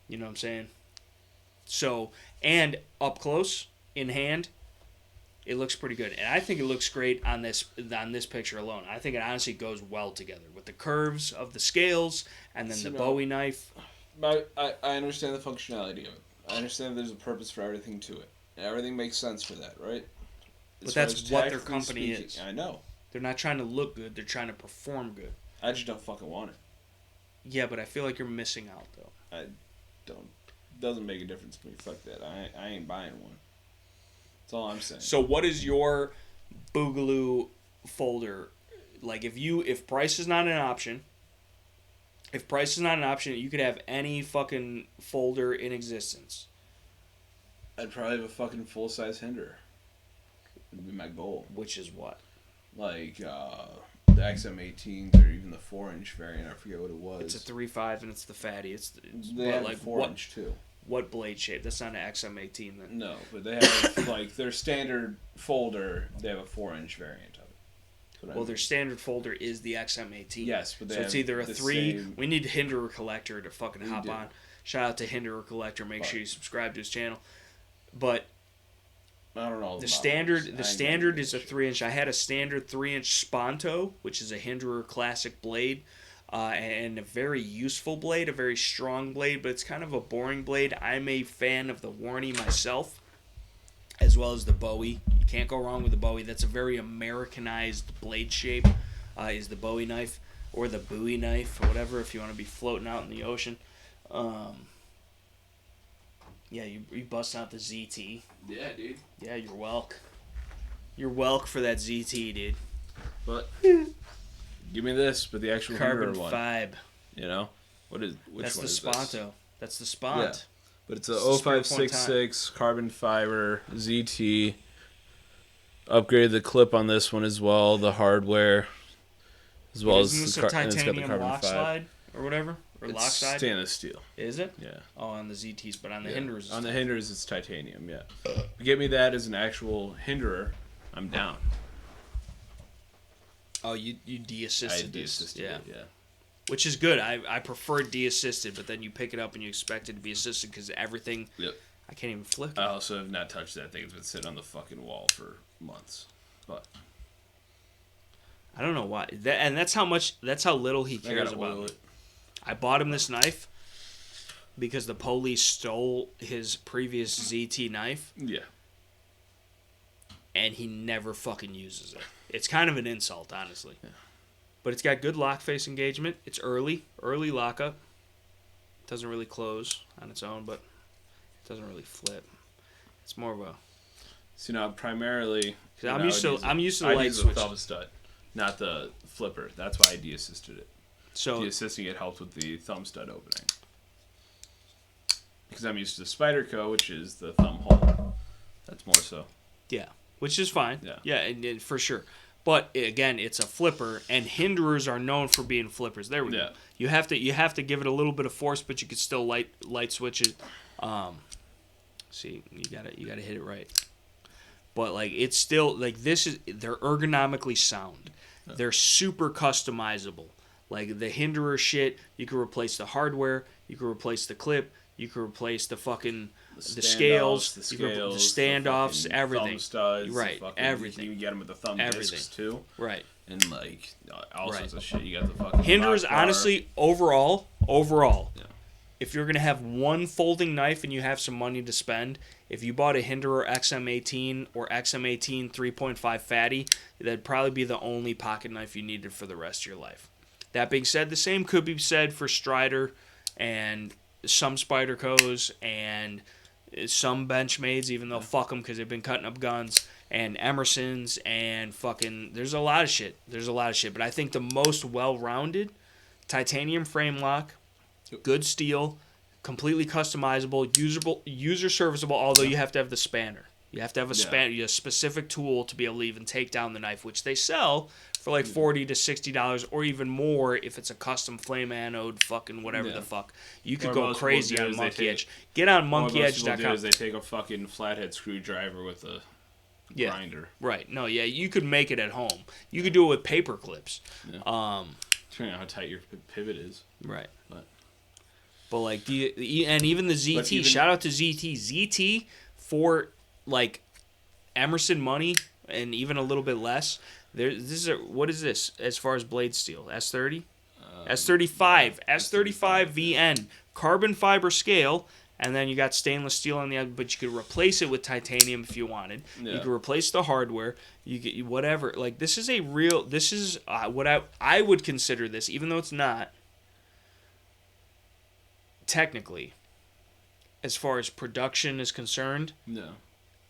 You know what I'm saying? So, and up close, in hand, it looks pretty good, and I think it looks great on this picture alone. I think it honestly goes well together with the curves of the scales and then the Bowie knife. I understand the functionality of it. I understand there's a purpose for everything to it. And everything makes sense for that, right? But that's what their company is. I know. They're not trying to look good. They're trying to perform good. I just don't fucking want it. Yeah, but I feel like you're missing out, though. I don't. Doesn't make a difference to me. Fuck that. I ain't buying one. That's all I'm saying. So what is your Boogaloo folder? Like, if price is not an option, you could have any fucking folder in existence. I'd probably have a fucking full-size Hinderer. Would be my goal. Which is what? Like, the XM18s or even the 4-inch variant. I forget what it was. It's a 3.5 and it's the fatty. They have like 4-inch too. What blade shape? That's not an XM18 then. No, but they have like their standard folder. They have a 4-inch variant of it. Well, their standard folder is the XM18. Yes, but so it's either a 3. We need Hinderer Collector to fucking hop on. Shout out to Hinderer Collector. Make sure you subscribe to his channel. But I don't know. The standard is a 3-inch. I had a standard 3-inch Sponto, which is a Hinderer classic blade. And a very useful blade, a very strong blade, but it's kind of a boring blade. I'm a fan of the Warney myself, as well as the Bowie. You can't go wrong with the Bowie. That's a very Americanized blade shape, is the Bowie knife, or the Bowie knife, or whatever, if you want to be floating out in the ocean. Yeah, you bust out the ZT. Yeah, dude. Yeah, you're welk. You're welk for that ZT, dude. But... Give me this, but the actual Carbon one. Fibe. You know? Which That's one the is Sponto. this? That's the Spont. Yeah. But it's a 0566 carbon fiber ZT. Upgraded the clip on this one as well, the hardware. As well as the titanium lock slide or whatever? Or it's lock slide? Stainless steel. Is it? Yeah. Oh, on the ZTs, but on the Hinderers. On the Hinderers, it's titanium, yeah. Get me that as an actual Hinderer, I'm down. Oh, you de-assisted. I de-assisted it, yeah. Which is good. I prefer de-assisted, but then you pick it up and you expect it to be assisted because everything... Yep. I can't even flick it. I also have not touched that thing. It's been sitting on the fucking wall for months. But I don't know why. And that's how little he cares about it. I bought him this knife because the police stole his previous ZT knife. Yeah. And he never fucking uses it. It's kind of an insult, honestly. Yeah. But it's got good lock face engagement. It's early lockup. It doesn't really close on its own, but it doesn't really flip. It's more of a... So now, primarily... I'm used to the light switch. I use the thumb stud, not the flipper. That's why I de-assisted it. So de-assisting it helped with the thumb stud opening. Because I'm used to Spyderco, which is the thumb hole. That's more so. Yeah, which is fine. Yeah, and for sure. But again, it's a flipper, and hinderers are known for being flippers. There we go. You have to give it a little bit of force, but you can still light switch it. See, you gotta hit it right. But like it's still like they're ergonomically sound. Yeah. They're super customizable. Like the hinderer shit, you can replace the hardware, you can replace the clip, you can replace the fucking the scales, the standoffs, everything. Thumb studs, right, everything. You can get them with the thumb discs too. Right. And like all sorts of shit. You got the fucking hinderers. Honestly, overall, yeah. If you're gonna have one folding knife and you have some money to spend, if you bought a Hinderer XM18 or XM18 3.5 fatty, that'd probably be the only pocket knife you needed for the rest of your life. That being said, the same could be said for Strider and some Spydercos and some Benchmades, even though fuck them because they've been cutting up guns, and Emerson's and fucking... There's a lot of shit. But I think the most well-rounded, titanium frame lock, good steel, completely customizable, user serviceable, although you have to have the spanner. You have to have a specific tool to be able to even take down the knife, which they sell for like $40 to $60 or even more if it's a custom flame anode, fucking whatever the fuck. You could go crazy on Monkey Edge. Get on monkeyedge.com. What most people do is they take a fucking flathead screwdriver with a grinder. Right. No, you could make it at home. You could do it with paper clips. Yeah. Depending on how tight your pivot is. Right. But like and even the ZT, shout out to ZT. ZT for like Emerson money and even a little bit less. What is this as far as blade steel? S30? S35. S35 VN. Carbon fiber scale, and then you got stainless steel on the other, but you could replace it with titanium if you wanted. Yeah. You could replace the hardware. You get whatever. Like this is what I would consider this, even though it's not technically, as far as production is concerned. No.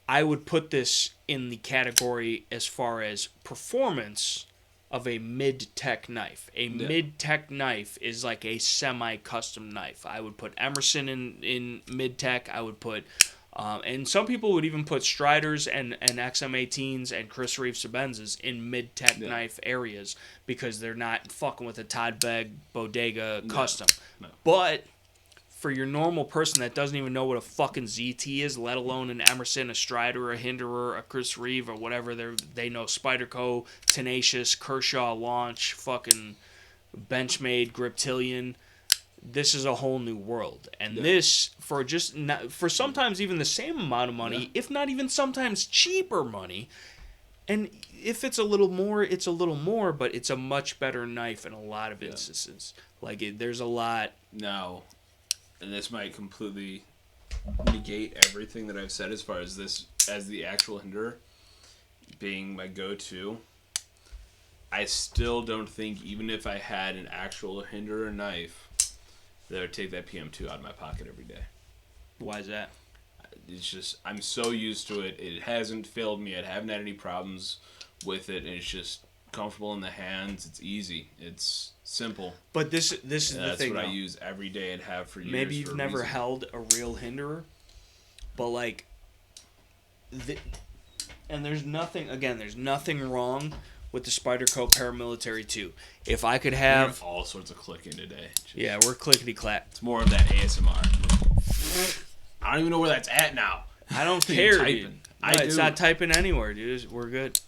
I would put this in the category as far as performance of a mid-tech knife. A mid-tech knife is like a semi-custom knife. I would put Emerson in mid-tech. I would put, and some people would even put Striders and XM18s and Chris Reeve Sebenzas in mid-tech knife areas because they're not fucking with a Todd Begg Bodega custom. No. But for your normal person that doesn't even know what a fucking ZT is, let alone an Emerson, a Strider, a Hinderer, a Chris Reeve, or whatever they know, Spyderco, Tenacious, Kershaw, Launch, fucking Benchmade, Griptilian, this is a whole new world. And this, for sometimes even the same amount of money, if not even sometimes cheaper money, and if it's a little more, it's a little more, but it's a much better knife in a lot of instances. Like, there's a lot... Now... And this might completely negate everything that I've said as far as this, as the actual Hinderer being my go-to. I still don't think, even if I had an actual Hinderer knife, that I would take that PM2 out of my pocket every day. Why is that? It's just, I'm so used to it. It hasn't failed me. I haven't had any problems with it. And it's just comfortable in the hands. It's easy. It's simple. But this is the thing. That's what I use every day and have for years. Maybe you've never held a real Hinderer, but like, and there's nothing wrong with the Spyderco Paramilitary 2. If I could have all sorts of clicking today. We're clickety clap. It's more of that ASMR. I don't even know where that's at now. I don't care, dude. No, it's not typing anywhere, dude. We're good.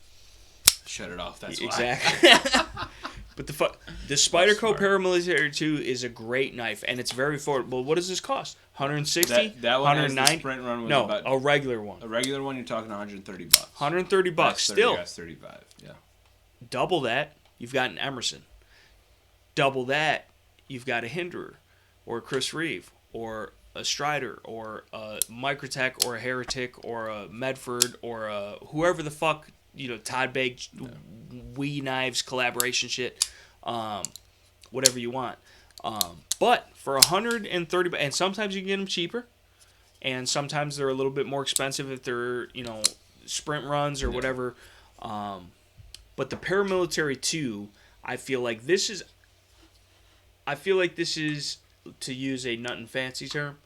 Shut it off. That's exactly. why. But the Spyderco Paramilitary 2 is a great knife, and it's very affordable. What does this cost? 160? That one 190? Sprint run was no, about a regular one. A regular one, you're talking $130. $130 still. That's 35. Yeah. Double that, you've got an Emerson. Double that, you've got a Hinderer, or a Chris Reeve, or a Strider, or a Microtech, or a Heretic, or a Medford, or a whoever the fuck, Todd Bag, Wee Knives collaboration shit, whatever you want. But for $130, and sometimes you can get them cheaper, and sometimes they're a little bit more expensive if they're sprint runs or whatever. But the Paramilitary 2, I feel like this is, to use a Nut and Fancy term,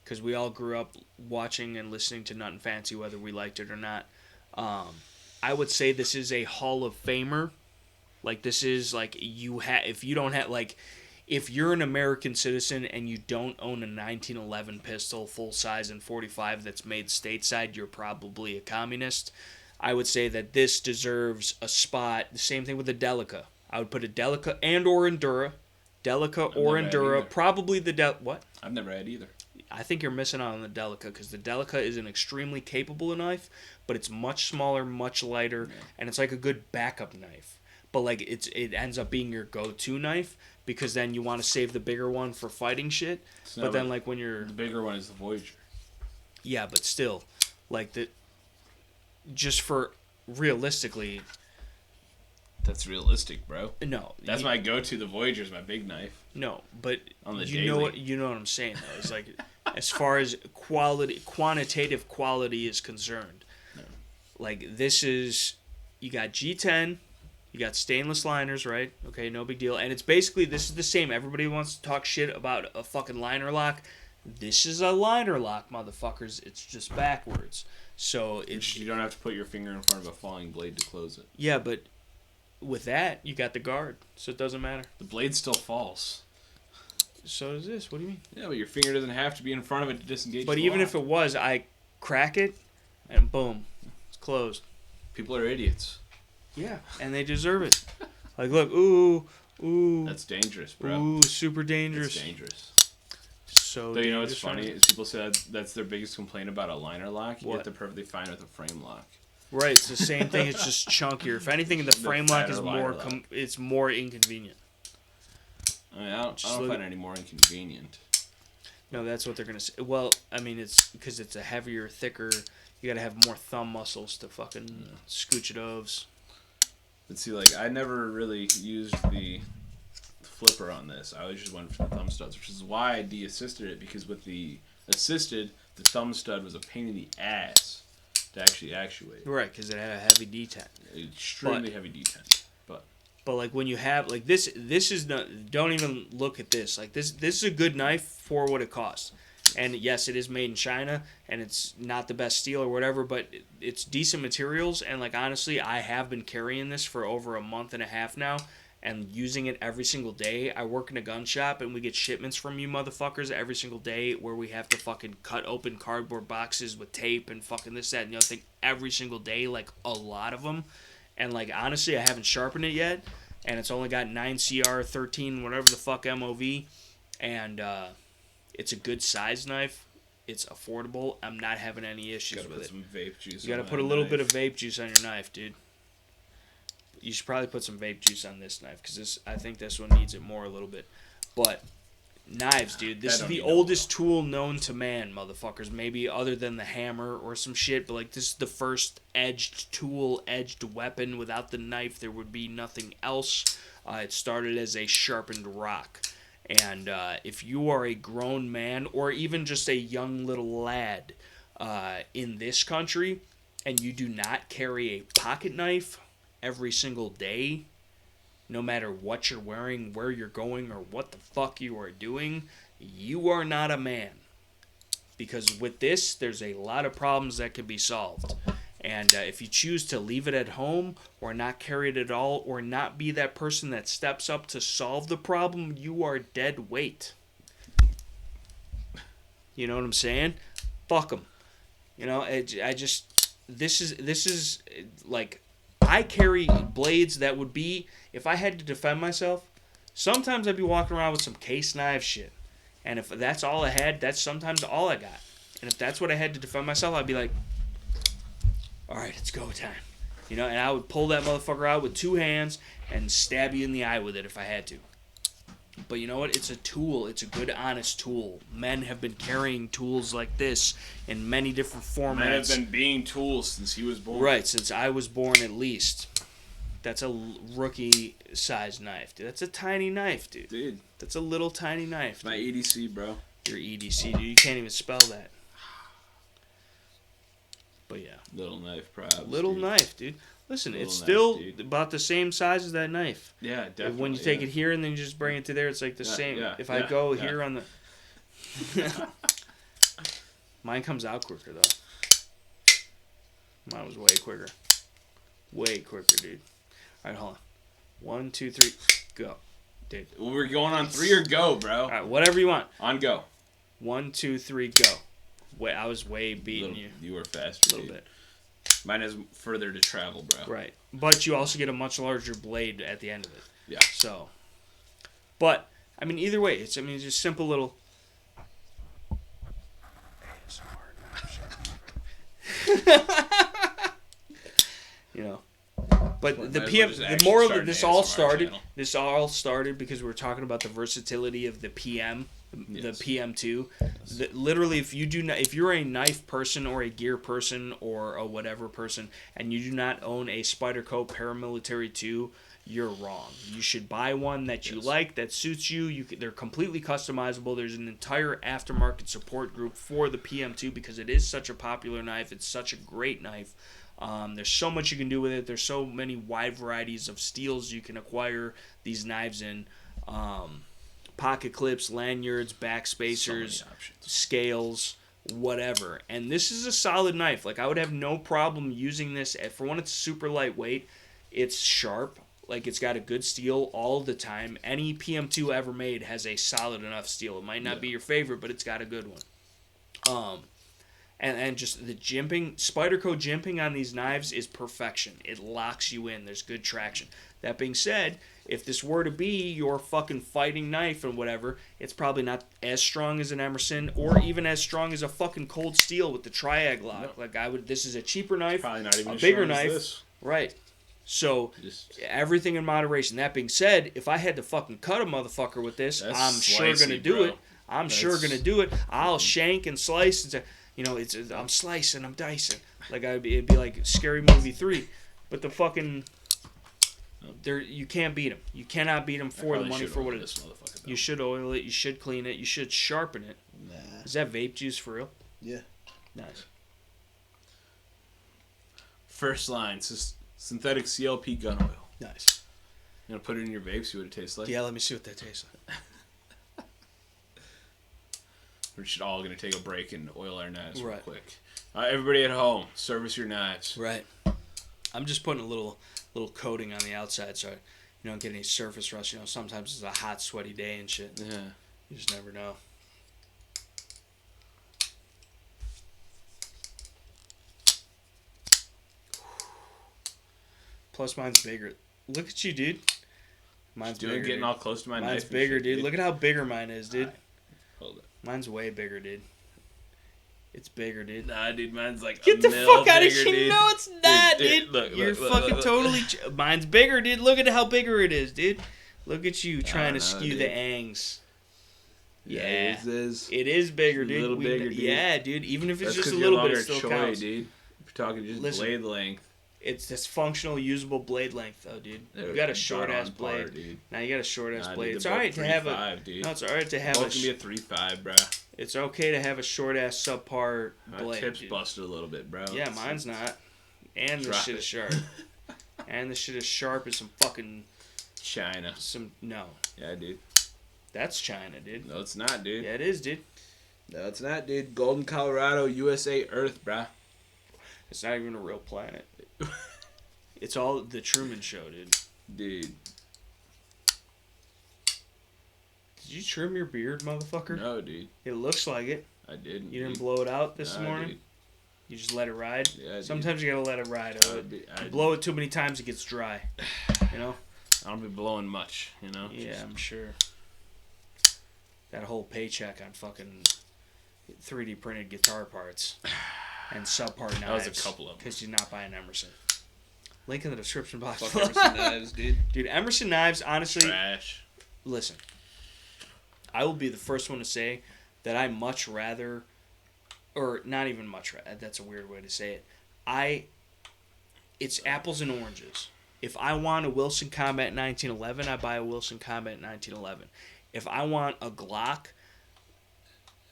because we all grew up watching and listening to Nut and Fancy whether we liked it or not. I would say this is a Hall of Famer. Like, this is like if you're an American citizen and you don't own a 1911 pistol full size and 45 that's made stateside, you're probably a communist. I would say that this deserves a spot. The same thing with the Delica. I would put a Delica and or Endura. Delica or Endura. Probably the what? I've never had either. I think you're missing out on the Delica, because the Delica is an extremely capable knife, but it's much smaller, much lighter, and it's like a good backup knife. But like it ends up being your go-to knife, because then you want to save the bigger one for fighting shit. But then like when you're... The bigger one is the Voyager. Yeah, but still, like just for realistically... That's realistic, bro. No. That's my go-to. The Voyager's my big knife. No, but on the you know what I'm saying though. It's like as far as quantitative quality is concerned. No. Like this is, you got G10, you got stainless liners, right? Okay, no big deal. And it's basically, this is the same. Everybody wants to talk shit about a fucking liner lock. This is a liner lock, motherfuckers. It's just backwards. So it's... You don't have to put your finger in front of a falling blade to close it. Yeah, but with that, you got the guard, so it doesn't matter. The blade still falls. So does this. What do you mean? Yeah, but your finger doesn't have to be in front of it to disengage. But even if it was, I crack it, and boom, it's closed. People are idiots. Yeah, and they deserve it. Like, look, ooh. That's dangerous, bro. Ooh, super dangerous. That's dangerous. So you know what's funny is people say that's their biggest complaint about a liner lock. What? Yet they're perfectly fine with a frame lock. Right, it's the same thing. It's just chunkier. If anything, the frame lock is more. It's more inconvenient. I mean, I don't find it any more inconvenient. No, that's what they're gonna say. Well, I mean, it's because it's a heavier, thicker. You gotta have more thumb muscles to fucking scooch it ovs. But see, like, I never really used the flipper on this. I always just went for the thumb studs, which is why I de-assisted it, because with the assisted, the thumb stud was a pain in the ass to actually actuate. Right, because it had a heavy detent. Extremely heavy detent. But like when you have like this is not. Don't even look at this. Like this is a good knife for what it costs. And yes, it is made in China, and it's not the best steel or whatever, but it's decent materials. And like honestly, I have been carrying this for over a month and a half now, and using it every single day. I work in a gun shop, and we get shipments from you motherfuckers every single day where we have to fucking cut open cardboard boxes with tape and fucking this, that, and the other thing every single day, like a lot of them. And like honestly, I haven't sharpened it yet, and it's only got 9 CR, 13 whatever the fuck MOV, and it's a good size knife. It's affordable. I'm not having any issues with it. Some vape juice. You gotta put a little bit of vape juice on your knife, dude. You should probably put some vape juice on this knife, because I think this one needs it more a little bit. But knives, dude. This is the oldest tool known to man, motherfuckers. Maybe other than the hammer or some shit, but like this is the first edged tool, edged weapon. Without the knife, there would be nothing else. It started as a sharpened rock. And if you are a grown man or even just a young little lad in this country and you do not carry a pocket knife every single day, no matter what you're wearing, where you're going, or what the fuck you are doing, you are not a man. Because with this, there's a lot of problems that can be solved. And if you choose to leave it at home, or not carry it at all, or not be that person that steps up to solve the problem, you are dead weight. You know what I'm saying? Fuck them. You know, I just... This is like... I carry blades that would be, if I had to defend myself, sometimes I'd be walking around with some case knife shit. And if that's all I had, that's sometimes all I got. And if that's what I had to defend myself, I'd be like, all right, it's go time. You know, and I would pull that motherfucker out with 2 hands and stab you in the eye with it if I had to. But you know what? It's a tool. It's a good, honest tool. Men have been carrying tools like this in many different formats. Men have been being tools since he was born. Right, since I was born at least. That's a rookie-sized knife, dude. That's a tiny knife, dude. Dude. That's a little tiny knife. My EDC, bro. Your EDC, dude. You can't even spell that. But yeah. Little knife, probably. Little knife, dude. Listen, Little it's knife, still dude. about the same size as that knife. Yeah, definitely. When you take it here and then you just bring it to there, it's like the same. Yeah, if I go here on the... Mine comes out quicker, though. Mine was way quicker. Way quicker, dude. All right, hold on. 1, 2, 3, go. Dude. Well, we're going on 3 or go, bro. All right, whatever you want. On go. 1, 2, 3, go. Wait, I was way beating you. You were faster, a little bit. Mine has further to travel, bro. Right. But you also get a much larger blade at the end of it. Yeah. So, but, I mean, either way, it's just simple little... you know. But the moral of this all started because we were talking about the versatility of the PM, the PM2. Literally, if you're a knife person or a gear person or a whatever person, and you do not own a Spyderco Paramilitary 2, you're wrong. You should buy one that you like, that suits you. They're completely customizable. There's an entire aftermarket support group for the PM2 because it is such a popular knife. It's such a great knife. There's so much you can do with it. There's so many wide varieties of steels you can acquire these knives in. Pocket clips, lanyards, back spacers, scales, whatever. And this is a solid knife. Like, I would have no problem using this. For one, it's super lightweight. It's sharp. Like, it's got a good steel all the time. Any PM2 ever made has a solid enough steel. It might not be your favorite, but it's got a good one. And just the jimping, Spyderco jimping on these knives is perfection. It locks you in. There's good traction. That being said, if this were to be your fucking fighting knife and whatever, it's probably not as strong as an Emerson or even as strong as a fucking Cold Steel with the Triag lock. No. Like, this is a cheaper knife, probably not even a as bigger strong as knife. this. Right. So, everything in moderation. That being said, if I had to fucking cut a motherfucker with this, I'm sure going to do it. Sure going to do it. I'll shank and slice and say, you know, I'm slicing, I'm dicing. Like, it'd be like Scary Movie 3. But the fucking... you can't beat them. You cannot beat them for the money for what it is. You should oil it. You should clean it. You should sharpen it. Nah. Is that vape juice for real? Yeah. Nice. First line, synthetic CLP gun oil. Nice. You gonna put it in your vape, see what it tastes like? Yeah, let me see what that tastes like. We're just all gonna take a break and oil our knives real Right. quick. Everybody at home, service your knives. Right. I'm just putting a little coating on the outside so you don't get any surface rust. You know, sometimes it's a hot, sweaty day and shit. Yeah. You just never know. Plus, mine's bigger. Look at you, dude. Mine's bigger. Getting dude. all close to my knife. Mine's bigger, shit, dude. Look at how bigger mine is, dude. Right. Hold it. Mine's way bigger, dude. It's bigger, dude. Nah, dude, mine's like Get a the mil fuck out of bigger, here! dude. No, it's not, dude. Look, You're look, fucking look. totally. Mine's bigger, dude. Look at how bigger it is, dude. Look at you trying to know, skew dude. the angs. Yeah, it is. It is bigger, A dude. little bigger, dude. Yeah, dude. Even if it's That's just a 'cause little you're bit, it still longer counts. dude. If you're talking just Listen. blade length. It's this functional, usable blade length, though, dude. You got a short ass blade. Dude. Now you got a short ass Nah, blade. dude, It's they're alright both to have 3.5, dude. No, it's alright to have Both can be a 3.5, bro. It's okay to have a short ass subpar My blade. tip's dude. busted a little bit, bro. Yeah, mine's not. And this Drop shit it. is sharp. And this shit is sharp as some fucking China. no. Yeah, dude. That's China, dude. No, it's not, dude. Yeah, it is, dude. No, it's not, dude. Golden, Colorado, USA, Earth, bruh. It's not even a real planet. It's all the Truman Show, dude. Dude. Did you trim your beard, motherfucker? No, dude. It looks like it. I didn't. You didn't dude. blow it out this Nah, morning? dude. You just let it ride? Yeah, sometimes you gotta let it ride. You blow it too many times, it gets dry. You know? I don't be blowing much, you know? Yeah, I'm sure. That whole paycheck on fucking 3D printed guitar parts and subpart knives. That was a couple of them. Because you're not buying Emerson. Link in the description box. Fuck Emerson knives, dude. Dude, Emerson knives, honestly... Trash. Listen. I will be the first one to say that I much rather... Or not even much rather. That's a weird way to say it. It's apples and oranges. If I want a Wilson Combat 1911, I buy a Wilson Combat 1911. If I want a Glock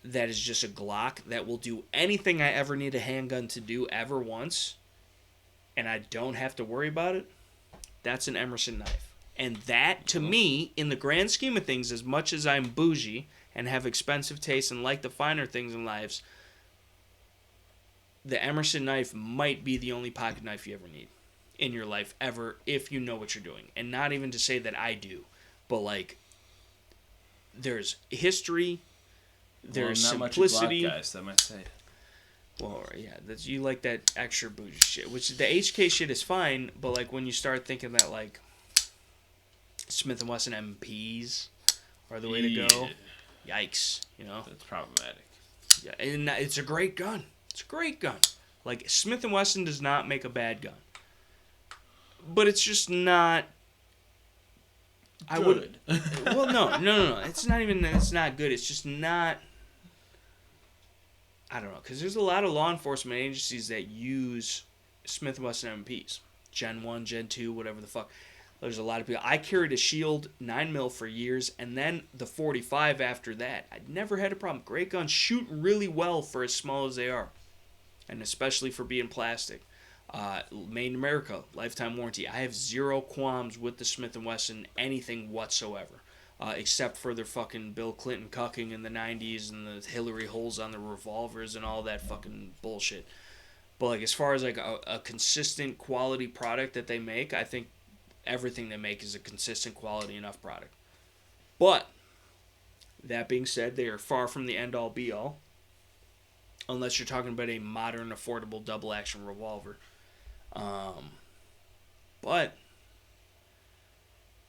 that is just a Glock that will do anything I ever need a handgun to do ever once, and I don't have to worry about it, that's an Emerson knife. And that, to me, in the grand scheme of things, as much as I'm bougie and have expensive taste and like the finer things in lives, the Emerson knife might be the only pocket knife you ever need in your life ever, if you know what you're doing. And not even to say that I do, but like, there's history, there's simplicity. Much Glock guys, that might say. Well, yeah, you like that extra bougie shit, which the HK shit is fine, but like when you start thinking that like Smith & Wesson MPs are the way to go, yikes, you know? That's problematic. Yeah, and it's a great gun. It's a great gun. Like, Smith & Wesson does not make a bad gun. But it's just not... Good. Well, no. It's not even that it's not good. It's just not... I don't know. Because there's a lot of law enforcement agencies that use Smith & Wesson MPs. Gen 1, Gen 2, whatever the fuck. There's a lot of people. I carried a Shield 9mm for years, and then the 45 after that. I never had a problem. Great guns. Shoot really well for as small as they are. And especially for being plastic. Made in America, lifetime warranty. I have zero qualms with the Smith & Wesson, anything whatsoever. Except for their fucking Bill Clinton cucking in the 90s and the Hillary holes on the revolvers and all that fucking bullshit. But like as far as like a consistent quality product that they make, I think everything they make is a consistent quality enough product. But, that being said, they are far from the end-all be-all. Unless you're talking about a modern, affordable double-action revolver. But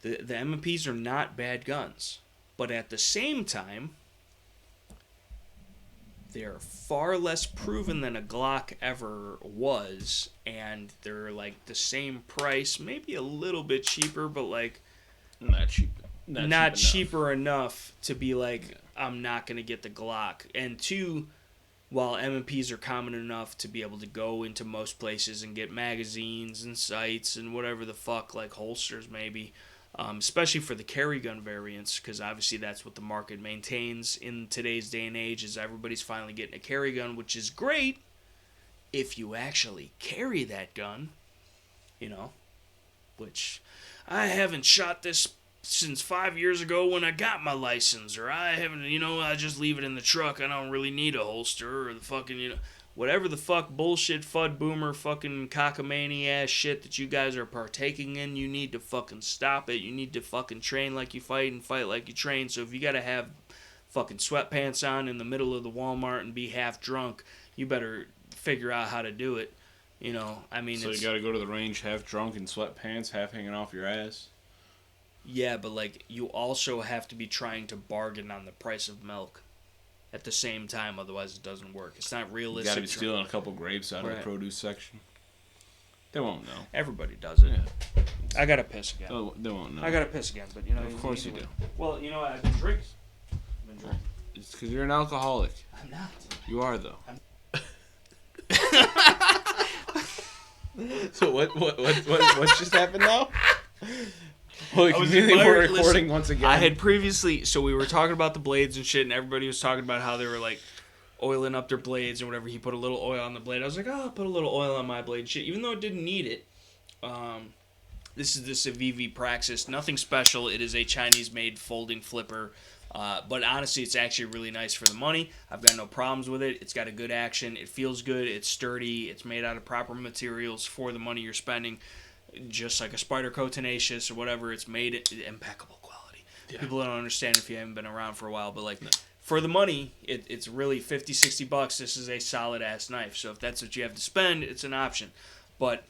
the M&Ps are not bad guns. But at the same time, they're far less proven than a Glock ever was. And they're like the same price, maybe a little bit cheaper, but like... Not cheap. Not cheaper enough to be like, I'm not going to get the Glock. And two... While M&Ps are common enough to be able to go into most places and get magazines and sights and whatever the fuck, like holsters maybe, especially for the carry gun variants, because obviously that's what the market maintains in today's day and age, is everybody's finally getting a carry gun, which is great if you actually carry that gun, you know, which I haven't shot this since 5 years ago when I got my license, or I haven't, you know, I just leave it in the truck, I don't really need a holster, or the fucking, you know, whatever the fuck bullshit, FUD boomer, fucking cockamamie ass shit that you guys are partaking in, you need to fucking stop it. You need to fucking train like you fight and fight like you train. So if you gotta have fucking sweatpants on in the middle of the Walmart and be half drunk, you better figure out how to do it. You know, I mean, so you gotta go to the range half drunk in sweatpants, half hanging off your ass? Yeah, but like you also have to be trying to bargain on the price of milk at the same time, otherwise it doesn't work. It's not realistic. You gotta be stealing a couple grapes out of the produce section. They won't know. Everybody does it. Yeah. I gotta piss again. Oh, they won't know. I gotta piss again, but you know. Of course you do. Well, you know what? I've been drinking. It's because you're an alcoholic. I'm not. You are though. So what just happened now? Holy community, we're recording once again. I had previously, so we were talking about the blades and shit, and everybody was talking about how they were like oiling up their blades and whatever. He put a little oil on the blade. I was like, oh, I'll put a little oil on my blade and shit, even though it didn't need it. This is the Civivi Praxis. Nothing special. It is a Chinese-made folding flipper. But honestly, it's actually really nice for the money. I've got no problems with it. It's got a good action. It feels good. It's sturdy. It's made out of proper materials for the money you're spending. Just like a Spyderco Tenacious or whatever, it's made impeccable quality. Yeah. People don't understand if you haven't been around for a while, but like for the money, it's really $50-$60. This is a solid ass knife. So if that's what you have to spend, it's an option. But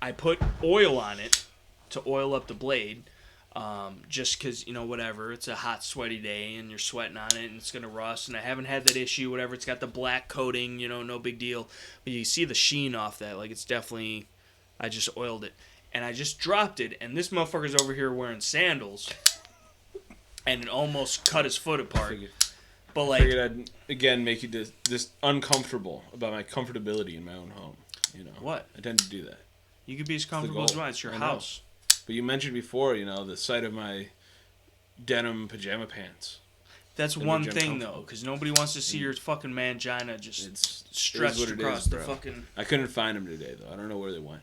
I put oil on it to oil up the blade, just because, whatever. It's a hot, sweaty day, and you're sweating on it, and it's going to rust. And I haven't had that issue, whatever. It's got the black coating, no big deal. But you see the sheen off that. Like, it's definitely... I just oiled it. And I just dropped it, and this motherfucker's over here wearing sandals, and it almost cut his foot apart. But, like... I figured I'd, again, make you this uncomfortable about my comfortability in my own home. What? I tend to do that. You could be as comfortable as you want. It's your house. But you mentioned before, the sight of my denim pajama pants. That's one thing, though, because nobody wants to see your fucking mangina just stretched across the fucking... I couldn't find them today, though. I don't know where they went.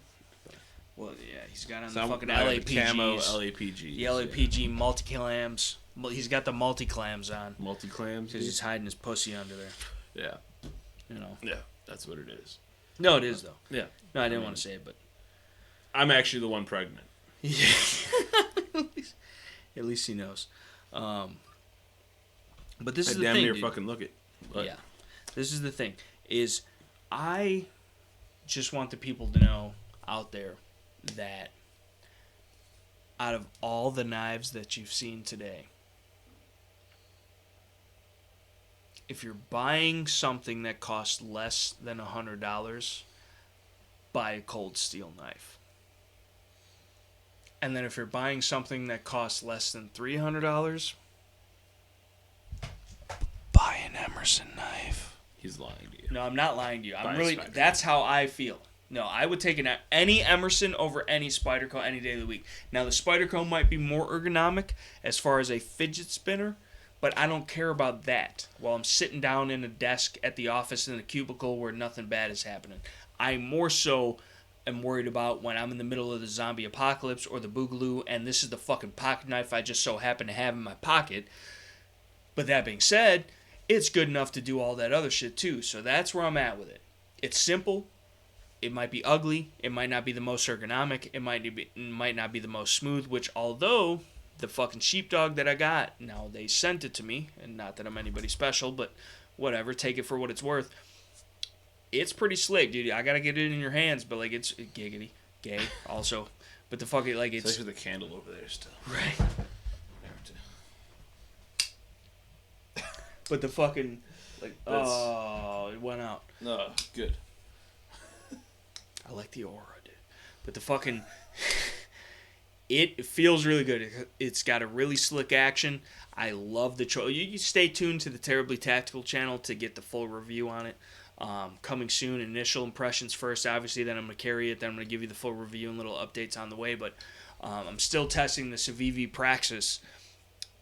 Well, yeah, he's got on the fucking LAPGs. Camo LAPGs. The LAPG multi-clams. He's got the multi-clams on. Multi-clams? Because he's hiding his pussy under there. Yeah. Yeah, that's what it is. No, it is, though. Yeah. No, I didn't want to say it, but... I'm actually the one pregnant. Yeah. At least he knows. But this is the thing, damn near dude. fucking look it. But. Yeah. This is the thing. Is I just want the people to know out there that out of all the knives that you've seen today, if you're buying something that costs less than $100, buy a cold steel knife. And then if you're buying something that costs less than $300, buy an Emerson knife. He's lying to you. No, I'm not lying to you. That's how I feel. No, I would take any Emerson over any Spyderco any day of the week. Now, the Spyderco might be more ergonomic as far as a fidget spinner, but I don't care about that while I'm sitting down in a desk at the office in a cubicle where nothing bad is happening. I more so am worried about when I'm in the middle of the zombie apocalypse or the boogaloo, and this is the fucking pocket knife I just so happen to have in my pocket. But that being said, it's good enough to do all that other shit too, so that's where I'm at with it. It's simple. It might be ugly. It might not be the most ergonomic. It might not be the most smooth, which although the fucking sheepdog that I got, now they sent it to me, and not that I'm anybody special, but whatever, take it for what it's worth. It's pretty slick, dude. I gotta get it in your hands, but like it's giggity, gay also. But the fucking like it's... Especially the candle over there still. Right. But the fucking like it went out. No, good. I like the aura, dude. But the fucking... it feels really good. It's got a really slick action. I love the... You stay tuned to the Terribly Tactical channel to get the full review on it. Coming soon. Initial impressions first, obviously. Then I'm going to carry it. Then I'm going to give you the full review and little updates on the way. But I'm still testing the Civivi Praxis.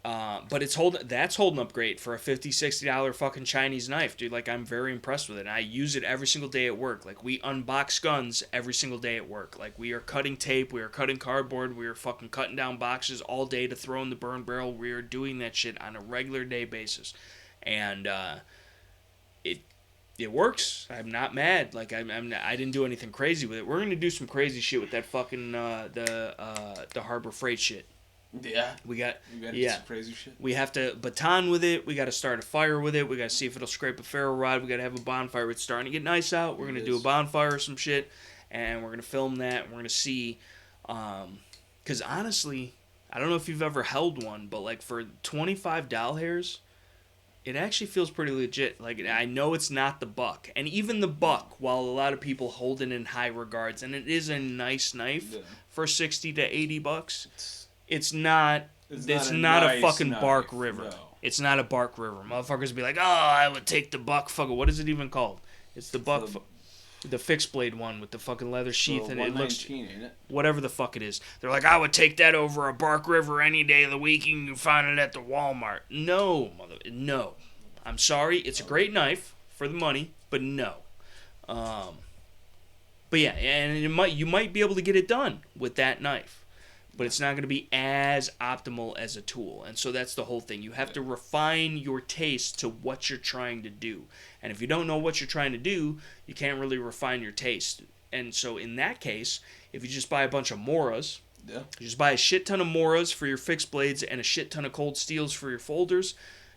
But that's holding up great for a $50-$60 fucking Chinese knife, dude. Like, I'm very impressed with it. And I use it every single day at work. Like, we unbox guns every single day at work. Like, we are cutting tape, we are cutting cardboard, we are fucking cutting down boxes all day to throw in the burn barrel. We are doing that shit on a regular day basis. And it works. I'm not mad. Like, I didn't do anything crazy with it. We're gonna do some crazy shit with that fucking the Harbor Freight shit. Yeah. We got some crazy shit. We have to baton with it. We got to start a fire with it. We got to see if it'll scrape a ferro rod. We got to have a bonfire. It's starting to get nice out. We're going to do a bonfire or some shit, and we're going to film that. And we're going to see, because honestly, I don't know if you've ever held one, but like for 25 doll hairs, it actually feels pretty legit. Like, I know it's not the Buck, and even the Buck, while a lot of people hold it in high regards, and it is a nice knife for $60 to $80. It's not a fucking knife. Bark River. No. It's not a Bark River. Motherfuckers be like, oh, I would take the Buck fucking... What is it even called? It's the Buck... The fixed blade one with the fucking leather sheath, and it looks... Ain't it? Whatever the fuck it is. They're like, I would take that over a Bark River any day of the week. You can find it at the Walmart. No, no. I'm sorry. It's a great knife for the money, but no. But yeah, and you might be able to get it done with that knife. But it's not going to be as optimal as a tool. And so that's the whole thing. You have to refine your taste to what you're trying to do. And if you don't know what you're trying to do, you can't really refine your taste. And so in that case, if you just buy a bunch of Moras, you just buy a shit ton of Moras for your fixed blades and a shit ton of cold steels for your folders,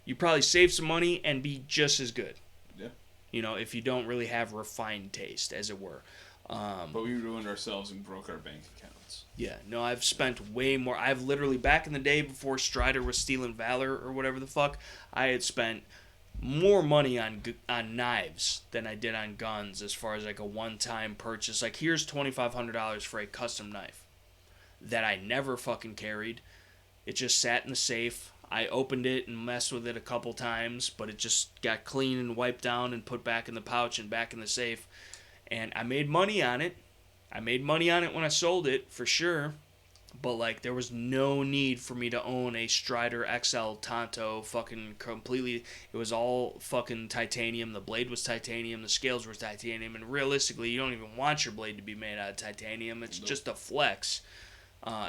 you probably save some money and be just as good. Yeah. You know, if you don't really have refined taste, as it were. But we ruined ourselves and broke our bank accounts. Yeah, no, I've spent way more. I've literally, back in the day before Strider was stealing Valor or whatever the fuck, I had spent more money on knives than I did on guns as far as like a one-time purchase. Like, here's $2,500 for a custom knife that I never fucking carried. It just sat in the safe. I opened it and messed with it a couple times, but it just got clean and wiped down and put back in the pouch and back in the safe. And I made money on it. I made money on it when I sold it, for sure. But, like, there was no need for me to own a Strider XL Tonto fucking completely. It was all fucking titanium. The blade was titanium. The scales were titanium. And realistically, you don't even want your blade to be made out of titanium. It's just a flex.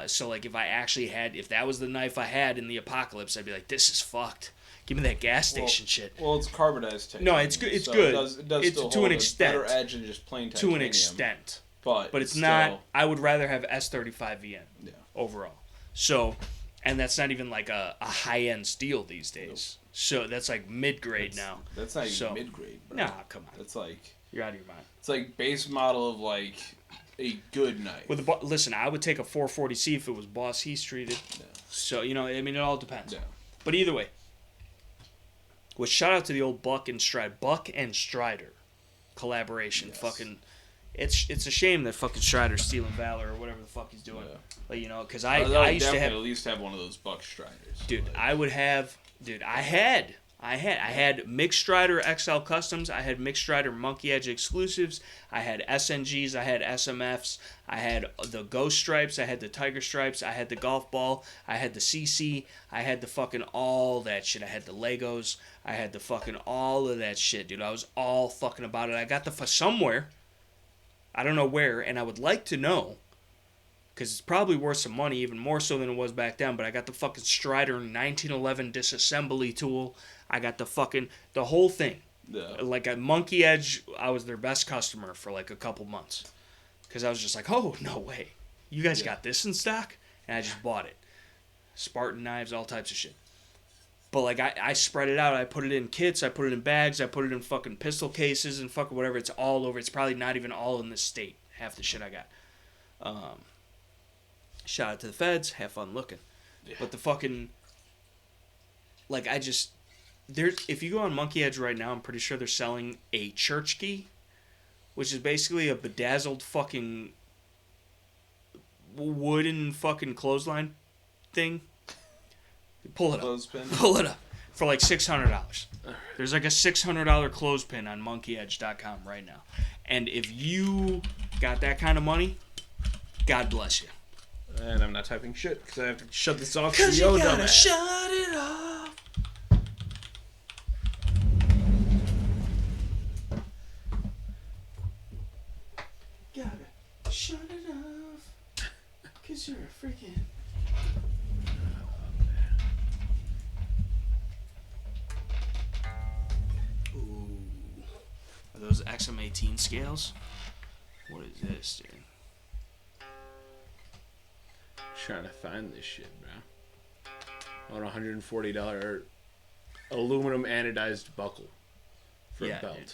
So, like, if that was the knife I had in the apocalypse, I'd be like, this is fucked. Give me that gas station shit. Well, it's carbonized titanium. No, it's good. It's so good. It does it's still to hold an extent. A better edge than just plain titanium. To an extent. But it's still, not. I would rather have S.T.P.P yeah. overall. So, and that's not even like a high-end steel these days. Nope. So that's like mid-grade now. That's not even mid-grade, bro. Nah, come on. That's like... You're out of your mind. It's like base model of like a good knife. Listen, I would take a 440C if it was Boss Heat treated. Yeah. So, you know, I mean, it all depends. Yeah. But either way, shout out to the old Buck and Strider collaboration. Yes. Fucking, it's a shame that fucking Strider's stealing Valor or whatever the fuck he's doing. Yeah. Like, you know, because I used to have at least have one of those Buck Striders. Dude, like, I would have. Dude, I had mixed Strider XL Customs. I had mixed Strider Monkey Edge exclusives. I had SNGs. I had SMFs. I had the Ghost Stripes. I had the Tiger Stripes. I had the Golf Ball. I had the CC. I had the fucking all that shit. I had the Legos. I had the fucking all of that shit, dude. I was all fucking about it. I got the somewhere. I don't know where, and I would like to know, because it's probably worth some money, even more so than it was back then, but I got the fucking Strider 1911 disassembly tool. I got the whole thing. Yeah. Like a Monkey Edge, I was their best customer for like a couple months. Because I was just like, oh, no way. You guys got this in stock? And I just bought it. Spartan knives, all types of shit. But like I spread it out. I put it in kits. I put it in bags. I put it in fucking pistol cases and fucking whatever. It's all over. It's probably not even all in this state. Half the shit I got. Shout out to the feds. Have fun looking. Yeah. But the fucking... Like, if you go on Monkey Edge right now, I'm pretty sure they're selling a church key, which is basically a bedazzled fucking wooden fucking clothesline thing. Pull it up. Clothespin. Pull it up for like $600. There's like a $600 clothespin on monkeyedge.com right now. And if you got that kind of money, God bless you. And I'm not typing shit because I have to shut this off. Because you gotta shut it off. Gotta shut it off. Because you're a freaking... Ooh. Are those XM18 scales? What is this, dude? Trying to find this shit, bro. On $140 aluminum anodized buckle for a belt. Dude.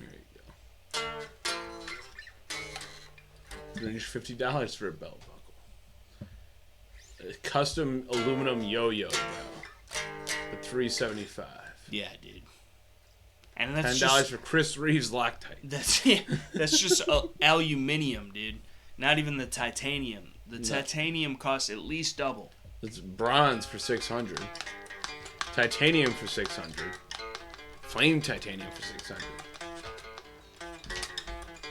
There you go. $150 for a belt buckle. A custom aluminum yo-yo, bro. For $375. Yeah, dude. And that's $10 for Chris Reeves Loctite. That's just aluminium, dude. Not even the titanium. The titanium costs at least double. It's bronze for $600. Titanium for $600. Flame titanium for $600.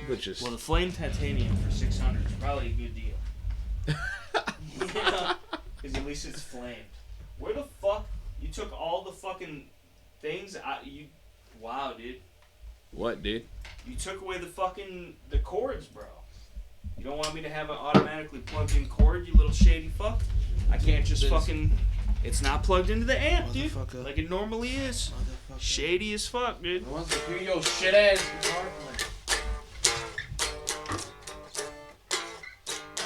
Which is the flame titanium for $600 is probably a good deal. Yeah, because at least it's flamed. Where the fuck you took all the fucking things Wow, dude. What, dude? You took away the cords, bro. You don't want me to have an automatically plugged in cord, you little shady fuck? I can't just fucking... It's not plugged into the amp, dude. Like it normally is. Shady as fuck, dude. I want to hear your shit ass guitar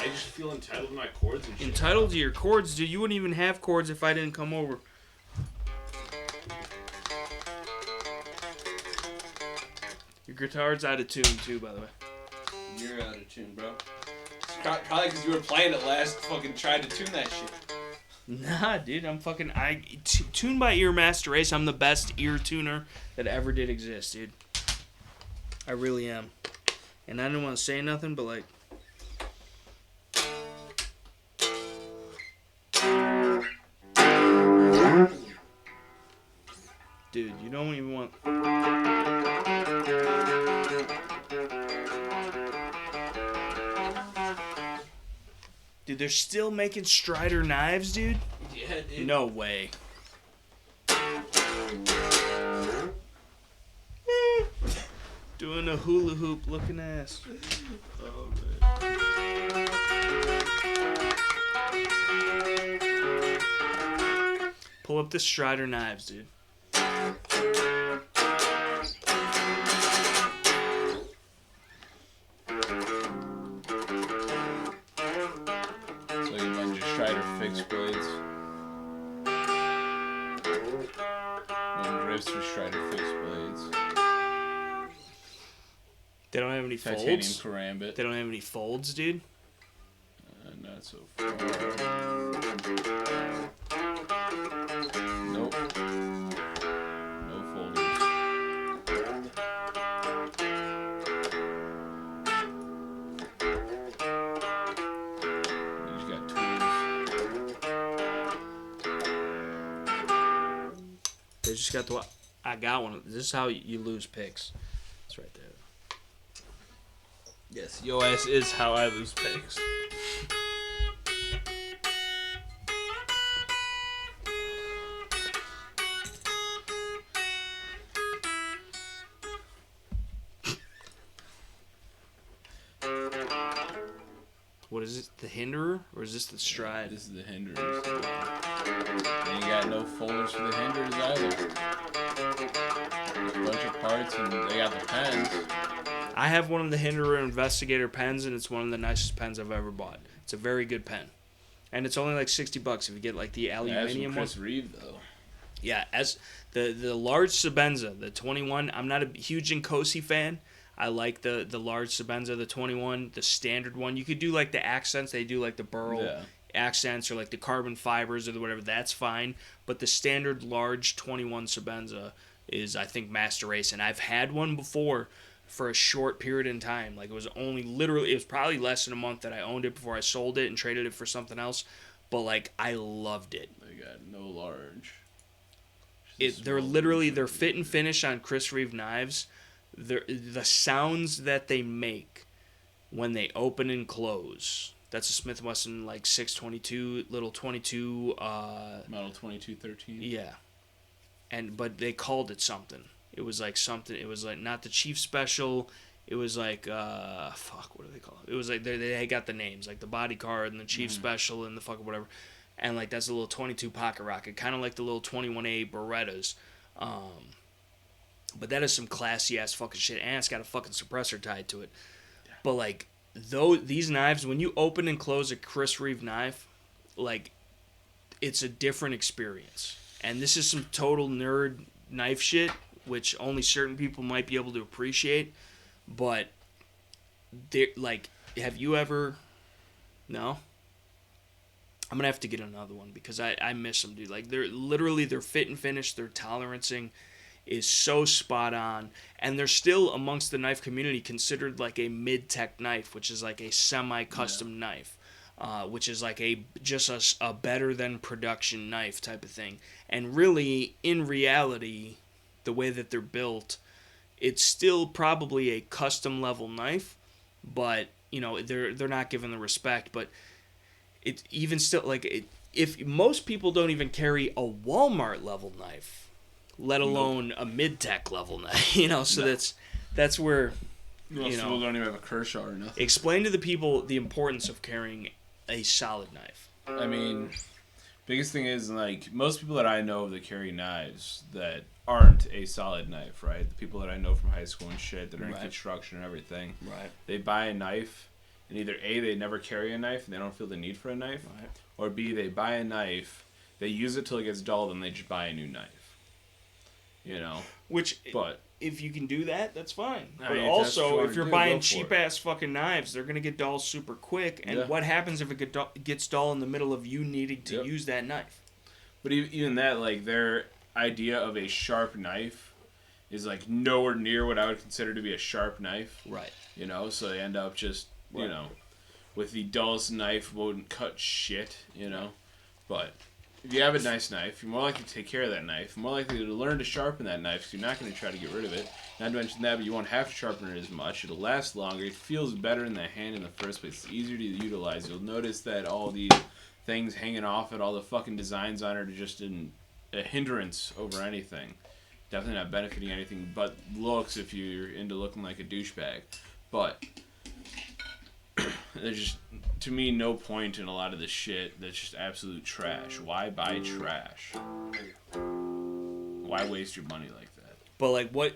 I just feel entitled to my chords and shit. Entitled to your chords, dude. You wouldn't even have chords if I didn't come over. Your guitar's out of tune, too, by the way. You're out of tune, bro. Probably because you were playing it last, fucking tried to tune that shit. Nah, dude, I'm fucking... Tuned by ear Master Race, I'm the best ear tuner that ever did exist, dude. I really am. And I didn't want to say nothing, but, like... Dude, you don't even want... Dude, they're still making Strider knives, dude? Yeah, dude. No way. Doing a hula hoop looking ass. Oh, man. Pull up the Strider knives, dude. Fixed blades. One drifts for Strider fixed blades. They don't have any Titanium folds. karambit. They don't have any folds, dude. Not so far. Nope. No folders. They just got the... I got one. This is how you lose picks. It's right there. Yes, your ass is how I lose picks. What is it? The Hinderer? Or is this the Stride? This is the Hinderers. They ain't got no folders for the Hinderers either. There's a bunch of parts and they got the pens. I have one of the Hinderer Investigator pens, and it's one of the nicest pens I've ever bought. It's a very good pen. And it's only like $60 if you get like the aluminium one. Chris Reeve, though. Yeah, as the large Sabenza, the 21, I'm not a huge Nkosi fan. I like the large Sabenza, the 21, the standard one. You could do like the accents. They do like the burl accents or like the carbon fibers or whatever. That's fine. But the standard large 21 Sabenza is, I think, Master Race. And I've had one before for a short period in time. Like it was probably less than a month that I owned it before I sold it and traded it for something else. But like I loved it. They got no large. They're fit and finish on Chris Reeve knives. The sounds that they make when they open and close. That's a Smith & Wesson like 622 little 22 model 2213. Yeah. But they called it something. It was like something. It was like not the Chief Special. It was like what do they call it? It was like they got the names like the Body Card and the Chief Special and the fucking whatever. And like that's a little 22 pocket rocket, kind of like the little 21A Berettas. But that is some classy ass fucking shit, and it's got a fucking suppressor tied to it. Yeah. But like these knives, when you open and close a Chris Reeve knife, like it's a different experience. And this is some total nerd knife shit, which only certain people might be able to appreciate. But like, have you ever? No. I'm gonna have to get another one because I miss them, dude. Like they're fit and finish, their tolerancing is so spot on, and they're still amongst the knife community considered like a mid-tech knife, which is like a semi-custom knife, which is like just a better than production knife type of thing. And really, in reality, the way that they're built, it's still probably a custom level knife, but you know they're not given the respect. But it's even still like if most people don't even carry a Walmart level knife, let alone a mid-tech level knife, you know, so that's where, most people don't even have a Kershaw or nothing. Explain to the people the importance of carrying a solid knife. I mean, biggest thing is, like, most people that I know that carry knives that aren't a solid knife, right? The people that I know from high school and shit that are in construction and everything, right? They buy a knife, And either A, they never carry a knife and they don't feel the need for a knife, Right. or B, they buy a knife, they use it till it gets dull, then they just buy a new knife. You know? Which, but if you can do that, that's fine. I But mean, also, if you're buying go for it. cheap-ass fucking knives, they're going to get dull super quick. And Yeah. what happens if it gets dull in the middle of you needing to use that knife? But even that, like, their idea of a sharp knife is, like, nowhere near what I would consider to be a sharp knife. Right. You know? So they end up just, you Right. know, with the dullest knife won't cut shit, you know? But if you have a nice knife, you're more likely to take care of that knife. You're more likely to learn to sharpen that knife because you're not going to try to get rid of it. Not to mention that, but you won't have to sharpen it as much. It'll last longer. It feels better in the hand in the first place. It's easier to utilize. You'll notice that all the things hanging off it, all the fucking designs on it are just a hindrance over anything. Definitely not benefiting anything but looks if you're into looking like a douchebag. But there's just, to me, no point in a lot of this shit that's just absolute trash. Why buy trash? Why waste your money like that? But, like, what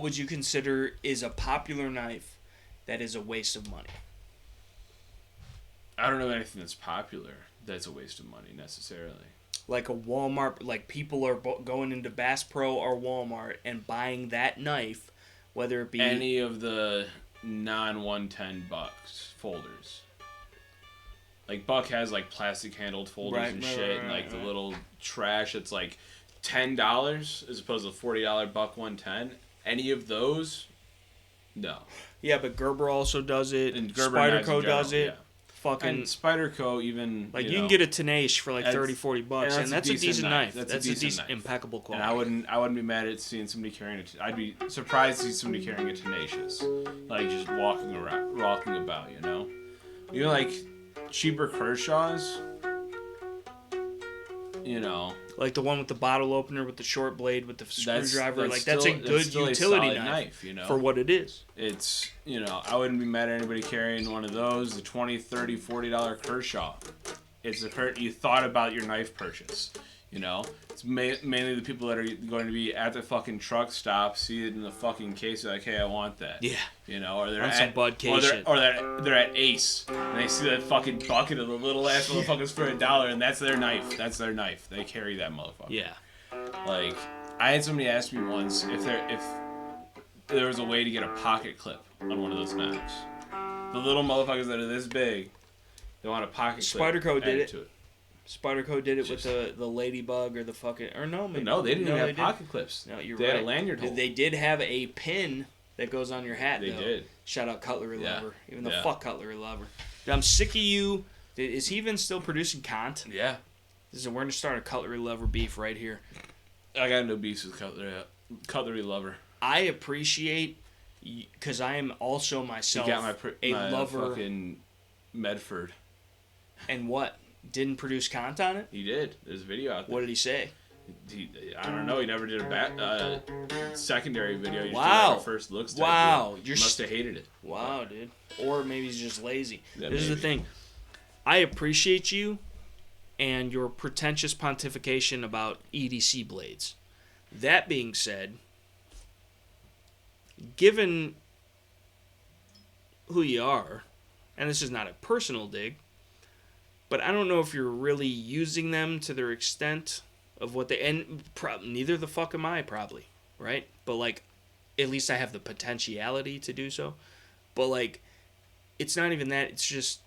would you consider is a popular knife that is a waste of money? I don't know anything that's popular that's a waste of money, necessarily. Like a Walmart, like people are going into Bass Pro or Walmart and buying that knife, whether it be... Any of the non-110 Bucks folders. Like, Buck has, like, plastic-handled folders and shit, and, like, the little trash that's, like, $10 as opposed to $40 Buck 110. Any of those? No. Yeah, but Gerber also does it. And Gerber Spyderco does it. Yeah. Fucking... And Spyderco even... Like, you can get a Tenace for, like, 30, 40 bucks, and and that's a decent knife. That's a decent knife. impeccable quality. And I wouldn't be mad at seeing somebody carrying I'd be surprised to see somebody carrying a Tenacious. Like, just walking about, you know? You know, like, cheaper Kershaws, you know... Like the one with the bottle opener with the short blade with the screwdriver. That's a good utility knife you know? for what it is. It's, you know, I wouldn't be mad at anybody carrying one of those, the $20, $30, $40 Kershaw. It's you thought about your knife purchase, you know? It's mainly the people that are going to be at the fucking truck stop, see it in the fucking case, like, hey, I want that. Yeah. You know, or they're On at some Bud Case shit. or they're at Ace and they see that fucking bucket of the little ass motherfuckers for $1 and that's their knife. That's their knife. They carry that motherfucker. Yeah. Like, I had somebody ask me once if there was a way to get a pocket clip on one of those knives. The little motherfuckers that are this big, they want a pocket clip. Spyderco did it. To it. Spyderco did it with the ladybug or the fucking... Or no, maybe. No, they didn't even have didn't. pocket clips. No, you're they right. Had a lanyard hole. They did have a pin that goes on your hat, They though. did. Shout out Cutlery Lover. Even the Yeah. fuck Cutlery Lover. I'm sick of you. Is he even still producing content? Yeah. We're going to start a Cutlery Lover beef right here. I got no beefs with Cutlery Lover. I appreciate... Because I am also myself You got my lover... fucking Medford. And what? Didn't produce content on it? He did. There's a video out there. What did he say? I don't know. He never did a secondary video. He just Wow. did like a first looks type Wow. video. Must have hated it. Wow, dude. Or maybe he's just lazy. Yeah, This is the thing. I appreciate you and your pretentious pontification about EDC blades. That being said, given who you are, and this is not a personal dig, but I don't know if you're really using them to their extent of what they... And neither the fuck am I, probably, right? But, like, at least I have the potentiality to do so. But, like, it's not even that. It's just...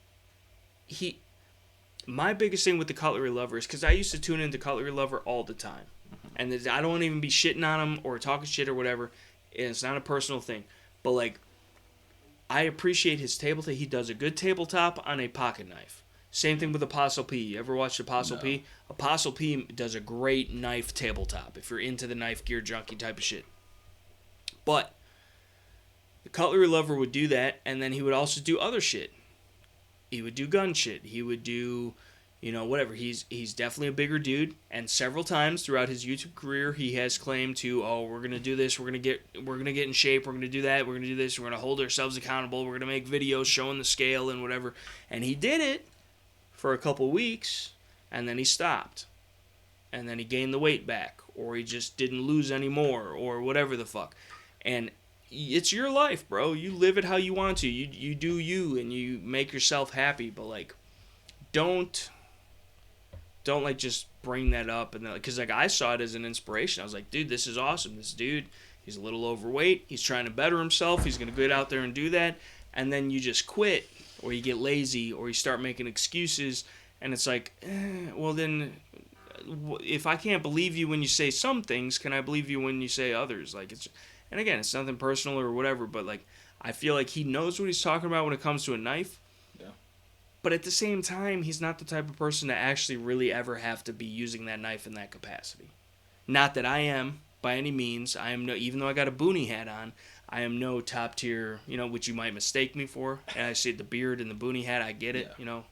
My biggest thing with the Cutlery Lover is... Because I used to tune into Cutlery Lover all the time. And I don't even be shitting on him or talking shit or whatever. And it's not a personal thing. But, like, I appreciate his tabletop. He does a good tabletop on a pocket knife. Same thing with Apostle P. You ever watched Apostle P? Apostle P does a great knife tabletop if you're into the knife gear junkie type of shit. But the Cutlery Lover would do that, and then he would also do other shit. He would do gun shit. He would do, whatever. He's definitely a bigger dude, and several times throughout his YouTube career, he has claimed to, we're gonna do this, we're gonna get in shape, we're gonna do that, we're gonna do this, we're gonna hold ourselves accountable, we're gonna make videos showing the scale and whatever, and he did it for a couple weeks, and then he stopped. And then he gained the weight back, or he just didn't lose any more, or whatever the fuck. And it's your life, bro. You live it how you want to. You do you, and you make yourself happy. But like, don't like just bring that up, and because like I saw it as an inspiration. I was like, dude, this is awesome. This dude, he's a little overweight. He's trying to better himself. He's gonna get out there and do that, and then you just quit, or you get lazy, or you start making excuses, and it's like, well then, if I can't believe you when you say some things, can I believe you when you say others? Like it's, and again, it's nothing personal or whatever, but like I feel like he knows what he's talking about when it comes to a knife. But at the same time, he's not the type of person to actually really ever have to be using that knife in that capacity. Not that I am, by any means. I am no, even though I got a boonie hat on, I am no top tier, which you might mistake me for. And I see the beard and the boonie hat, I get it, Yeah.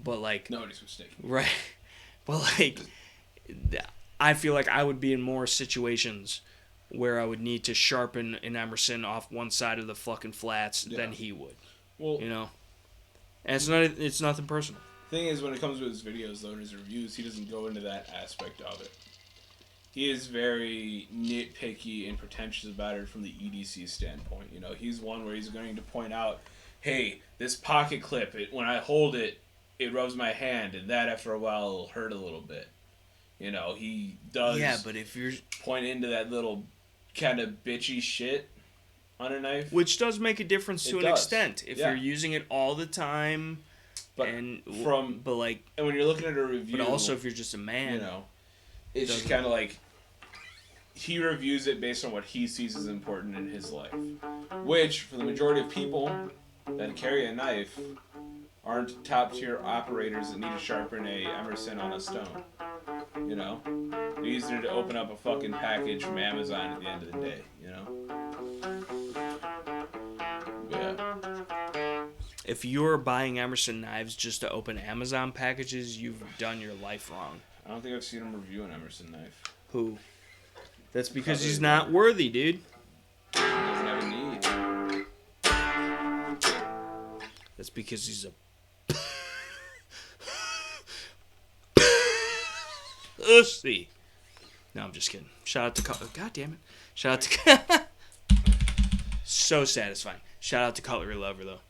But like... Nobody's mistaken. Right. But like, I feel like I would be in more situations where I would need to sharpen an Emerson off one side of the fucking flats than he would. Well... And it's nothing personal. Thing is, when it comes to his videos, though, and his reviews, he doesn't go into that aspect of it. He is very nitpicky and pretentious about it from the EDC standpoint. He's one where he's going to point out, hey, this pocket clip, when I hold it, it rubs my hand, and that after a while will hurt a little bit. He does but if you're point into that little kind of bitchy shit on a knife, which does make a difference to an extent if you're using it all the time, and when you're looking at a review, but also if you're just a man, it's just kind of like he reviews it based on what he sees as important in his life, which for the majority of people that carry a knife aren't top tier operators that need to sharpen a Emerson on a stone. It's easier to open up a fucking package from Amazon at the end of the day. If you're buying Emerson knives just to open Amazon packages, you've done your life wrong. I don't think I've seen him review an Emerson knife. Who? That's because he's not worthy, dude. He doesn't have a need. That's because he's a... pussy. No, I'm just kidding. Shout out to... God damn it. Shout out to... So satisfying. Shout out to Cutlery Lover, though.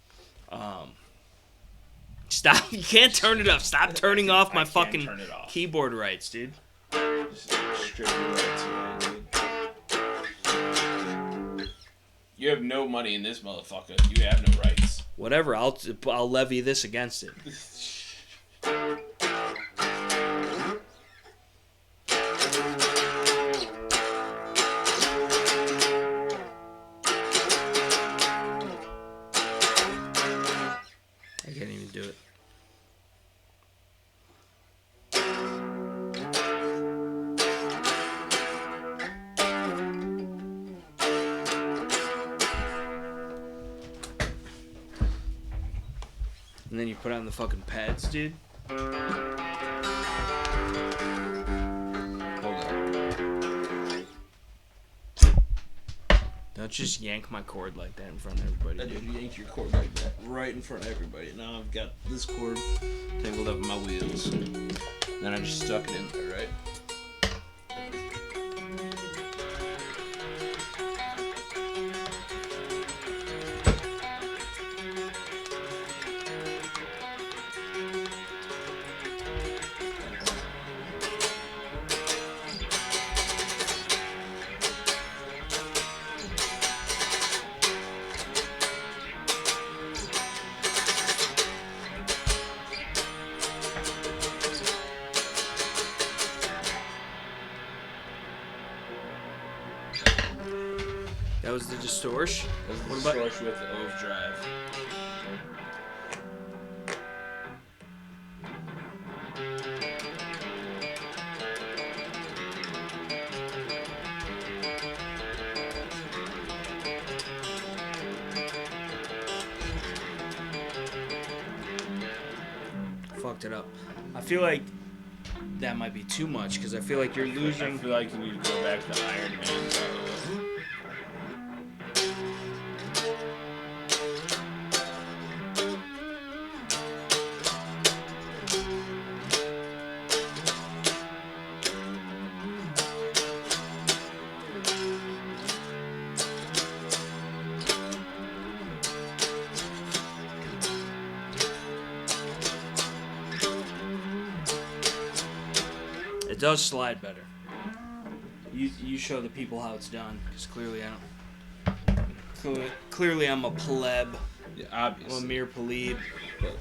Stop. You can't turn it up. Stop turning off my fucking keyboard rights, dude. Just strip your rights away, dude. You have no money in this motherfucker. You have no rights. Whatever. I'll levy this against it. I can't even do it. And then you put on the fucking pads, dude. Hold on. Don't just yank my cord like that in front of everybody, I dude. just yanked your cord like that right in front of everybody. Now I've got this cord tangled up in my wheels. Then I just stuck it in there, right? That was the distortion. What about with the overdrive? Fucked it up. I feel like that might be too much because I feel like you're losing. I feel like you need to go back to Iron Man. It does slide better. You show the people how it's done, because clearly I don't. Clearly I'm a pleb. Yeah, obviously. I'm a mere plebe. But,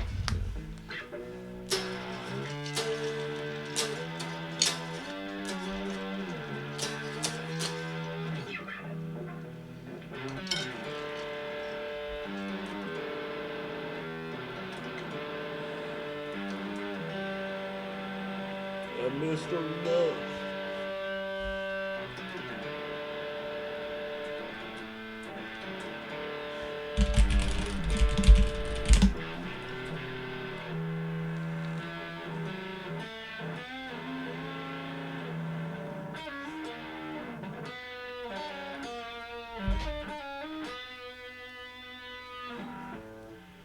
Mr. Love.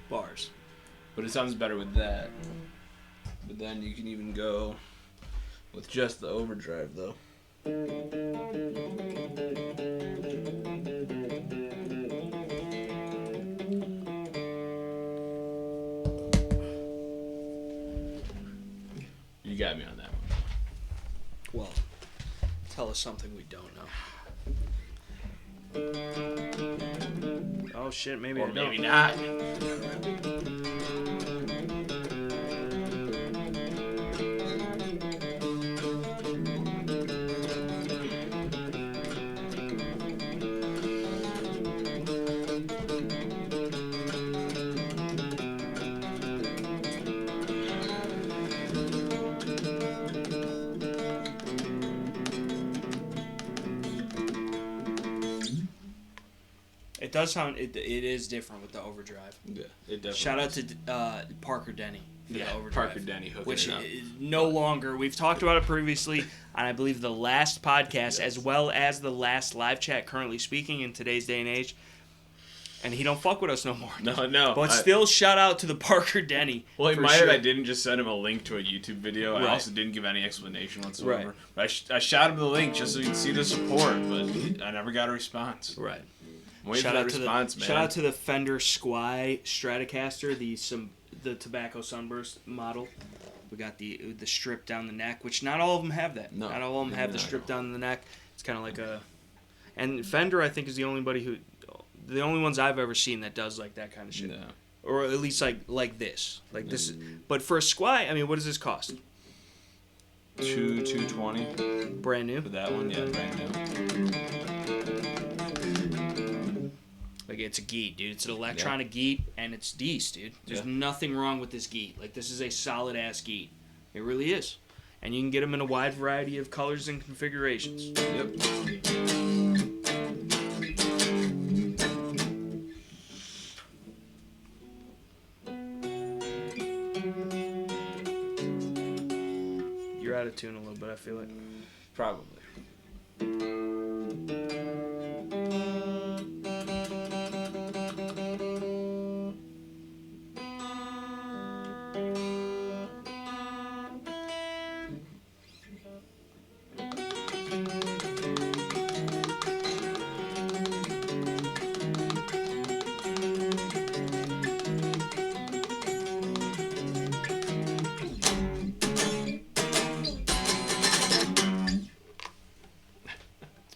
Bars. But it sounds better with that. But then you can even go with just the overdrive, though. You got me on that one. Well, tell us something we don't know. Oh shit, maybe Or I don't. maybe not. It does sound. It is different with the overdrive. Yeah, it definitely. Shout out to Parker Denny for the overdrive. Parker Denny hooking which it up. is no longer. We've talked about it previously on, I believe, the last podcast, as well as the last live chat. Currently speaking in today's day and age, and he don't fuck with us no more. No. But still, shout out to the Parker Denny. Well, he for might sure. have. I didn't just send him a link to a YouTube video. Right. I also didn't give any explanation whatsoever. Right. But I shot him the link just so you can see the support, but I never got a response. Right. I'm waiting for that response, man. Shout out to the Fender Squire Stratocaster, the Tobacco Sunburst model. We got the strip down the neck, which not all of them have that. No. Not all of them have the strip down the neck. It's kind of like a... And Fender, I think, is the only ones I've ever seen that does like that kind of shit. No. Or at least like this. Like this. But for a Squire, I mean, what does this cost? $220 Brand new? for that one. Yeah, brand new. Like, it's a Guits, dude. It's an electronic Guits, and it's decent, dude. There's nothing wrong with this Guits. Like, this is a solid-ass Guits. It really is. And you can get them in a wide variety of colors and configurations. Yep. You're out of tune a little bit, I feel like. Probably.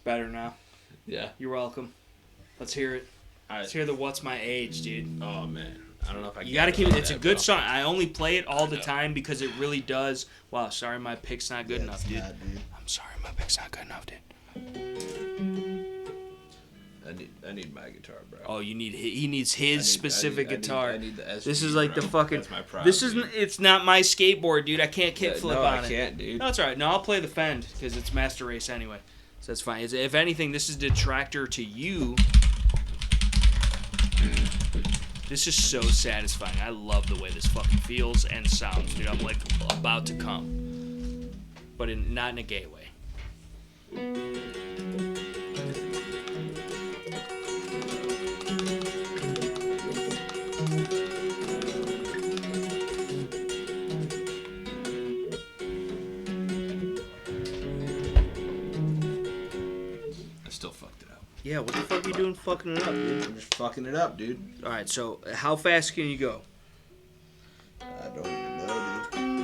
Better now. Yeah. You're welcome. Let's hear it. Let's hear the What's My Age, dude. Oh, man. I don't know if I can. You gotta keep it. It's a good song. I only play it all the time because it really does. Wow, sorry my pick's not good enough, dude. I'm sorry my pick's not good enough, dude. I need my guitar, bro. Oh, he needs his specific guitar. I need the S.P.P, This is like bro. the fucking. That's my problem. This isn't. It's not my skateboard, dude. I can't kickflip on it. I can't, dude. No, it's alright. No, I'll play the Fend because it's Master Race anyway, so that's fine. If anything, this is detractor to you. This is so satisfying. I love the way this fucking feels and sounds, dude. I'm like about to come, but not in a gay way. Yeah, what the fuck are you doing fucking it up, dude? I'm just fucking it up, dude. Alright, so how fast can you go? I don't even know, dude.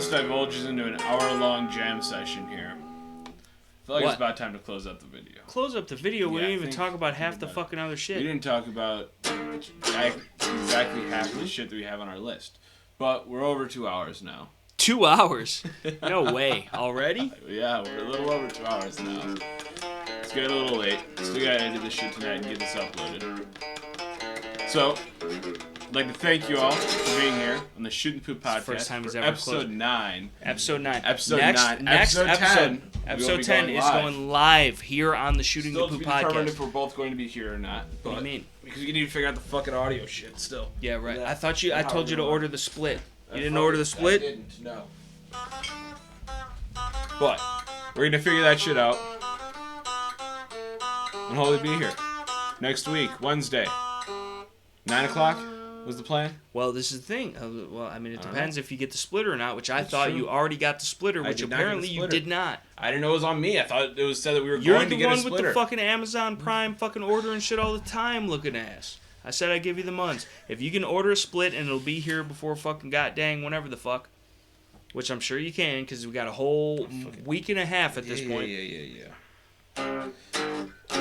almost divulges into an hour-long jam session here. I feel like What? it's about time to close up the video. Close up the video. We Yeah, I didn't even think talk about half the about it. fucking other shit. We didn't talk about exactly half of the shit that we have on our list. But we're over 2 hours now. 2 hours? No way. Already? Yeah, we're a little over 2 hours now. It's getting a little late. Still gotta edit this shit tonight and get this uploaded. So, I'd like to thank you all for being here on the Shooting the Poop podcast. First time he's for ever episode closed. 9. Episode 9. Episode next, 9. Next Episode 10. Episode 10 is live. going live here on the Shooting Still the to Poop be determined podcast. if we're both going to be here or not. What do you mean? Because you need to figure out the fucking audio shit still. Yeah, right. Yeah. I thought I told you to order the split. You didn't I order the split? didn't, no. But, we're going to figure that shit out. And hopefully be here. Next week, Wednesday. 9 o'clock was the plan? Well, this is the thing. Well, I mean, it All depends if you get the splitter or not, which I That's thought true. you already got the splitter, I which did not get the apparently you splitter. did not. I didn't know it was on me. I thought it was said that we were You're going the to get a one splitter. with the fucking Amazon Prime fucking ordering shit all the time looking ass. I said I'd give you the muns. If you can order a split and it'll be here before fucking goddamn whenever the fuck, which I'm sure you can because we got a whole week and a half at this point. Yeah.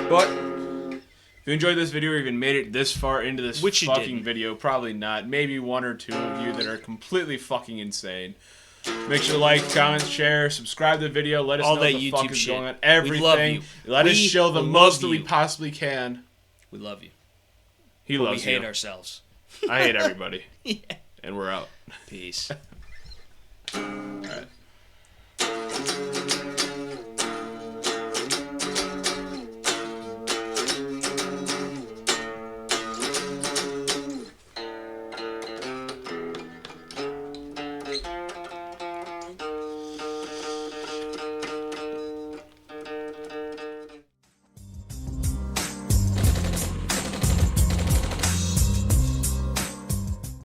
But if you enjoyed this video or even made it this far into this Which you fucking didn't. video, probably not. Maybe one or two of you that are completely fucking insane. Make sure to like, comment, share, subscribe to the video. Let us All know that what the YouTube fuck is shit. going on. We Everything. love you. Let us We show the love most that we you. possibly can. We love you. He But loves we hate you. ourselves. I hate everybody. Yeah. And we're out. Peace.